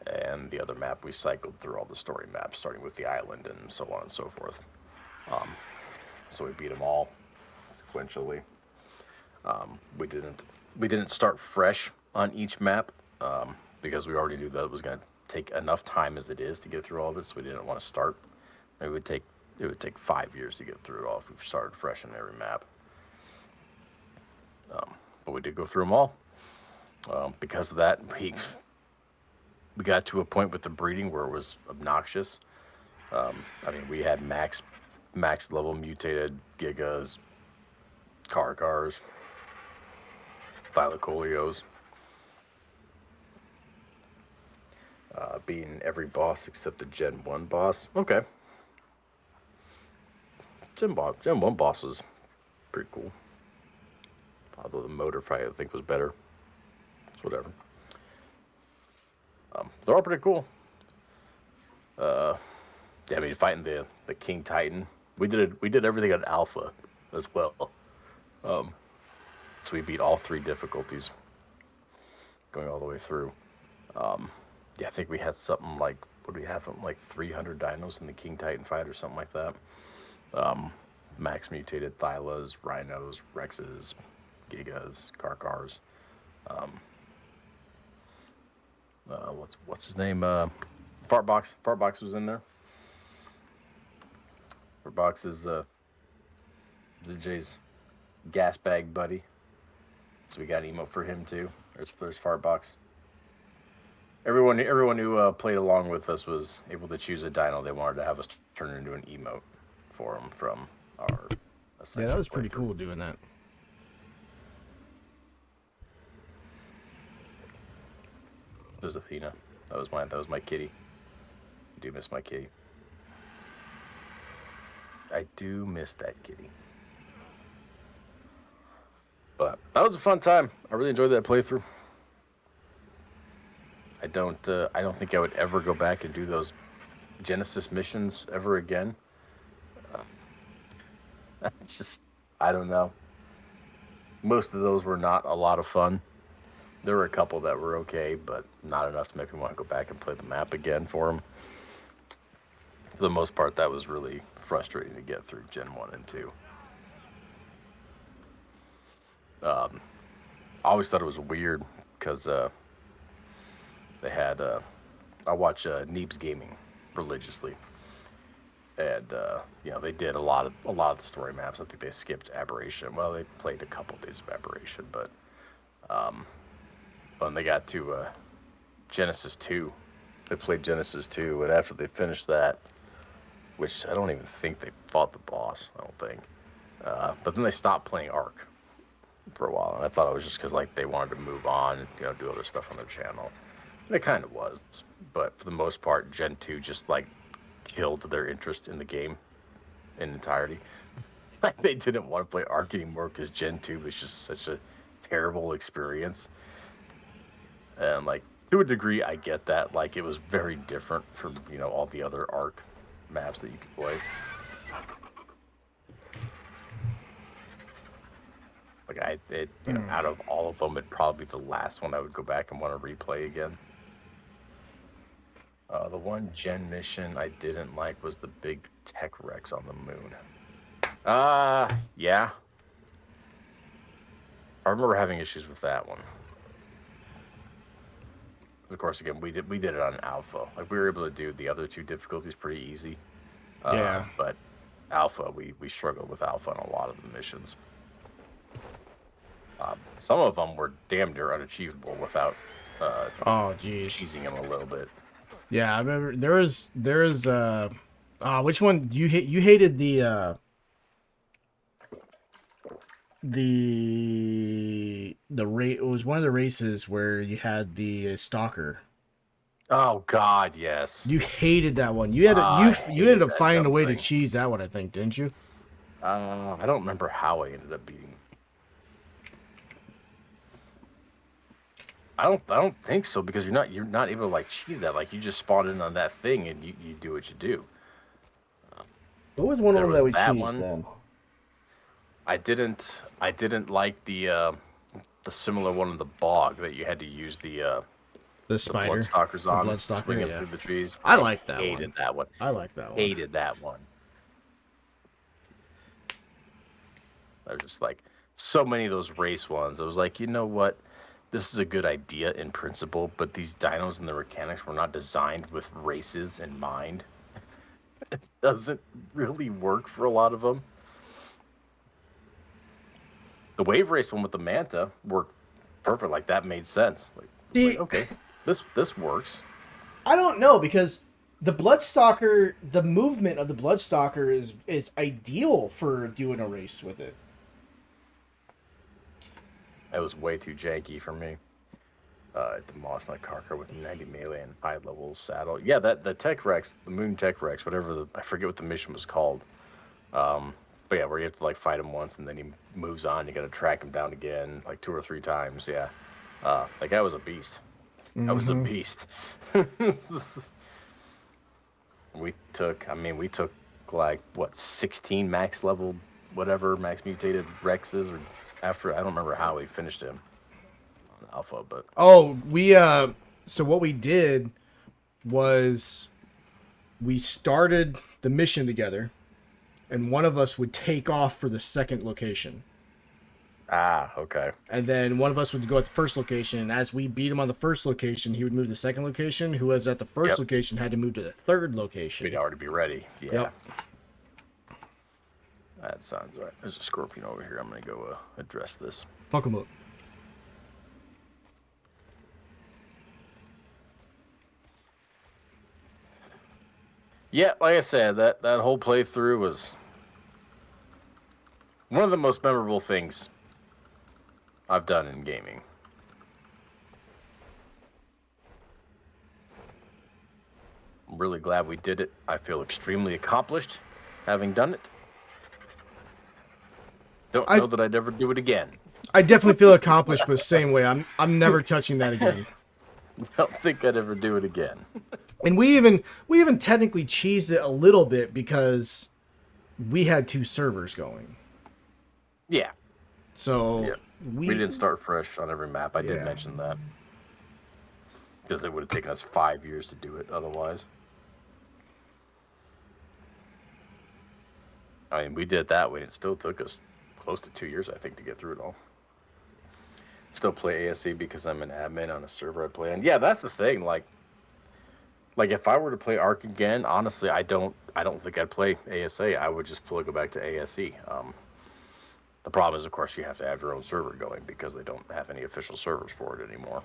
And the other map, we cycled through all the story maps, starting with the island and so on and so forth. So we beat them all sequentially. We didn't start fresh on each map because we already knew that it was going to take enough time as it is to get through all of it. So we didn't want to start. It would take 5 years to get through it all if we started fresh on every map. But we did go through them all. Because of that, we got to a point with the breeding where it was obnoxious. We had max level mutated gigas car cars, Thylacolios. Beating every boss except the Gen 1 boss. Okay. Gen 1 boss was pretty cool. Although the motor fight I think was better. It's whatever. They're all pretty cool. Yeah, I mean fighting the King Titan. We did everything on Alpha as well. So we beat all 3 difficulties. Going all the way through. Yeah, I think we had something like, what do we have? Something like 300 dinos in the King Titan fight or something like that. Max mutated Thylas, Rhinos, Rexes, Gigas, Karkars. What's his name? Fartbox. Fartbox was in there. Fartbox is ZJ's gas bag buddy. So we got an emote for him too. There's Fartbox. Everyone who played along with us was able to choose a dino they wanted to have us turn into an emote for them from our Yeah, that was pretty cool doing that. There's Athena. That was my kitty. I do miss my kitty. I do miss that kitty. But that was a fun time. I really enjoyed that playthrough. I don't think I would ever go back and do those Genesis missions ever again. It's just, I don't know. Most of those were not a lot of fun. There were a couple that were okay, but not enough to make me want to go back and play the map again for them. For the most part, that was really frustrating to get through Gen 1 and 2. I always thought it was weird because they had I watch Neebs Gaming religiously, and they did a lot of the story maps. I think they skipped Aberration. Well, they played a couple days of Aberration, but when they got to Genesis 2, they played Genesis 2, and after they finished that, which I don't even think they fought the boss, I don't think, but then they stopped playing ARK for a while, and I thought it was just because like they wanted to move on and do other stuff on their channel. And it kind of was, but for the most part, Gen 2 just like killed their interest in the game in entirety. They didn't want to play ARK anymore because Gen 2 was just such a terrible experience. And like to a degree, I get that. Like it was very different from all the other ARK maps that you could play. Like out of all of them, it'd probably be the last one I would go back and want to replay again. The one Gen mission I didn't like was the big tech Rex on the moon. Yeah. I remember having issues with that one. Of course, again, we did it on Alpha. Like we were able to do the other 2 difficulties pretty easy. Yeah. But Alpha, we struggled with Alpha on a lot of the missions. Some of them were damn near unachievable without cheesing them a little bit. Yeah, I remember there was which one you hated the it was one of the races where you had the stalker. Oh God, yes. You hated that one. You ended up finding a way to cheese that one, I think, didn't you? I don't remember how I ended up beating. I don't think so, because you're not able to like cheese that. Like you just spawn in on that thing and you do what you do. What was one of them that we cheesed then? I didn't like the similar one in the bog that you had to use the Bloodstalkers on, swinging through the trees. I like that one. Hated that one. I like that one. Hated that one. I was just like, so many of those race ones. I was like, you know what? This is a good idea in principle, but these dinos and the mechanics were not designed with races in mind. It doesn't really work for a lot of them. The wave race one with the Manta worked perfect. Like that made sense. Like okay, this works. I don't know, because the Bloodstalker, the movement of the Bloodstalker is ideal for doing a race with it. It was way too janky for me. It demolished my car with 90 melee and high level saddle. Yeah, the Tech Rex, the Moon Tech Rex, whatever I forget what the mission was called. But yeah, where you have to like fight him once and then he moves on. You got to track him down again like 2 or 3 times. Yeah, like that was a beast. That was a Mm-hmm. beast. we took like what 16 max level, whatever max mutated Rexes, or after I don't remember how we finished him on alpha, but Oh, we so what we did was we started the mission together, and one of us would take off for the second location. okay. And then one of us would go at the first location, and as we beat him on the first location, he would move to the second location. Who was at the first Yep, location had to move to the third we'd location. already be ready. Yeah, Yep. that sounds right. There's a scorpion over here. I'm gonna go address this. Fuck him up. Yeah, like I said, that whole playthrough was one of the most memorable things I've done in gaming. I'm really glad we did it. I feel extremely accomplished having done it. Don't I know that I'd ever do it again. I definitely feel accomplished, but same way. I'm never touching that again. Don't think I'd ever do it again. And we even technically cheesed it a little bit because we had 2 servers going. Yeah, So yeah. We didn't start fresh on every map. I did Yeah. mention that. Because it would have taken us 5 years to do it otherwise. I mean, we did it that way, and it still took us close to 2 years, I think, to get through it all. Still play ASE because I'm an admin on a server I play on. Yeah, that's the thing. Like if I were to play ARK again, honestly, I don't think I'd play ASA. I would just go back to ASE. The problem is, of course, you have to have your own server going because they don't have any official servers for it anymore.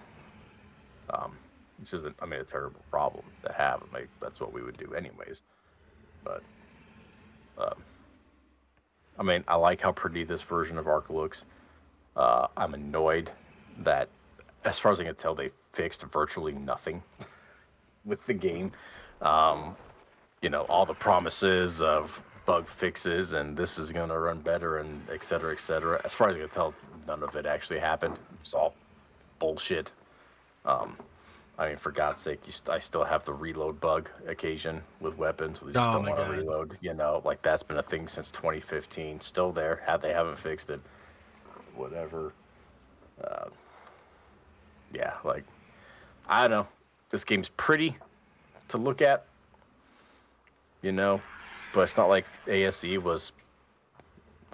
Which is, a terrible problem to have. That's what we would do anyways. But, I like how pretty this version of ARK looks. I'm annoyed that, as far as I can tell, they fixed virtually nothing with the game. All the promises of bug fixes and this is going to run better and et cetera, et cetera. As far as I can tell, none of it actually happened. It's all bullshit. For God's sake, I still have the reload bug occasion with weapons. They just Oh don't my want to God. reload. Like that's been a thing since 2015. Still there. They haven't fixed it. Whatever. Yeah, like, I don't know. This game's pretty to look at, but it's not like ASE was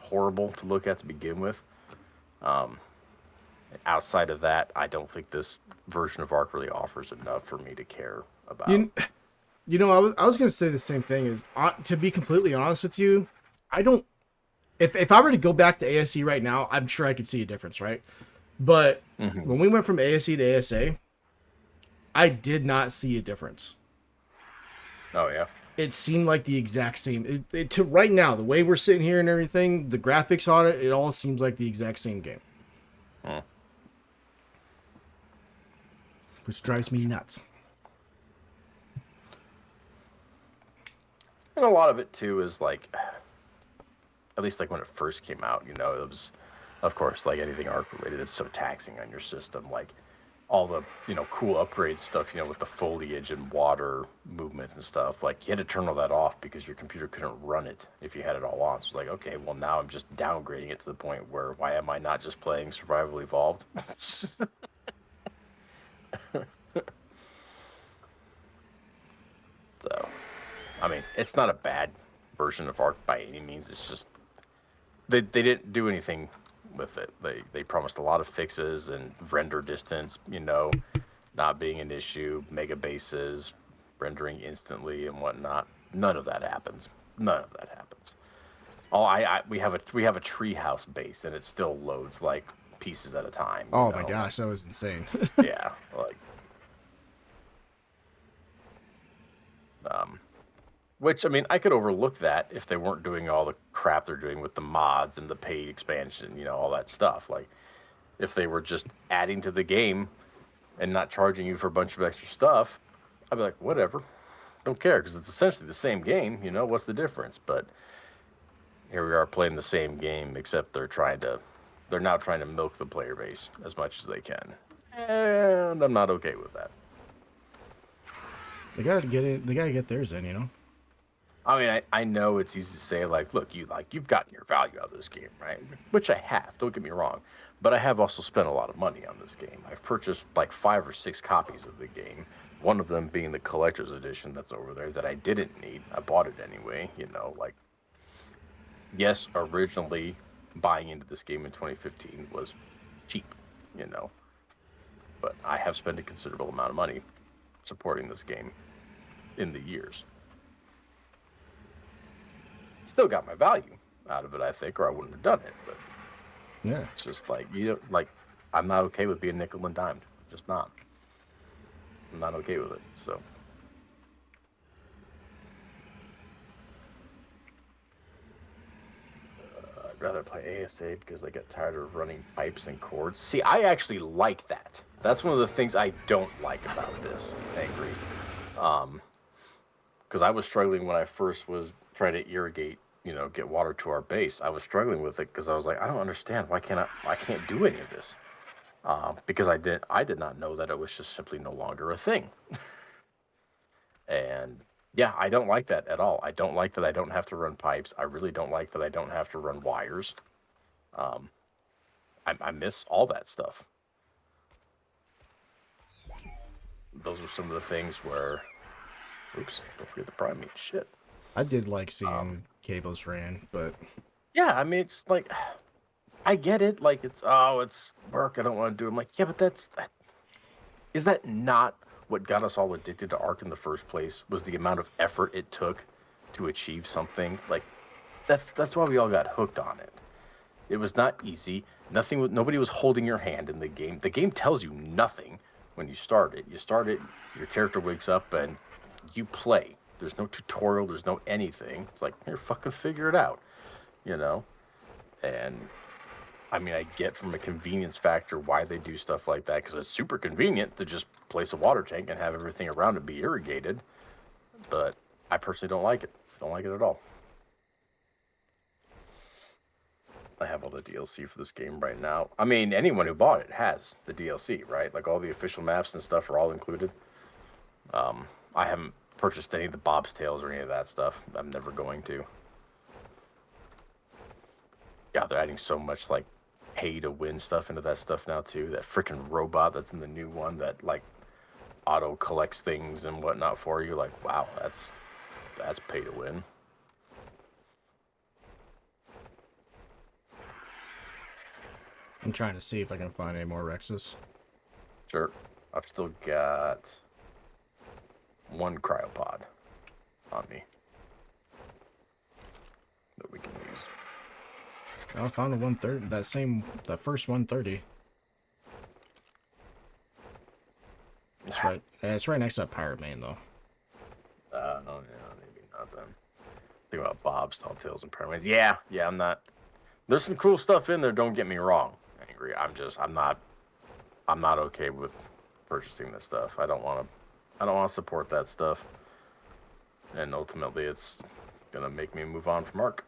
horrible to look at to begin with. Outside of that, I don't think this version of ARK really offers enough for me to care about. You, I was gonna say the same thing. Is to be completely honest with you, I don't. If I were to go back to ASE right now, I'm sure I could see a difference, right? But Mm-hmm. when we went from ASE to ASA, I did not see a difference. Oh yeah. It seemed like the exact same. To right now, the way we're sitting here and everything, the graphics on it, it all seems like the exact same game, which drives me nuts. And a lot of it too is like, at least like when it first came out, it was, of course, like anything ARK related, it's so taxing on your system. Like all the cool upgrade stuff, with the foliage and water movements and stuff. Like you had to turn all that off because your computer couldn't run it if you had it all on. So it's like, okay, well now I'm just downgrading it to the point where why am I not just playing Survival Evolved? So, it's not a bad version of ARK by any means. It's just they didn't do anything with it. They promised a lot of fixes and render distance, not being an issue, mega bases, rendering instantly and whatnot. None of that happens. None of that happens. We have a treehouse base and it still loads like pieces at a time. Oh my gosh, that was insane. Yeah, like which I could overlook that if they weren't doing all the crap they're doing with the mods and the paid expansion, all that stuff. Like If they were just adding to the game and not charging you for a bunch of extra stuff, I'd be like, whatever, don't care, because it's essentially the same game. You know, what's the difference? But here we are playing the same game, except they're now trying to milk the player base as much as they can, and I'm not okay with that. They gotta get it. They gotta get theirs in, you know. I mean, I know it's easy to say, like, look, you've gotten your value out of this game, right? Which I have. Don't get me wrong, but I have also spent a lot of money on this game. I've purchased like 5 or 6 copies of the game. One of them being the collector's edition that's over there that I didn't need. I bought it anyway. You know, like, yes, originally buying into this game in 2015 was cheap. You know, but I have spent a considerable amount of money supporting this game in the years. Still got my value out of it, I think, or I wouldn't have done it. But Yeah. it's just like, I'm not okay with being nickel and dimed. Just not. I'm not okay with it. So I'd rather play ASA because I get tired of running pipes and cords. See, I actually like that. That's one of the things I don't like about this, Angry. Because I was struggling when I first was trying to irrigate, get water to our base. I was struggling with it because I was like, I don't understand. Why can't do any of this? Because I did not know that it was just simply no longer a thing. And yeah, I don't like that at all. I don't like that I don't have to run pipes. I really don't like that I don't have to run wires. I miss all that stuff. Those are some of the things where, oops, don't forget the prime meat. Shit. I did like seeing cables ran, but Yeah, I mean, it's like, I get it. Like, it's work. I don't want to do it. I'm like, yeah, but is that not what got us all addicted to ARK in the first place? Was the amount of effort it took to achieve something? Like, that's why we all got hooked on it. It was not easy. Nobody was holding your hand in the game. The game tells you nothing when you start it. You start it, your character wakes up and you play. There's no tutorial. There's no anything. It's like, here, fucking figure it out, you know. And I mean, I get from a convenience factor why they do stuff like that, because it's super convenient to just place a water tank and have everything around it be irrigated. But I personally don't like it. Don't like it at all. I have all the DLC for this game right now. I mean, anyone who bought it has the DLC, right? Like all the official maps and stuff are all included. I haven't purchased any of the Bob's Tales or any of that stuff. I'm never going to. Yeah, they're adding so much like pay to win stuff into that stuff now too. That freaking robot that's in the new one that like auto collects things and whatnot for you. Like, wow, that's pay to win. I'm trying to see if I can find any more Rexes. Sure. I've still got 1 cryopod on me that we can use. I found a 130. The first 130. It's right. Yeah, it's right next to that pirate main though. No, yeah, maybe not then. Think about Bob's Tall Tales and Pyramids. Yeah, I'm not. There's some cool stuff in there. Don't get me wrong, Angry. I'm not okay with purchasing this stuff. I don't want to support that stuff. And ultimately, it's gonna make me move on from ARK.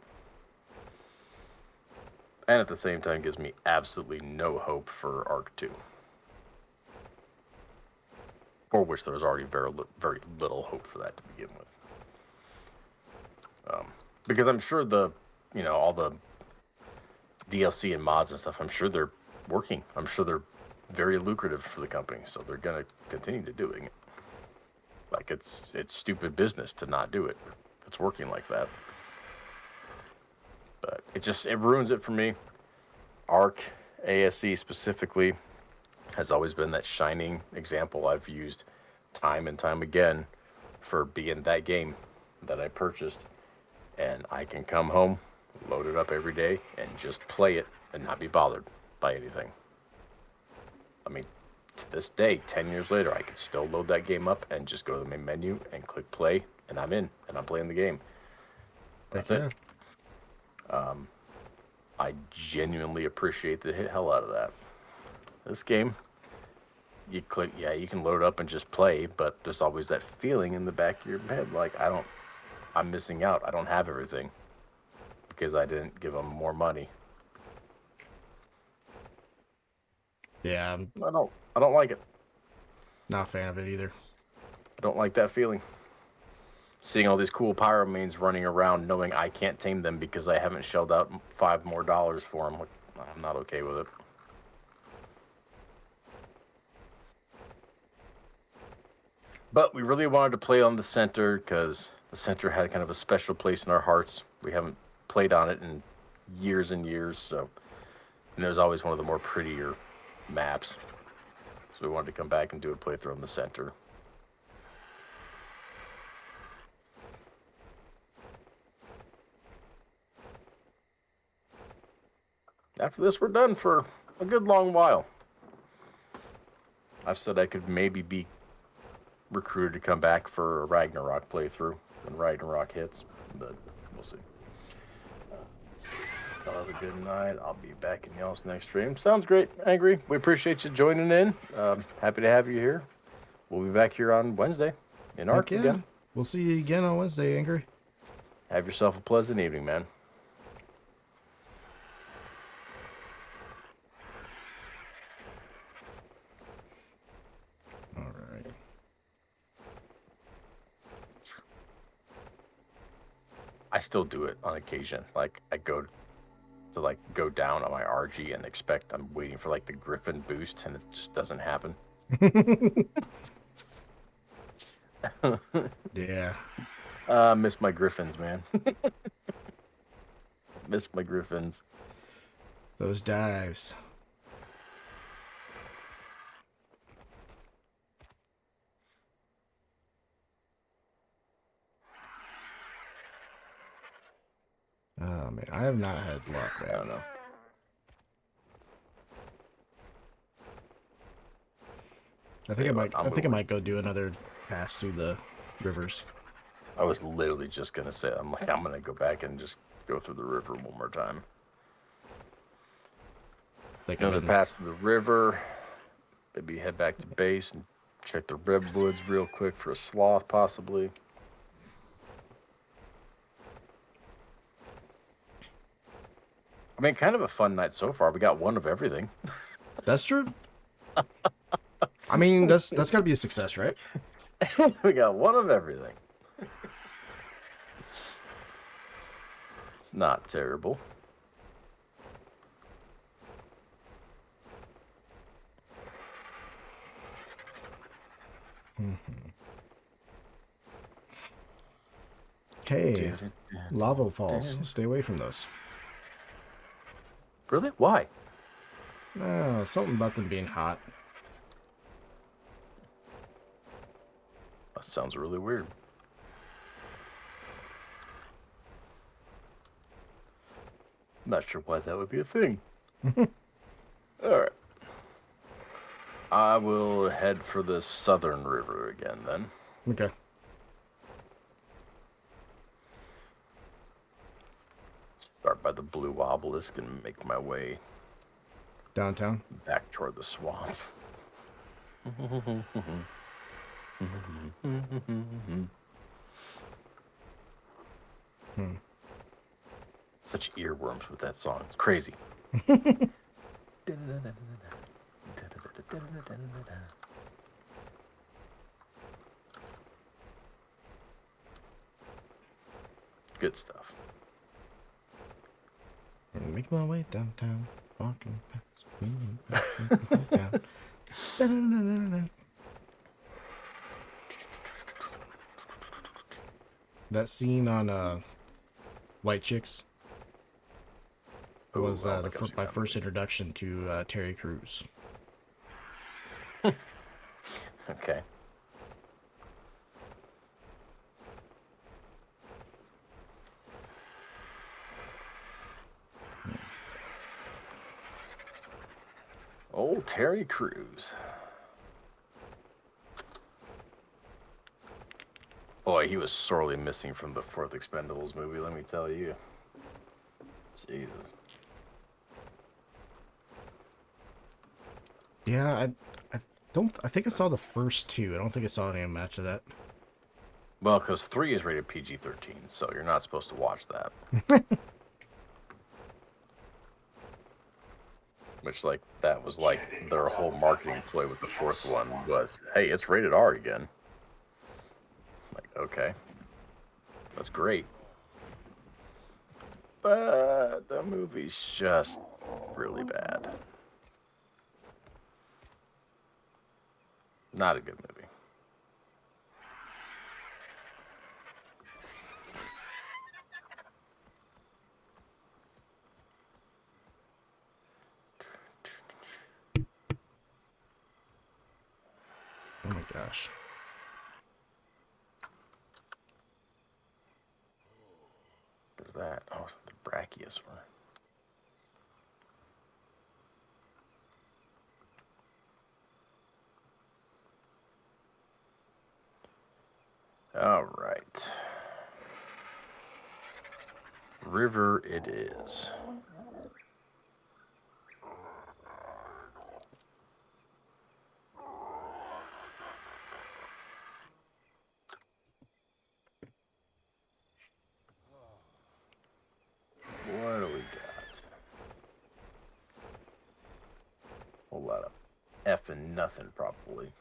And at the same time, gives me absolutely no hope for ARK 2. For which there was already very little hope for that to begin with. Because I'm sure all the DLC and mods and stuff, I'm sure they're working. I'm sure they're very lucrative for the company, so they're gonna continue to doing it. Like it's stupid business to not do it. It's working like that. But it ruins it for me. ARK, ASE specifically, has always been that shining example I've used time and time again for being that game that I purchased. And I can come home, load it up every day, and just play it and not be bothered by anything. I mean, to this day, 10 years later, I can still load that game up and just go to the main menu and click play, and I'm in, and I'm playing the game. That's it. I genuinely appreciate the hell out of that. This game, you click, yeah, you can load up and just play, but there's always that feeling in the back of your head, like I'm missing out. I don't have everything because I didn't give them more money. Yeah, I'm I don't like it. not a fan of it either. I don't like that feeling. Seeing all these cool pyromanes running around, knowing I can't tame them because I haven't shelled out $5 more for them. I'm not okay with it. But we really wanted to play on the center because the center had kind of a special place in our hearts. We haven't played on it in years and years, so and it was always one of the more prettier maps. So we wanted to come back and do a playthrough on the center. After this, we're done for a good long while. I've said I could maybe be recruited to come back for a Ragnarok playthrough when Ragnarok hits, but we'll see. Let's see. Y'all have a good night. I'll be back in y'all's next stream. Sounds great, Angry. We appreciate you joining in. Happy to have you here. We'll be back here on Wednesday in ARK Yeah. again. We'll see you again on Wednesday, Angry. Have yourself a pleasant evening, man. All right. I still do it on occasion. Like I go to go down on my RG and expect I'm waiting for like the Griffin boost and it just doesn't happen. Yeah. Miss my Griffins, man. Miss my Griffins. Those dives. Oh man, I have not had luck. I don't know. I think I might go do another pass through the rivers. I was literally just gonna say, I'm gonna go back and just go through the river one more time. Another pass through the river. Maybe head back to base and check the redwoods real quick for a sloth, possibly. I mean, kind of a fun night so far. We got one of everything. That's true. I mean, that's got to be a success, right? We got one of everything. It's not terrible. Okay, lava falls. Stay away from those. Really? Why? Something about them being hot. That sounds really weird. Not sure why that would be a thing. All right. I will head for the southern river again then. Okay. Start by the blue obelisk and make my way Downtown. back toward the swamp. Such earworms with that song. It's crazy. Good stuff. Make my way downtown. Walking past. Down. That scene on White Chicks was my first introduction to Terry Crews. Okay. Old Terry Crews. Boy, he was sorely missing from the fourth Expendables movie, let me tell you. Jesus. Yeah, I don't. I think I saw the first two. I don't think I saw any match of that. Well, because 3 is rated PG-13, so you're not supposed to watch that. Which, like, that was like their whole marketing ploy with the 4th one was, hey, it's rated R again. Like, okay, that's great. But the movie's just really bad. Not a good movie. Oh my gosh. What is that? Oh, it's the Brachiosaur. All right. River it is. What do we got? A whole lot of effing nothing, probably.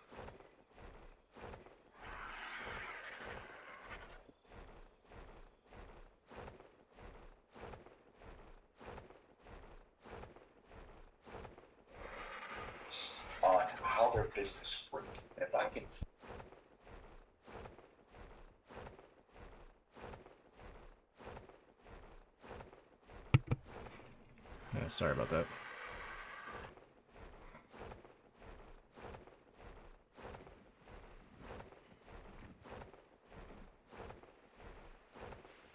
On how their business worked. If I can. Yeah, sorry about that.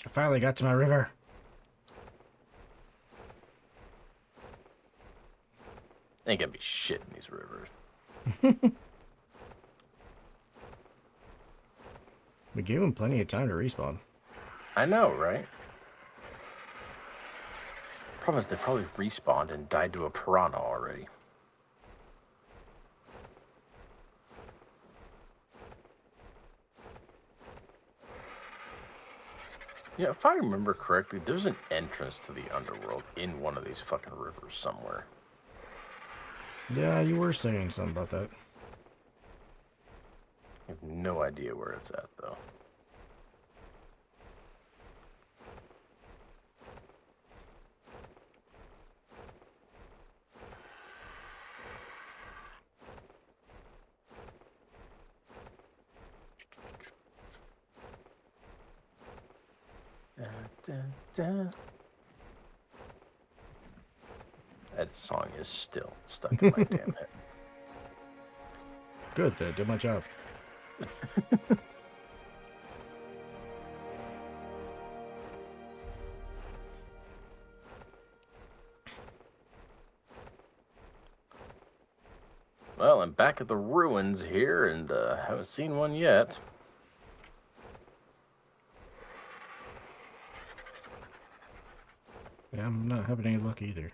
I finally got to my river. Ain't gonna be shit in these rivers. We gave him plenty of time to respawn. I know, right? Problem is, they probably respawned and died to a piranha already. Yeah, if I remember correctly, there's an entrance to the underworld in one of these fucking rivers somewhere. Yeah, you were saying something about that. I have no idea where it's at, though. That song is still stuck in my damn head. Good, that did my job. Well, I'm back at the ruins here, and haven't seen one yet. Yeah, I'm not having any luck either.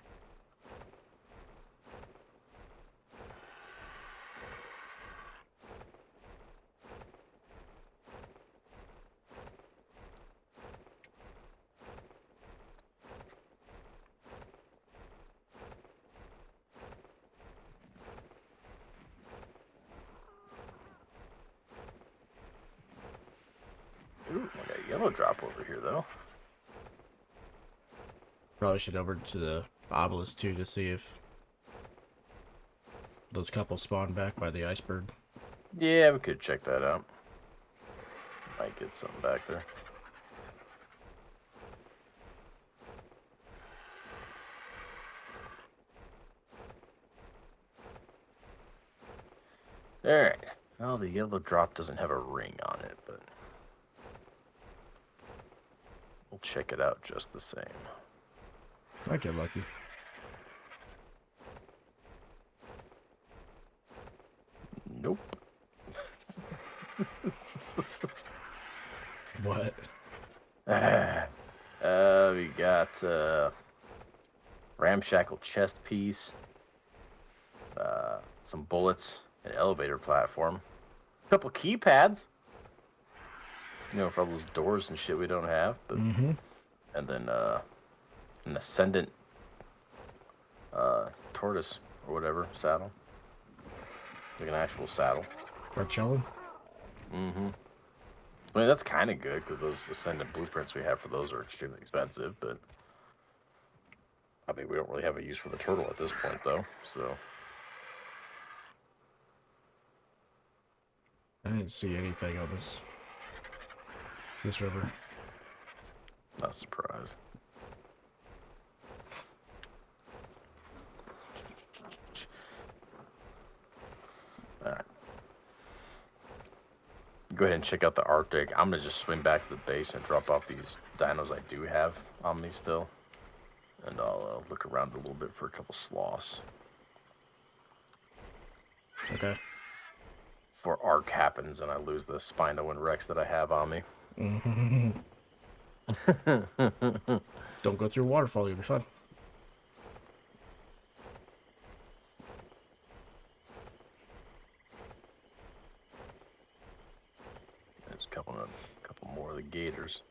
Ooh, I got a yellow drop over here, though. Probably should over to the obelisk too to see if those couples spawn back by the iceberg. Yeah, we could check that out. Might get something back there. Alright. Well, the yellow drop doesn't have a ring on it, but we'll check it out just the same. Might get lucky. Nope. What? We got ramshackle chest piece, some bullets, an elevator platform, a couple keypads. You know, for all those doors and shit we don't have. But and then an ascendant tortoise or whatever saddle, like an actual saddle. For chilling. I mean, that's kind of good because those ascendant blueprints we have for those are extremely expensive. But I mean, we don't really have a use for the turtle at this point, though. So I didn't see anything of this river. not surprised. All right. Go ahead and check out the Arctic. I'm gonna just swim back to the base and drop off these dinos I do have on me still, and I'll look around a little bit for a couple sloths. Okay. Before ARK happens and I lose the Spino and Rex that I have on me. Don't go through a waterfall, you'll be fine. There's a couple more of the gators.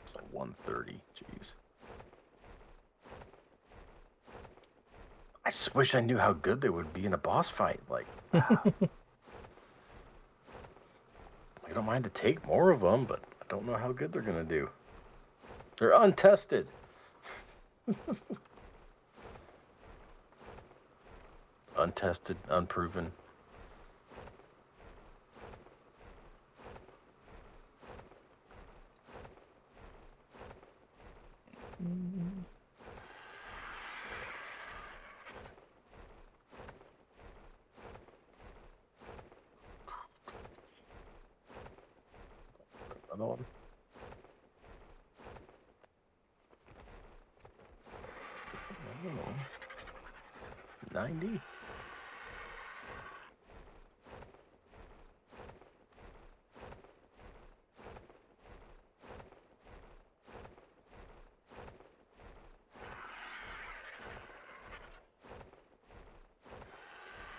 It's like 130. Jeez. I just wish I knew how good they would be in a boss fight. Like, I don't mind to take more of them, but I don't know how good they're gonna do. They're untested. Untested, unproven. Another one. I don't know. 90.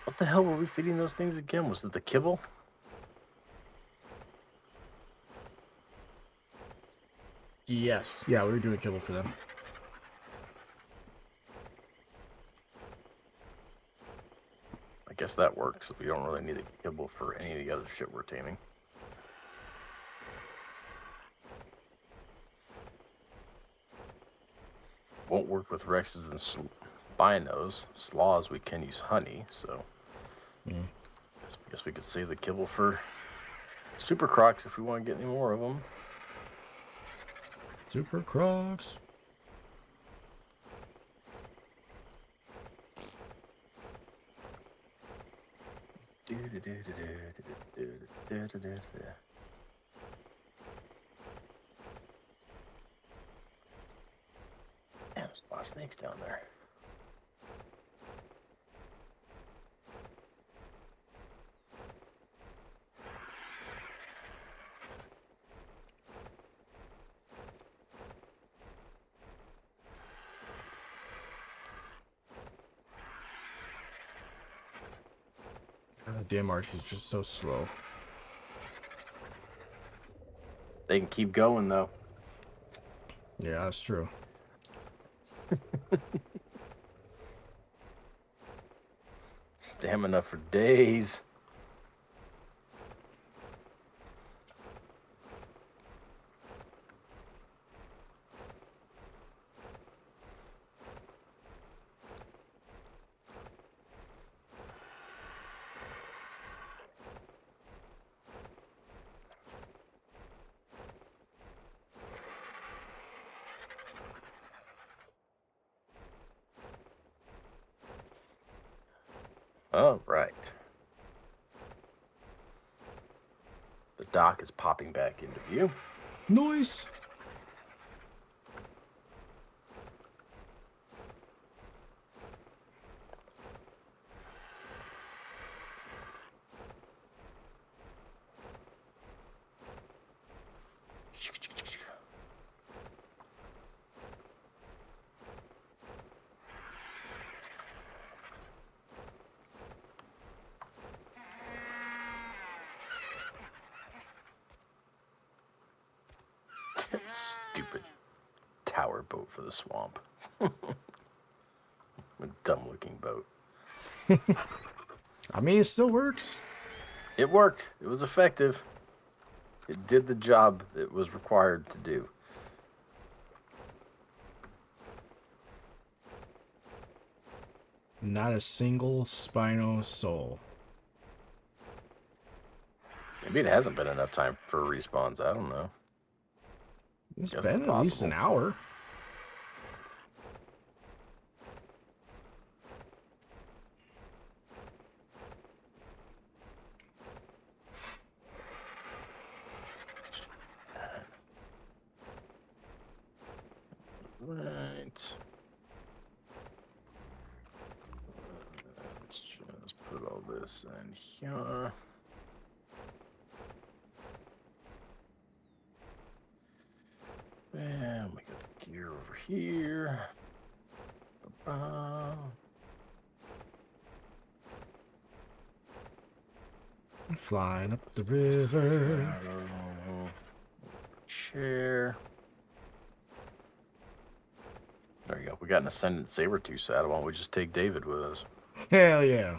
What the hell were we feeding those things again? Was it the kibble? Yes. Yeah, we were doing kibble for them. I guess that works. We don't really need a kibble for any of the other shit we're taming. Won't work with Rexes and Binos. Sloths, we can use honey, so... I guess we could save the kibble for Super Crocs if we want to get any more of them. Super Crocs. Damn, there's a lot of snakes down there. Damn, ARK is just so slow. They can keep going, though. Yeah, that's true. Stamina for days. All right. The dock is popping back into view. Nice. Stupid tower boat for the swamp. A dumb looking boat. I mean, it still works. It worked. It was effective. It did the job it was required to do. Not a single Spino soul. Maybe it hasn't been enough time for respawns. I don't know. It's Guess been it's at least an possible. hour. Right. Let's just put all this in here. And we got the gear over here. Ba-ba. Flying up the river. Chair. There you go. We got an Ascendant Sabertooth saddle. Why don't we just take David with us? Hell yeah.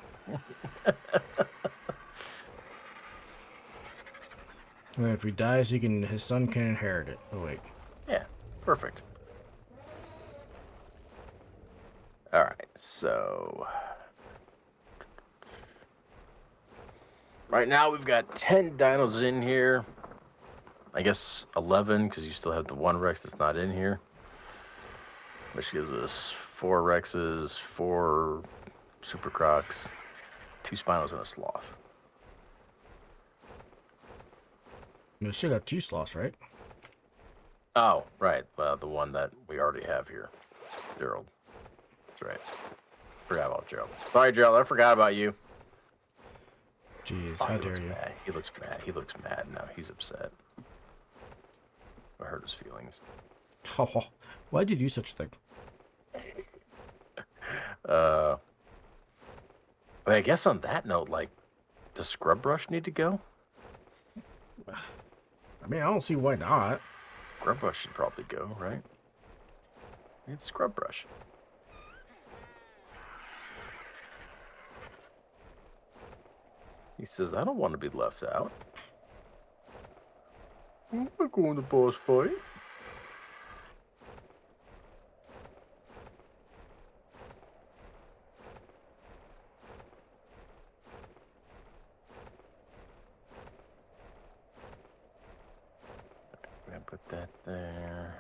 And if he dies, his son can inherit it. Oh wait. Yeah, perfect. All right, so right now we've got 10 dinos in here. I guess 11 because you still have the one Rex that's not in here, which gives us 4 Rexes, 4 Super Crocs, 2 Spinos, and a Sloth. We should have 2 sloths, right? Oh, right, the one that we already have here, Gerald. That's right. Forgot about Gerald. Sorry, Gerald. I forgot about you. Jeez, Oh, how he dare looks you? mad. He looks mad. He looks mad now. He's upset. I hurt his feelings. Oh, why'd you do such a thing? But I guess on that note, like, does Scrub Brush need to go? I mean, I don't see why not. Scrub Brush should probably go, right? It's Scrub Brush. He says, I don't want to be left out. I'm not going to boss fight. I'm going to put that there.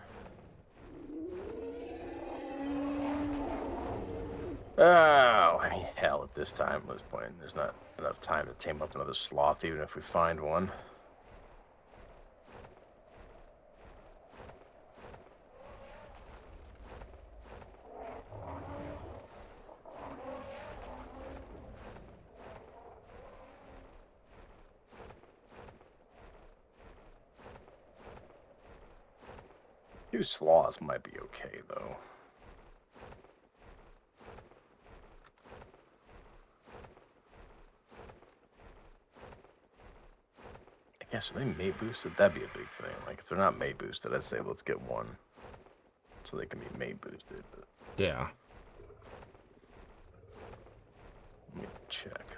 Oh, I mean, hell, at this time, at this point, there's not enough time to tame up another sloth, even if we find one. Two sloths might be okay, though. I guess are they mate boosted? That'd be a big thing. Like, if they're not mate boosted, I'd say let's get one. So they can be mate boosted. But Yeah. let me check.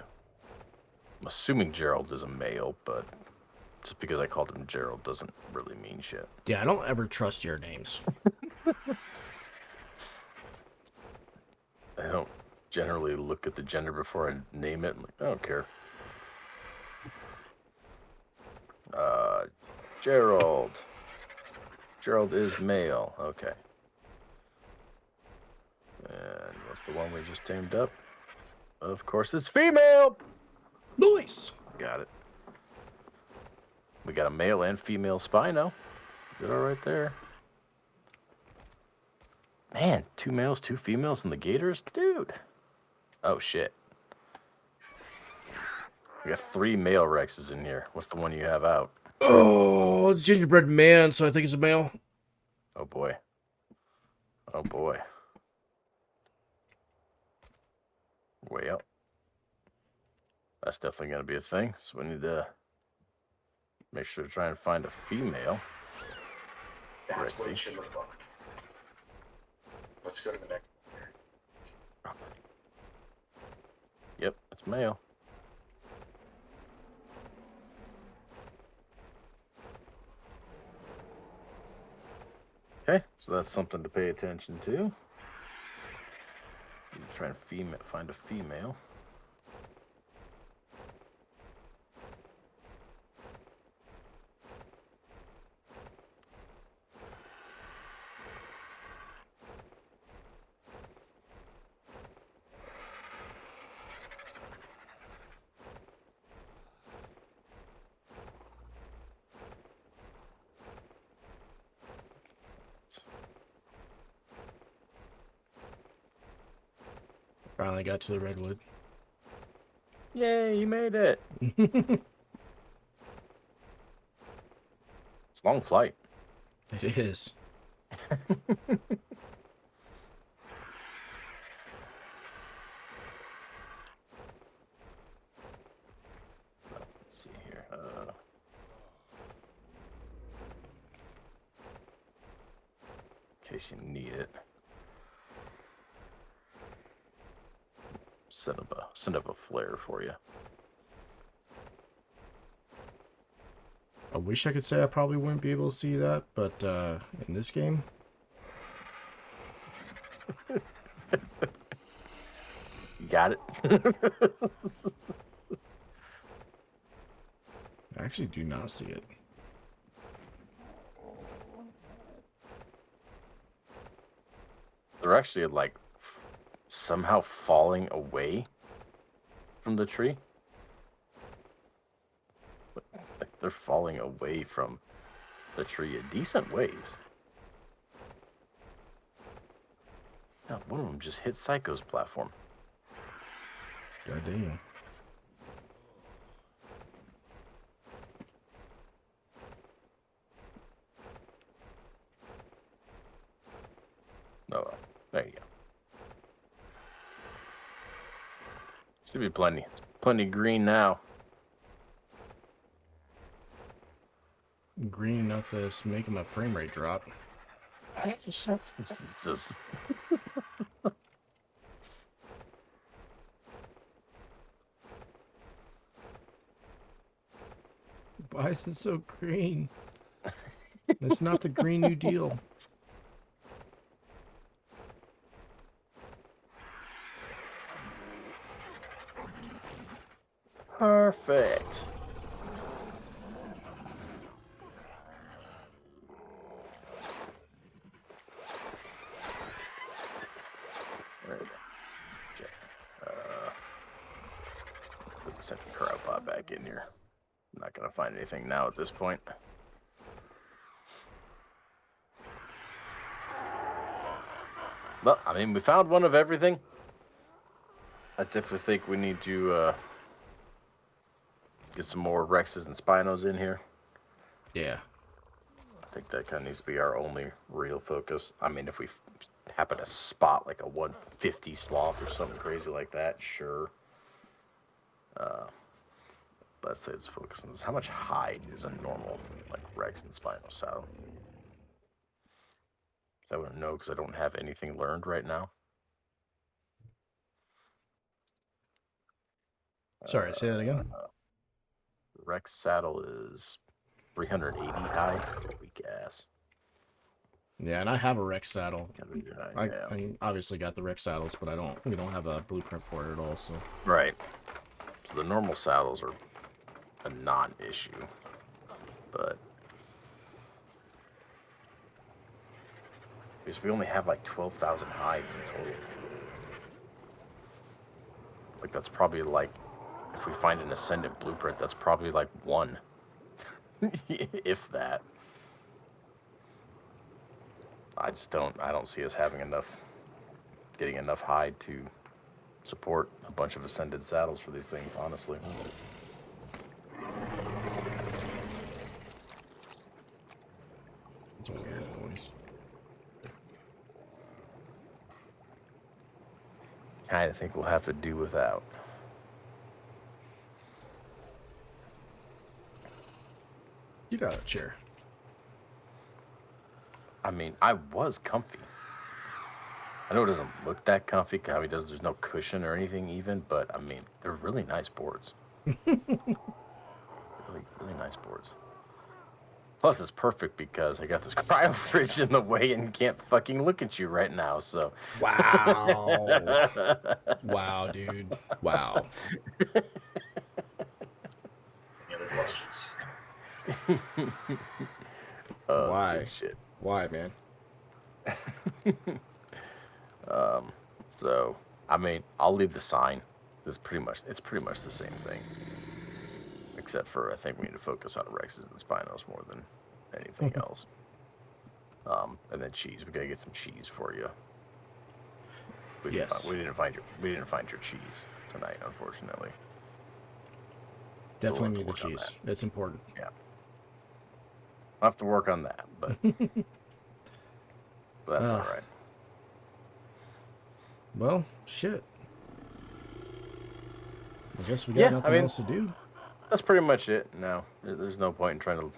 I'm assuming Gerald is a male, but just because I called him Gerald doesn't really mean shit. Yeah, I don't ever trust your names. I don't generally look at the gender before I name it. I'm like, I don't care. Gerald. Gerald is male. Okay. And what's the one we just tamed up? Of course, it's female. Nice. Got it. We got a male and female Spino. Did all right there. Man, 2 males, 2 females, and the Gators? Dude. Oh, shit. We got 3 male Rexes in here. What's the one you have out? Oh, it's gingerbread man, so I think it's a male. Oh, boy. Oh, boy. Well, that's definitely going to be a thing. So we need to make sure to try and find a female. That's what Rexy. it should look like. Let's go to the next. Yep, it's mail. Okay, so that's something to pay attention to. You try and find a female. Finally got to the redwood. Yay, you made it. It It's a long flight. is. Let's see here. In case you need it. Send up a flare for you. I wish I could say I probably wouldn't be able to see that, but in this game, You got it? I actually do not see it. They're actually like somehow falling away from the tree. Like, they're falling away from the tree a decent ways. Yeah, one of them just hit Psycho's platform. God damn. Oh, there you go. Should be plenty. It's plenty green now. Green enough to make my frame rate drop. Jesus. Why is it so green? It's not the Green New Deal. Perfect. There we go. Put the second crowd pod back in here. I'm not gonna find anything now at this point. Well, I mean, we found one of everything. I definitely think we need to get some more Rexes and Spinos in here. Yeah. I think that kind of needs to be our only real focus. I mean, if we happen to spot like a 150 sloth or something crazy like that, sure. But I'd say it's focus on this. How much hide is a normal like Rex and Spino saddle? I wouldn't know because I don't have anything learned right now. Sorry, say that again. Rex saddle is 380 hide. Weak ass. Yeah, and I have a Rex saddle. 380 hide, yeah. I obviously got the Rex saddles, but we don't have a blueprint for it at all, so. Right. So the normal saddles are a non-issue, but because we only have like 12,000 hide in total. Like that's probably like, if we find an ascendant blueprint, that's probably like one, if that. I don't see us having getting enough hide to support a bunch of ascended saddles for these things, honestly. It's a weird noise. I think we'll have to do without. You got a chair. I mean, I was comfy. I know it doesn't look that comfy. How he does, there's no cushion or anything even, but I mean, they're really nice boards. Really nice boards. Plus, it's perfect because I got this cryo fridge in the way and can't fucking look at you right now. So, Wow. Wow, dude. Wow. Any other questions? that's Why? good shit. Why, man? So, I mean, I'll leave the sign. It's pretty much the same thing, except for I think we need to focus on Rexes and Spinos more than anything else. And then cheese. We gotta get some cheese for you. We didn't find your cheese tonight, unfortunately. Definitely have to need the work on cheese. that. It's important. Yeah, I'll have to work on that, but that's all right. Well, shit. I guess we got nothing else to do. That's pretty much it. No, there's no point in trying to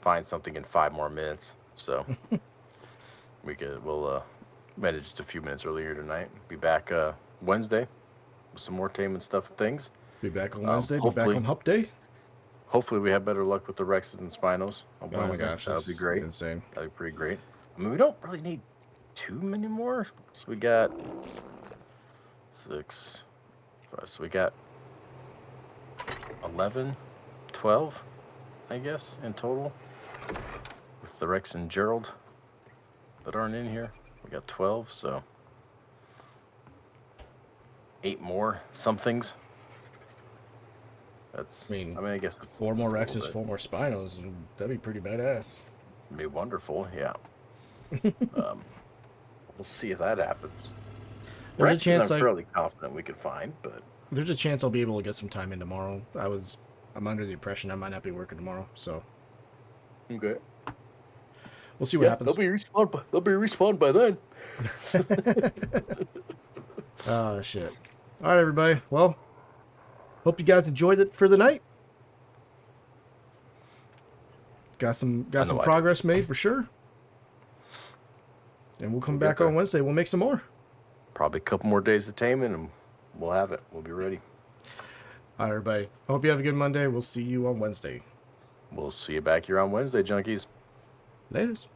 find something in 5 more minutes. So we'll manage just a few minutes earlier tonight. Be back Wednesday with some more tame and stuff and things. Be back on Wednesday. Be back on Hump Day. Hopefully we have better luck with the Rexes and Spinos on Wednesday. Oh my gosh, that'll be great. Insane. That'd be pretty great. I mean, we don't really need too many more. So we got 6. So we got 11, 12, I guess, in total. With the Rex and Gerald that aren't in here. We got 12, so 8 more somethings. I mean, I guess it's 4 more Rexes, 4 more Spinos, and that'd be pretty badass. It'd be wonderful, yeah. We'll see if that happens. There's Rexes a chance I'm fairly confident we could find, but there's a chance I'll be able to get some time in tomorrow. I'm under the impression I might not be working tomorrow, so okay. We'll see what happens. They'll be respawned by then. Oh shit. All right, everybody. Well, hope you guys enjoyed it for the night. Got some progress made for sure. And we'll come back on Wednesday. We'll make some more. Probably a couple more days of taming, and we'll have it. We'll be ready. All right, everybody. Hope you have a good Monday. We'll see you on Wednesday. We'll see you back here on Wednesday, junkies. Latest.